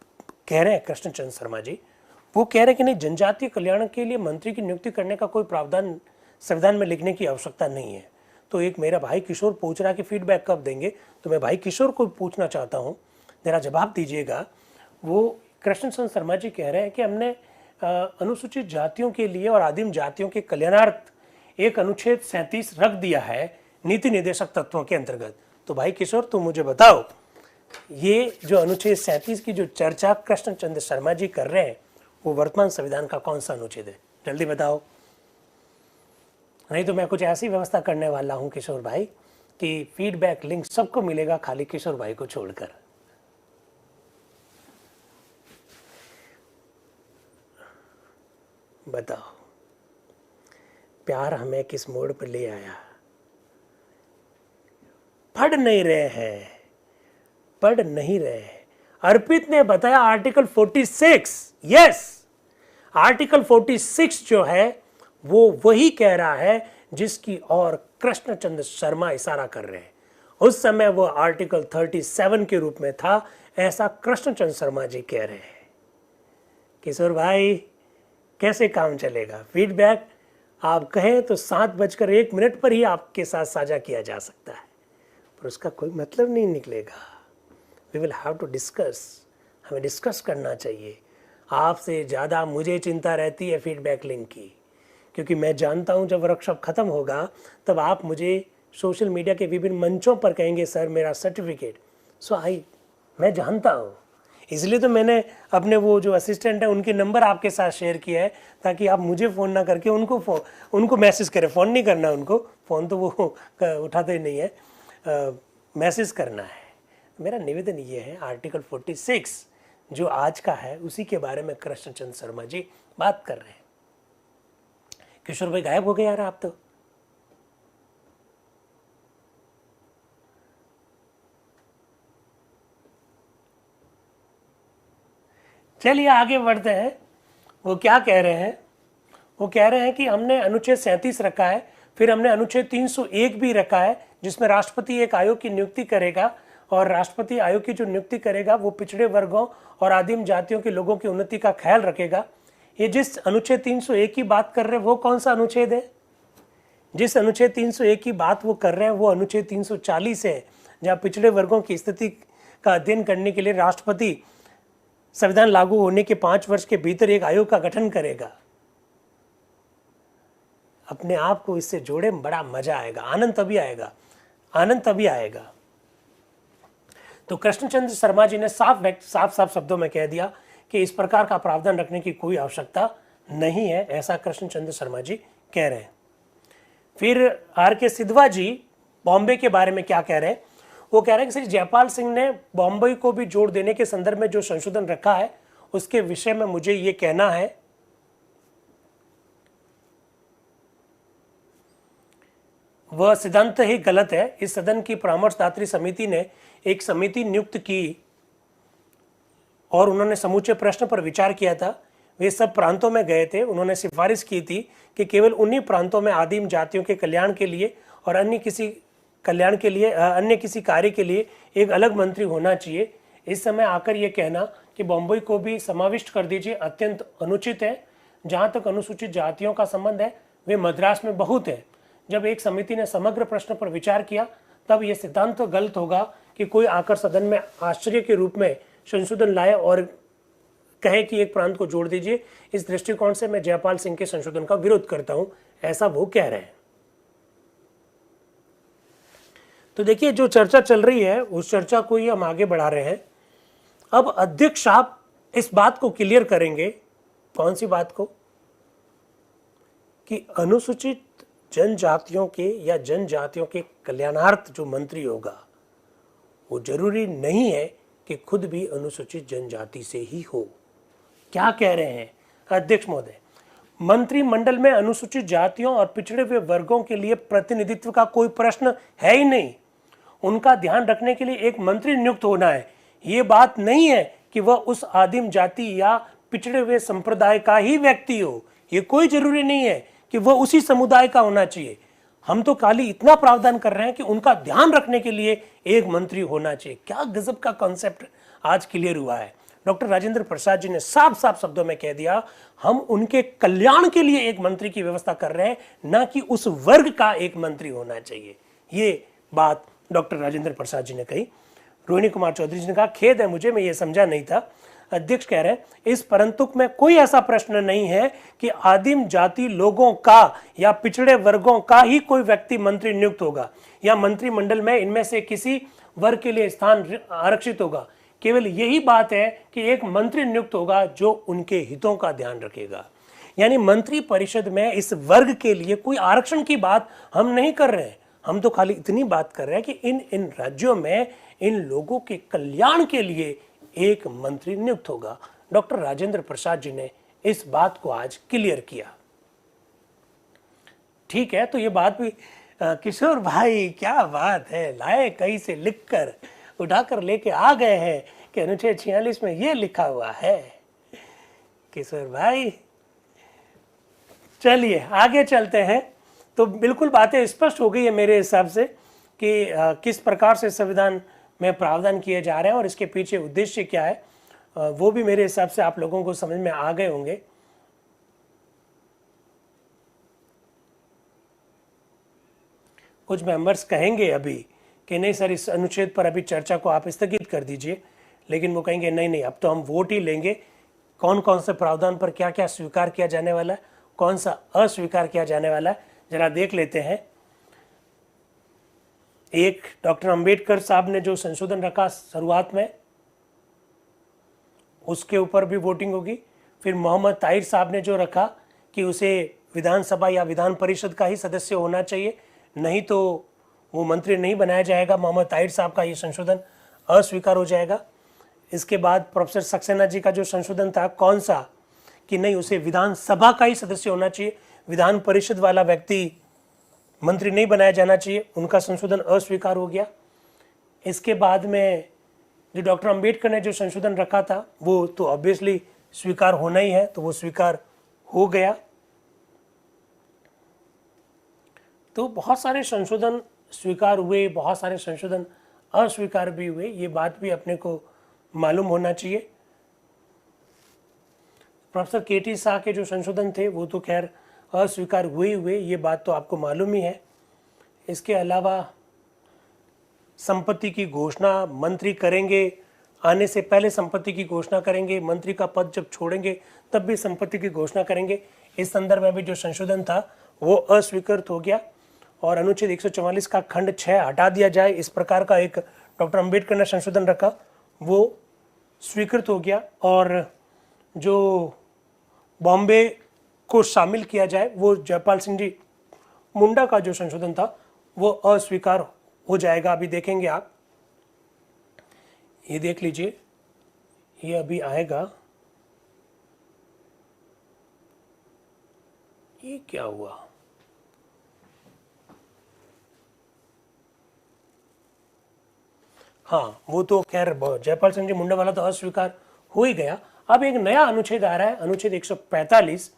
कह रहे हैं कृष्णचंद्र शर्मा जी। वो कह रहे हैं कि नहीं, जनजातीय कल्याण के लिए मंत्री की नियुक्ति करने का कोई प्रावधान संविधान में लिखने की आवश्यकता नहीं है। तो एक मेरा भाई किशोर पूछ रहा है कि फीडबैक कब देंगे, तो मैं भाई किशोर को पूछना चाहता हूँ, जरा जवाब दीजिएगा। वो कृष्णचंद्र शर्मा जी कह रहे हैं कि हमने अनुसूचित जातियों के लिए और आदिम जातियों के कल्याणार्थ एक अनुच्छेद 37 रख दिया है नीति निर्देशक तत्वों के अंतर्गत। तो भाई किशोर, तुम मुझे बताओ, ये जो अनुच्छेद 37 की जो चर्चा कृष्णचंद्र शर्मा जी कर रहे हैं वो वर्तमान संविधान का कौन सा अनुच्छेद है? जल्दी बताओ, नहीं तो मैं कुछ ऐसी व्यवस्था करने वाला हूं किशोर भाई कि फीडबैक लिंक सबको मिलेगा, खाली किशोर भाई को छोड़कर। बताओ, प्यार हमें किस मोड़ पर ले आया? पढ़ नहीं रहे हैं, पढ़ नहीं रहे हैं। अर्पित ने बताया आर्टिकल 46, यस, आर्टिकल 46 जो है वो वही कह रहा है जिसकी और कृष्णचंद्र शर्मा इशारा कर रहे हैं। उस समय वो आर्टिकल 37 के रूप में था, ऐसा कृष्णचंद्र शर्मा जी कह रहे हैं। किशोर भाई कैसे काम चलेगा? फीडबैक आप कहें तो 7:01 पर ही आपके साथ साझा किया जा सकता है, पर उसका कोई मतलब नहीं निकलेगा। We will have to discuss, हमें डिस्कस करना चाहिए। आपसे ज़्यादा मुझे चिंता रहती है फीडबैक लिंक की, क्योंकि मैं जानता हूँ जब वर्कशॉप ख़त्म होगा तब आप मुझे सोशल मीडिया के विभिन्न मंचों पर कहेंगे सर मेरा सर्टिफिकेट। मैं जानता हूँ, इसलिए तो मैंने अपने वो जो असिस्टेंट है उनके नंबर आपके साथ शेयर किया है, ताकि आप मुझे फ़ोन ना करके उनको मैसेज करें। फ़ोन नहीं करना उनको, फ़ोन तो वो उठाते ही नहीं है, मैसेज करना है। मेरा निवेदन ये है, आर्टिकल 46 जो आज का है उसी के बारे में कृष्णचंद्र शर्मा जी बात कर रहे हैं। किशोर भाई गायब हो गए यार आप तो। चलिए आगे बढ़ते हैं। वो क्या कह रहे हैं? वो कह रहे हैं कि हमने अनुच्छेद 37 रखा है, फिर हमने अनुच्छेद 301 भी रखा है, जिसमें राष्ट्रपति एक आयोग की नियुक्ति करेगा, और राष्ट्रपति आयोग की जो नियुक्ति करेगा वो पिछड़े वर्गों और आदिम जातियों के लोगों की उन्नति का ख्याल रखेगा। ये जिस अनुच्छेद 301 की बात कर रहे हैं वो कौन सा अनुच्छेद है? जिस अनुच्छेद 301 की बात वो कर रहे हैं वो अनुच्छेद 340 है, जहाँ पिछड़े वर्गों की स्थिति का अध्ययन करने के लिए राष्ट्रपति संविधान लागू होने के 5 वर्ष के भीतर एक आयोग का गठन करेगा। अपने आप को इससे जोड़े, बड़ा मजा आएगा, आनंद तभी आएगा। तो कृष्णचंद्र शर्मा जी ने साफ शब्दों में कह दिया कि इस प्रकार का प्रावधान रखने की कोई आवश्यकता नहीं है, ऐसा कृष्णचंद्र शर्मा जी कह रहे हैं। फिर आर.के. सिधवा जी बॉम्बे के बारे में क्या कह रहे हैं? वो कह रहे हैं कि श्री जयपाल सिंह ने बॉम्बे को भी जोड़ देने के संदर्भ में जो संशोधन रखा है उसके विषय में मुझे ये कहना है, वह सिद्धांत ही गलत है। इस सदन की परामर्शदात्री समिति ने एक समिति नियुक्त की और उन्होंने समूचे प्रश्न पर विचार किया था। वे सब प्रांतों में गए थे। उन्होंने सिफारिश की थी कि केवल उन्हीं प्रांतों में आदिम जातियों के कल्याण के लिए और अन्य किसी कार्य के लिए एक अलग मंत्री होना चाहिए। इस समय आकर यह कहना कि बॉम्बे को भी समाविष्ट कर दीजिए अत्यंत अनुचित है। जहाँ तक अनुसूचित जातियों का संबंध है वे मद्रास में बहुत है। जब एक समिति ने समग्र प्रश्न पर विचार किया तब यह सिद्धांत तो गलत होगा कि कोई आकर सदन में आश्चर्य के रूप में संशोधन लाए और कहे कि एक प्रांत को जोड़ दीजिए। इस दृष्टिकोण से मैं जयपाल सिंह के संशोधन का विरोध करता हूं, ऐसा वो कह रहे हैं। तो देखिए जो चर्चा चल रही है उस चर्चा को ही हम आगे बढ़ा रहे हैं। अब अध्यक्ष साहब इस बात को क्लियर करेंगे। कौन सी बात को? कि अनुसूचित जनजातियों के या जनजातियों के कल्याणार्थ जो मंत्री होगा वो जरूरी नहीं है कि खुद भी अनुसूचित जनजाति से ही हो। क्या कह रहे हैं अध्यक्ष महोदय? मंत्रिमंडल में अनुसूचित जातियों और पिछड़े हुए वर्गों के लिए प्रतिनिधित्व का कोई प्रश्न है ही नहीं। उनका ध्यान रखने के लिए एक मंत्री नियुक्त होना है। ये बात नहीं है कि वह उस आदिम जाति या पिछड़े हुए संप्रदाय का ही व्यक्ति हो। ये कोई जरूरी नहीं है कि वह उसी समुदाय का होना चाहिए। हम तो खाली इतना प्रावधान कर रहे हैं कि उनका ध्यान रखने के लिए एक मंत्री होना चाहिए। क्या गजब का कॉन्सेप्ट आज क्लियर हुआ है। डॉक्टर राजेंद्र प्रसाद जी ने साफ शब्दों में कह दिया, हम उनके कल्याण के लिए एक मंत्री की व्यवस्था कर रहे हैं, ना कि उस वर्ग का एक मंत्री होना चाहिए। ये बात डॉक्टर राजेंद्र प्रसाद जी ने कही। रोहिणी कुमार चौधरी जी ने कहा, खेद है मुझे, मैं ये समझा नहीं था। अध्यक्ष कह रहे हैं, इस परंतुक में कोई ऐसा प्रश्न नहीं है कि आदिम जाति लोगों का या पिछड़े वर्गों का ही कोई व्यक्ति मंत्री नियुक्त होगा या मंत्रिमंडल में इनमें से किसी वर्ग के लिए स्थान आरक्षित होगा। केवल यही बात है कि एक मंत्री नियुक्त होगा जो उनके हितों का ध्यान रखेगा। यानी मंत्री परिषद में इस वर्ग के लिए कोई आरक्षण की बात हम नहीं कर रहे हैं। हम तो खाली इतनी बात कर रहे हैं कि इन राज्यों में इन लोगों के कल्याण के लिए एक मंत्री नियुक्त होगा। डॉक्टर राजेंद्र प्रसाद जी ने इस बात को आज क्लियर किया। ठीक है, तो ये बात भी किशोर भाई क्या बात है, लाए कहीं से लिखकर उठाकर लेके आ गए हैं कि अनुच्छेद 46 में ये लिखा हुआ है। किशोर भाई चलिए आगे चलते हैं। तो बिल्कुल बातें स्पष्ट हो गई है मेरे हिसाब से कि किस प्रकार से संविधान में प्रावधान किए जा रहे हैं और इसके पीछे उद्देश्य क्या है, वो भी मेरे हिसाब से आप लोगों को समझ में आ गए होंगे। कुछ मेंबर्स कहेंगे अभी कि नहीं सर, इस अनुच्छेद पर अभी चर्चा को आप स्थगित कर दीजिए, लेकिन वो कहेंगे नहीं नहीं, अब तो हम वोट ही लेंगे, कौन कौन से प्रावधान पर क्या क्या स्वीकार किया जाने वाला है, कौन सा अस्वीकार किया जाने वाला है, जरा देख लेते हैं। एक, डॉक्टर अंबेडकर साहब ने जो संशोधन रखा शुरुआत में, उसके ऊपर भी वोटिंग होगी। फिर मोहम्मद ताहिर साहब ने जो रखा कि उसे विधानसभा या विधान परिषद का ही सदस्य होना चाहिए, नहीं तो वो मंत्री नहीं बनाया जाएगा, मोहम्मद ताहिर साहब का ये संशोधन अस्वीकार हो जाएगा। इसके बाद प्रोफेसर सक्सेना जी का जो संशोधन था, कौन सा, कि नहीं उसे विधानसभा का ही सदस्य होना चाहिए, विधान परिषद वाला व्यक्ति मंत्री नहीं बनाया जाना चाहिए, उनका संशोधन अस्वीकार हो गया। इसके बाद में जो डॉक्टर अंबेडकर ने जो संशोधन रखा था वो तो ऑब्वियसली स्वीकार होना ही है, तो वो स्वीकार हो गया। तो बहुत सारे संशोधन स्वीकार हुए, बहुत सारे संशोधन अस्वीकार भी हुए, ये बात भी अपने को मालूम होना चाहिए। प्रोफेसर केटी शाह के जो संशोधन थे वो तो खैर अस्वीकार हुए, ये बात तो आपको मालूम ही है। इसके अलावा संपत्ति की घोषणा मंत्री करेंगे, आने से पहले संपत्ति की घोषणा करेंगे, मंत्री का पद जब छोड़ेंगे तब भी संपत्ति की घोषणा करेंगे। इस संदर्भ में भी जो संशोधन था वो अस्वीकृत हो गया और अनुच्छेद 144 का खंड 6 हटा दिया जाए, इस प्रकार का एक डॉक्टर अंबेडकर ने संशोधन रखा, वो स्वीकृत हो गया। और जो बॉम्बे को शामिल किया जाए, वो जयपाल सिंह जी मुंडा का जो संशोधन था वो अस्वीकार हो जाएगा। अभी देखेंगे आप, ये देख लीजिए, ये अभी आएगा। ये क्या हुआ, हाँ वो तो खैर जयपाल सिंह जी मुंडा वाला तो अस्वीकार हो ही गया। अब एक नया अनुच्छेद आ रहा है, अनुच्छेद 145,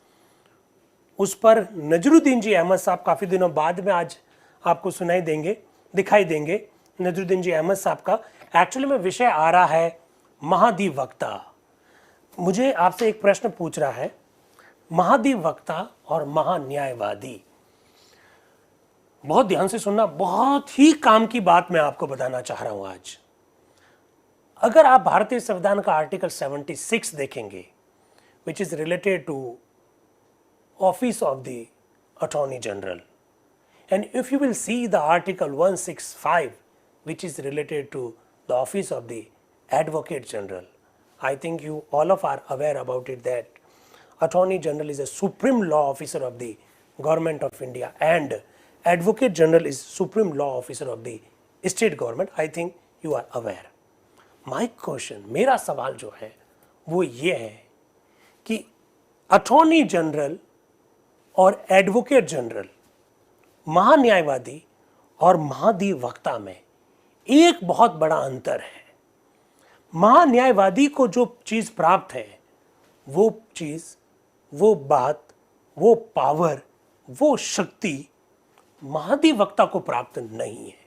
उस पर नजरुद्दीन जी अहमद साहब काफी दिनों बाद में आज आपको दिखाई देंगे। नजरुद्दीन जी अहमद साहब का एक्चुअली में विषय आ रहा है महाधिवक्ता। मुझे आपसे एक प्रश्न पूछ रहा है, महाधिवक्ता और महान्यायवादी, बहुत ध्यान से सुनना, बहुत ही काम की बात मैं आपको बताना चाह रहा हूं आज। अगर आप भारतीय संविधान का आर्टिकल 76 देखेंगे, which is related to office of the attorney general, and if you will see the article 165 which is related to the office of the advocate general, I think you all of are aware about it that attorney general is a supreme law officer of the government of India and advocate general is supreme law officer of the state government. I think you are aware. My question, मेरा सवाल जो है वो ये है कि attorney general और advocate general, महान्यायवादी और महाधिवक्ता में एक बहुत बड़ा अंतर है। महान्यायवादी को जो चीज प्राप्त है, वो चीज, वो बात, वो पावर, वो शक्ति महाधिवक्ता को प्राप्त नहीं है।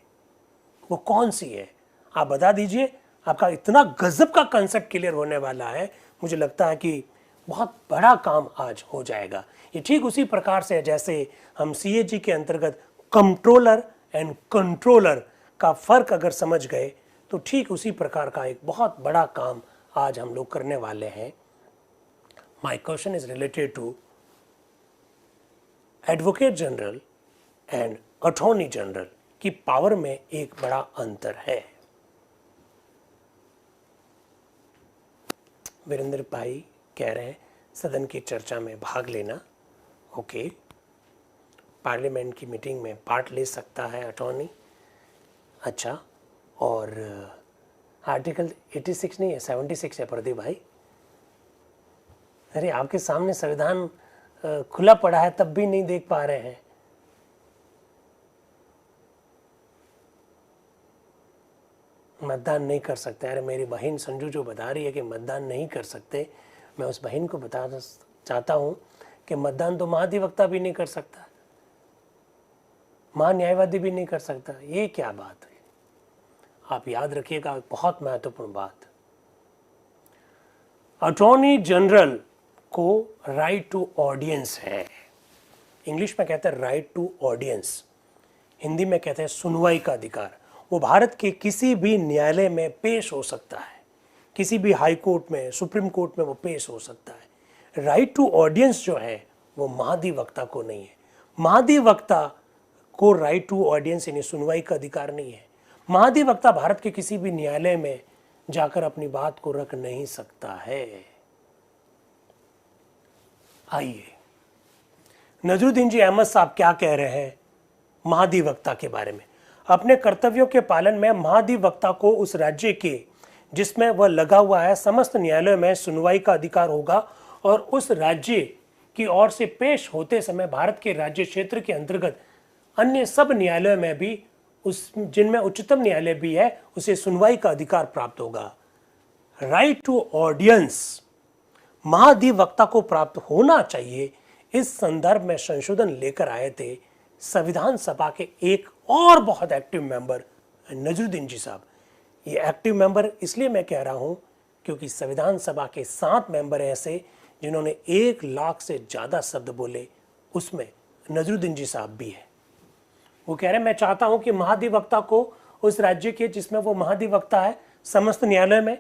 वो कौन सी है आप बता दीजिए। आपका इतना गजब का कंसेप्ट क्लियर होने वाला है, मुझे लगता है कि बहुत बड़ा काम आज हो जाएगा। ये ठीक उसी प्रकार से जैसे हम सीएजी के अंतर्गत कंट्रोलर एंड कंट्रोलर का फर्क अगर समझ गए, तो ठीक उसी प्रकार का एक बहुत बड़ा काम आज हम लोग करने वाले हैं। My question is related to advocate general and attorney general की पावर में एक बड़ा अंतर है। वीरेंद्र भाई कह रहे हैं सदन की चर्चा में भाग लेना, ओके, पार्लियामेंट की मीटिंग में पार्ट ले सकता है अटॉर्नी, अच्छा। और आर्टिकल 86 नहीं है, 76 है प्रदीप भाई। अरे आपके सामने संविधान खुला पड़ा है तब भी नहीं देख पा रहे हैं। मतदान नहीं कर सकते। अरे मेरी बहन संजू जो बता रही है कि मतदान नहीं कर सकते, मैं उस बहन को बताना चाहता हूँ कि मतदान तो महाधिवक्ता भी नहीं कर सकता। महान्यायवादी भी नहीं कर सकता। ये क्या बात है? आप याद रखिएगा बहुत महत्वपूर्ण बात। अटॉर्नी जनरल को राइट टू ऑडियंस है। इंग्लिश में कहते हैं राइट टू ऑडियंस, हिंदी में कहते हैं सुनवाई का अधिकार। वो भारत के किसी भी न्यायालय में पेश हो सकता है, किसी भी हाई कोर्ट में, सुप्रीम कोर्ट में वो पेश हो सकता है। राइट टू ऑडियंस जो है वो महाधिवक्ता को नहीं है। महाधिवक्ता को राइट टू ऑडियंस यानी सुनवाई का अधिकार नहीं है। महाधिवक्ता भारत के किसी भी न्यायालय में जाकर अपनी बात को रख नहीं सकता है। आइए नजरुद्दीन जी अहमद साहब क्या कह रहे हैं महाधिवक्ता के बारे में। अपने कर्तव्यों के पालन में महाधिवक्ता को उस राज्य के जिसमें वह लगा हुआ है समस्त न्यायालयों में सुनवाई का अधिकार होगा और उस राज्य की ओर से पेश होते समय भारत के राज्य क्षेत्र के अंतर्गत अन्य सब न्यायालयों में भी उस जिनमें उच्चतम न्यायालय भी है उसे सुनवाई का अधिकार प्राप्त होगा। राइट टू ऑडियंस महाधिवक्ता को प्राप्त होना चाहिए। इस संदर्भ में संशोधन लेकर आए थे संविधान सभा के एक और बहुत एक्टिव मेंबर नजरुद्दीन जी साहब। ये एक्टिव मेंबर इसलिए मैं कह रहा हूं क्योंकि संविधान सभा के 7 मेंबर ऐसे जिन्होंने 1 लाख से ज़्यादा शब्द बोले, उसमें नजरुद्दीन जी साहब भी है। वो कह रहे हैं मैं चाहता हूं कि महाधिवक्ता को उस राज्य के जिसमें वो महाधिवक्ता है समस्त न्यायालय में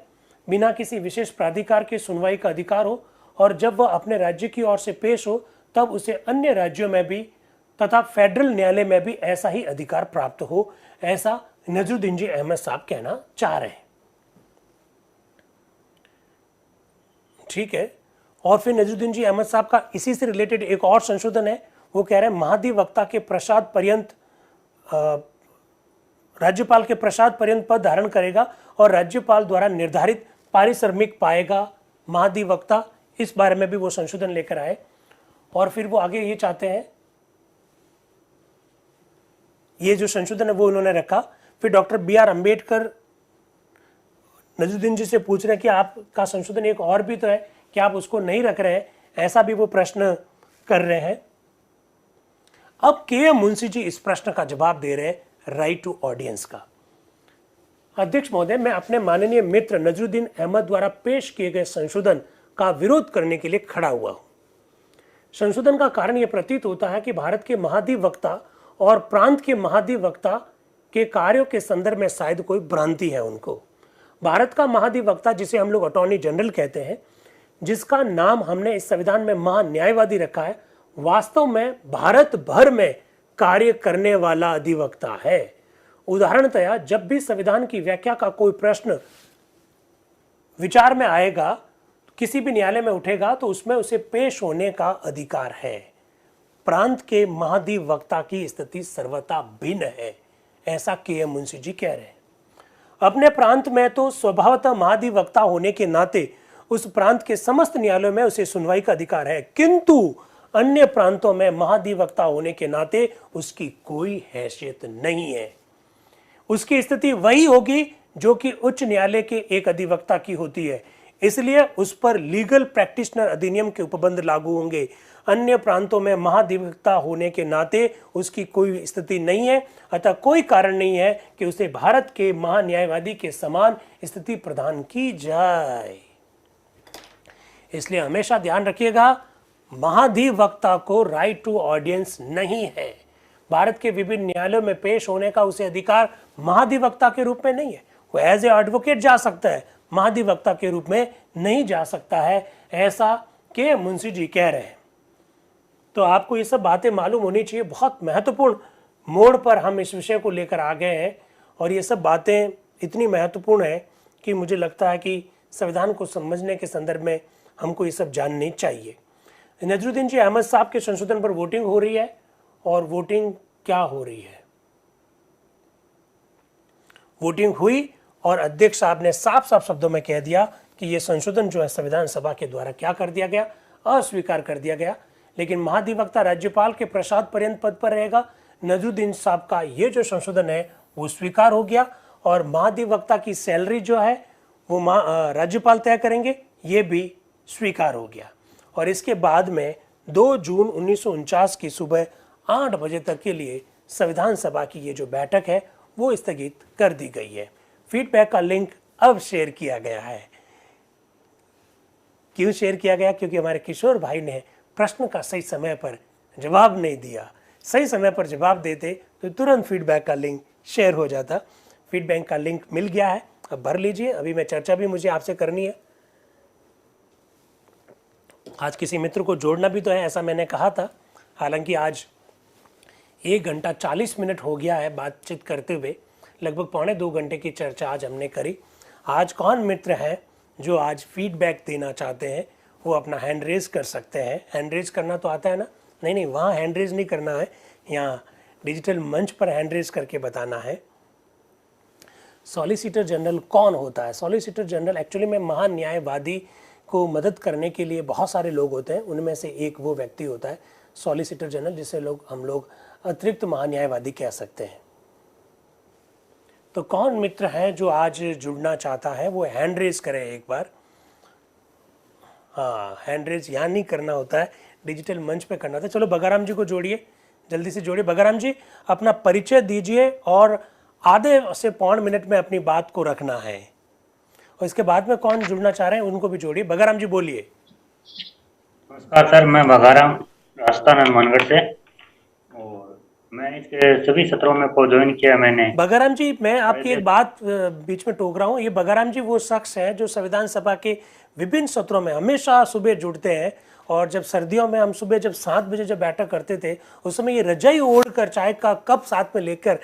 बिना किसी विशेष प्राधिकार के सुनवाई का अधिकार हो और जब वह अपने राज्य की ओर से पेश हो तब उसे अन्य राज्यों में भी तथा फेडरल न्यायालय में भी ऐसा ही अधिकार प्राप्त हो। ऐसा नजरुद्दीन जी अहमद साहब कहना चाह रहे हैं। ठीक है। और फिर नजरुद्दीन जी अहमद साहब का इसी से रिलेटेड एक और संशोधन है। वो कह रहे हैं महाधिवक्ता के प्रसाद पर्यंत राज्यपाल के प्रसाद पर्यंत पद धारण करेगा और राज्यपाल द्वारा निर्धारित पारिश्रमिक पाएगा महाधिवक्ता। इस बारे में भी वो संशोधन लेकर आए और फिर वो आगे ये चाहते हैं, ये जो संशोधन है वो उन्होंने रखा। फिर डॉक्टर BR अम्बेडकर नजरुद्दीन जी से पूछ रहे हैं कि आपका संशोधन एक और भी तो है, कि आप उसको नहीं रख रहे हैं, ऐसा भी वो प्रश्न कर रहे हैं। अब KM मुंशी जी इस प्रश्न का जवाब दे रहे हैं राइट टू ऑडियंस का। अध्यक्ष महोदय, मैं अपने माननीय मित्र नजरुद्दीन अहमद द्वारा पेश किए गए संशोधन का विरोध करने के लिए खड़ा हुआ हूं। संशोधन का कारण यह प्रतीत होता है कि भारत के महाधिवक्ता और प्रांत के महाधिवक्ता के कार्यों के संदर्भ में शायद कोई भ्रांति है उनको। भारत का महाधिवक्ता, जिसे हम लोग अटॉर्नी जनरल कहते हैं, जिसका नाम हमने इस संविधान में महान्यायवादी रखा है, वास्तव में भारत भर में कार्य करने वाला अधिवक्ता है। उदाहरणतया जब भी संविधान की व्याख्या का कोई प्रश्न विचार में आएगा, किसी भी न्यायालय में उठेगा, तो उसमें उसे पेश होने का अधिकार है। प्रांत के महाधिवक्ता की स्थिति सर्वथा भिन्न है, ऐसा KM मुंशी जी कह रहे हैं। अपने प्रांत में तो स्वभावतः महाधिवक्ता होने के नाते उस प्रांत के समस्त न्यायालयों में उसे सुनवाई का अधिकार है, किंतु अन्य प्रांतों में महाधिवक्ता होने के नाते उसकी कोई हैसियत नहीं है। उसकी स्थिति वही होगी जो कि उच्च न्यायालय के एक अधिवक्ता की होती है, इसलिए उस पर लीगल प्रैक्टिशनर अधिनियम के उपबंध लागू होंगे। अन्य प्रांतों में महाधिवक्ता होने के नाते उसकी कोई स्थिति नहीं है, अतः कोई कारण नहीं है कि उसे भारत के महान्यायवादी के समान स्थिति प्रदान की जाए। इसलिए हमेशा ध्यान रखिएगा, महाधिवक्ता को राइट टू ऑडियंस नहीं है। भारत के विभिन्न न्यायालयों में पेश होने का उसे अधिकार महाधिवक्ता के रूप में नहीं है। वो एज ए एडवोकेट जा सकता है, महाधिवक्ता के रूप में नहीं जा सकता है, ऐसा KM मुंशी जी कह रहे हैं। तो आपको ये सब बातें मालूम होनी चाहिए। बहुत महत्वपूर्ण मोड़ पर हम इस विषय को लेकर आ गए हैं और ये सब बातें इतनी महत्वपूर्ण है कि मुझे लगता है कि संविधान को समझने के संदर्भ में हमको ये सब जाननी चाहिए। नजरुद्दीन जी अहमद साहब के संशोधन पर वोटिंग हो रही है और वोटिंग क्या हो रही है, वोटिंग हुई और अध्यक्ष साहब ने साफ साफ शब्दों में कह दिया कि ये संशोधन जो है संविधान सभा के द्वारा क्या कर दिया गया, अस्वीकार कर दिया गया। लेकिन महाधिवक्ता राज्यपाल के प्रसाद पर्यंत पद पर रहेगा। नजरुद्दीन साहब का ये जो संशोधन है वो स्वीकार हो गया और महाधिवक्ता की सैलरी जो है वो राज्यपाल तय करेंगे, ये भी स्वीकार हो गया। और इसके बाद में 2 जून 1949 की सुबह 8 बजे तक के लिए संविधान सभा की ये जो बैठक है वो स्थगित कर दी गई है। फीडबैक का लिंक अब शेयर किया गया है। क्यों शेयर किया गया? क्योंकि हमारे किशोर भाई ने प्रश्न का सही समय पर जवाब नहीं दिया। सही समय पर जवाब देते तो तुरंत फीडबैक का लिंक शेयर हो जाता। फीडबैक का लिंक मिल गया है, अब भर लीजिए। अभी मैं चर्चा भी मुझे आपसे करनी है। आज किसी मित्र को जोड़ना भी तो है, ऐसा मैंने कहा था। हालांकि आज 1 घंटा 40 मिनट हो गया है बातचीत करते हुए। लगभग पौने 2 घंटे की चर्चा आज हमने करी। आज कौन मित्र हैं जो आज फीडबैक देना चाहते हैं? वो अपना हैंड रेज कर सकते हैं। हैंड रेज करना तो आता है ना? नहीं, वहाँ हैंड रेज नहीं करना है, यहाँ डिजिटल मंच पर हैंड रेज करके बताना है। सॉलिसिटर जनरल कौन होता है? सॉलिसिटर जनरल एक्चुअली में महान न्यायवादी को मदद करने के लिए बहुत सारे लोग होते हैं, उनमें से एक वो व्यक्ति होता है सॉलिसिटर जनरल, जिसे हम लोग अतिरिक्त महान्यायवादी कह सकते हैं। तो कौन मित्र है जो आज जुड़ना चाहता है? वो हैंड रेज करे एक बार। हाँ, हैंड रेज यहाँ नहीं करना होता है, डिजिटल मंच पे करना था। चलो बगाराम जी को जोड़िए, जल्दी से जोड़िए। बगाराम जी अपना परिचय दीजिए और आधे से पौन मिनट में अपनी बात को रखना है। और इसके बाद में कौन जुड़ना चाह रहे हैं उनको भी जोड़िए। बगाराम जी बोलिए। नमस्कार सर, मैं बघाराम राजस्थान हनुमानगढ़ से, और मैं इसके सभी सत्रों में को ज्वाइन किया मैंने। बगाराम जी, मैं आपकी एक बात बीच में टोक रहा हूँ। ये बगाराम जी वो शख्स हैं जो संविधान सभा के विभिन्न सत्रों में हमेशा सुबह जुड़ते हैं। और जब सर्दियों में हम सुबह जब 7 बजे जब बैठक करते थे, उस समय ये रजाई ओढ़ कर चाय का कप साथ में लेकर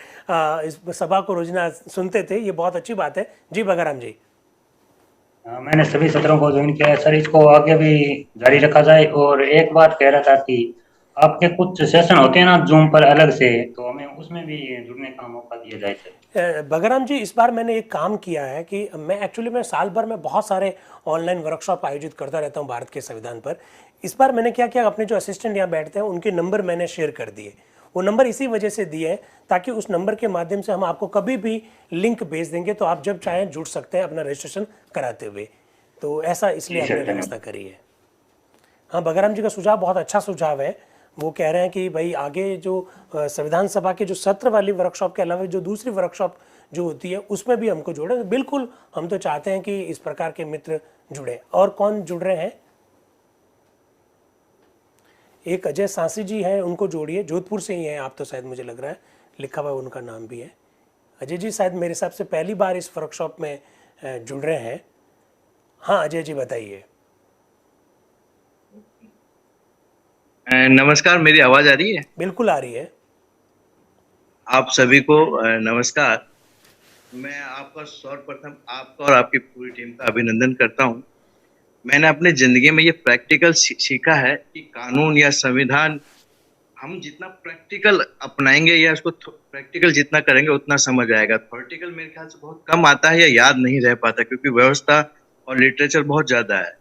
इस सभा को रोजाना सुनते थे। ये बहुत अच्छी बात है। जी बगाराम जी। मैंने सभी सत्रों को ज्वाइन किया है सर, इसको आगे भी जारी रखा जाए। और एक बात कह रहा था कि आपके कुछ सेशन होते हैं ना जूम पर अलग से, तो हमें उसमें भी जुड़ने का मौका दिया जाए सर। बगराम जी, इस बार मैंने एक काम किया है कि मैं एक्चुअली मैं साल भर में बहुत सारे ऑनलाइन वर्कशॉप आयोजित करता रहता हूँ भारत के संविधान पर। इस बार मैंने क्या किया, अपने जो असिस्टेंट यहाँ बैठते हैं उनके नंबर मैंने शेयर कर दिए। वो नंबर इसी वजह से दिए हैं ताकि उस नंबर के माध्यम से हम आपको कभी भी लिंक भेज देंगे, तो आप जब चाहें जुड़ सकते हैं अपना रजिस्ट्रेशन कराते हुए। तो ऐसा इसलिए हमने व्यवस्था करी है। हाँ, बगराम जी का सुझाव बहुत अच्छा सुझाव है। वो कह रहे हैं कि भाई आगे जो संविधान सभा के जो सत्र वाली वर्कशॉप के अलावा जो दूसरी वर्कशॉप जो होती है उसमें भी हमको जोड़े। बिल्कुल, हम तो चाहते हैं कि इस प्रकार के मित्र जुड़े। और कौन जुड़ रहे हैं? एक अजय सांसी जी हैं, उनको जोड़िए। जोधपुर से ही हैं आप तो, शायद मुझे लग रहा है लिखा हुआ उनका नाम भी है। अजय जी शायद मेरे हिसाब से पहली बार इस वर्कशॉप में जुड़ रहे हैं। हाँ अजय जी बताइए। नमस्कार, मेरी आवाज आ रही है? बिल्कुल आ रही है। आप सभी को नमस्कार। मैं आपका सर्वप्रथम आपका और आपकी पूरी टीम का अभिनंदन करता हूं। मैंने अपने जिंदगी में ये प्रैक्टिकल सीखा है कि कानून या संविधान हम जितना प्रैक्टिकल अपनाएंगे या उसको प्रैक्टिकल जितना करेंगे उतना समझ आएगा। थ्योरेटिकल मेरे ख्याल से बहुत कम आता है या याद नहीं रह पाता, क्योंकि व्यवस्था और लिटरेचर बहुत ज्यादा है।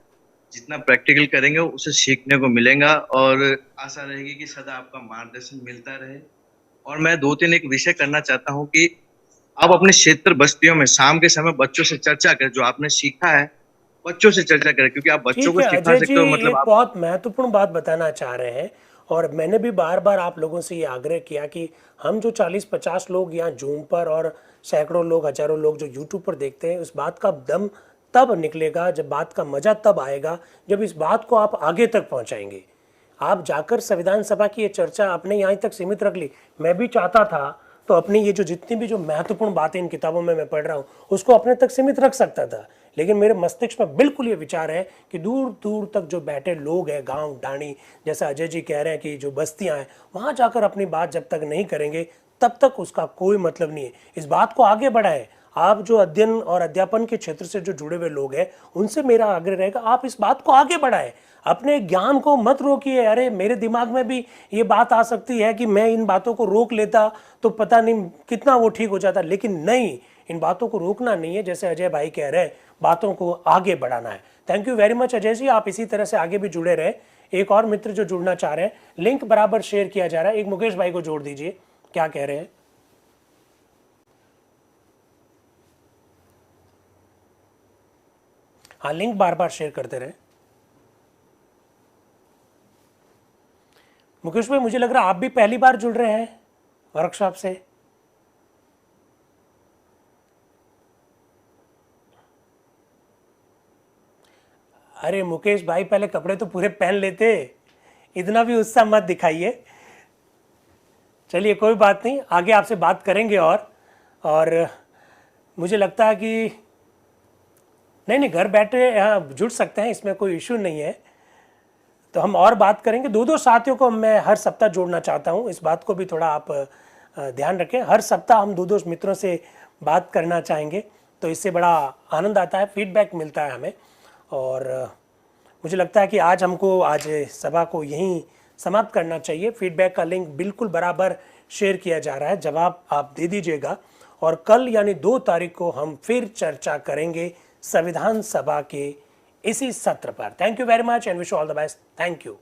जितना प्रैक्टिकल करेंगे उसे सीखने को मिलेगा, और आशा रहेगी कि सदा आपका मार्गदर्शन मिलता रहे। और मैं 2-3 एक विषय करना चाहता हूँ कि आप अपने क्षेत्र बस्तियों में शाम के समय बच्चों से चर्चा करें, जो आपने सीखा है बच्चों से चर्चा करें, क्योंकि आप बच्चों ठीक को है सिखा अजय जी, सकते हो, मतलब एक आप। बहुत महत्वपूर्ण बात बताना चाह रहे हैं। और मैंने भी बार बार आप लोगों से ये आग्रह किया कि हम जो 40-50 लोग यहाँ जूम पर और सैकड़ों लोग, हजारों लोग जो यूट्यूब पर देखते हैं, उस बात का दम तब निकलेगा, जब बात का मजा तब आएगा जब इस बात को आप आगे तक पहुँचाएंगे। आप जाकर संविधान सभा की ये चर्चा अपने यहाँ तक सीमित रख ली। मैं भी चाहता था तो अपनी ये जो जितनी भी जो महत्वपूर्ण बातें इन किताबों में मैं पढ़ रहा हूँ उसको अपने तक सीमित रख सकता था, लेकिन मेरे मस्तिष्क में बिल्कुल ये विचार है कि दूर दूर तक जो बैठे लोग हैं, गांव डाणी, जैसा अजय जी कह रहे हैं कि जो बस्तियां हैं, वहां जाकर अपनी बात जब तक नहीं करेंगे तब तक उसका कोई मतलब नहीं है। इस बात को आगे बढ़ाएं। आप जो अध्ययन और अध्यापन के क्षेत्र से जो जुड़े हुए लोग हैं उनसे मेरा आग्रह रहेगा, आप इस बात को आगे बढ़ाएं। अपने ज्ञान को मत रोकिए। अरे मेरे दिमाग में भी ये बात आ सकती है कि मैं इन बातों को रोक लेता तो पता नहीं कितना वो ठीक हो जाता, लेकिन नहीं, इन बातों को रोकना नहीं है। जैसे अजय भाई कह रहे हैं, बातों को आगे बढ़ाना है। Thank you very much Ajay ji, आप इसी तरह से आगे भी जुड़े रहे। एक और मित्र जो जुड़ना चाह रहे हैं, लिंक बराबर शेयर किया जा रहा है। एक मुकेश भाई को जोड़ दीजिए, क्या कह रहे हैं? हाँ, लिंक बार बार शेयर करते रहे। मुकेश भाई, मुझे लग रहा है आप भी पहली बार जुड़ रहे हैं, वर्कशॉप से? अरे मुकेश भाई, पहले कपड़े तो पूरे पहन लेते, इतना भी उत्साह मत दिखाइए। चलिए कोई बात नहीं, आगे आपसे बात करेंगे। और मुझे लगता है कि नहीं, घर बैठे यहाँ जुड़ सकते हैं, इसमें कोई इशू नहीं है। तो हम और बात करेंगे। दो साथियों को मैं हर सप्ताह जोड़ना चाहता हूँ, इस बात को भी थोड़ा आप ध्यान रखें। हर सप्ताह हम दो मित्रों से बात करना चाहेंगे, तो इससे बड़ा आनंद आता है, फीडबैक मिलता है हमें। और मुझे लगता है कि आज सभा को यहीं समाप्त करना चाहिए। फीडबैक का लिंक बिल्कुल बराबर शेयर किया जा रहा है, जवाब आप दे दीजिएगा। और कल यानी 2 तारीख को हम फिर चर्चा करेंगे संविधान सभा के इसी सत्र पर। Thank you very much and wish you all the best. Thank you.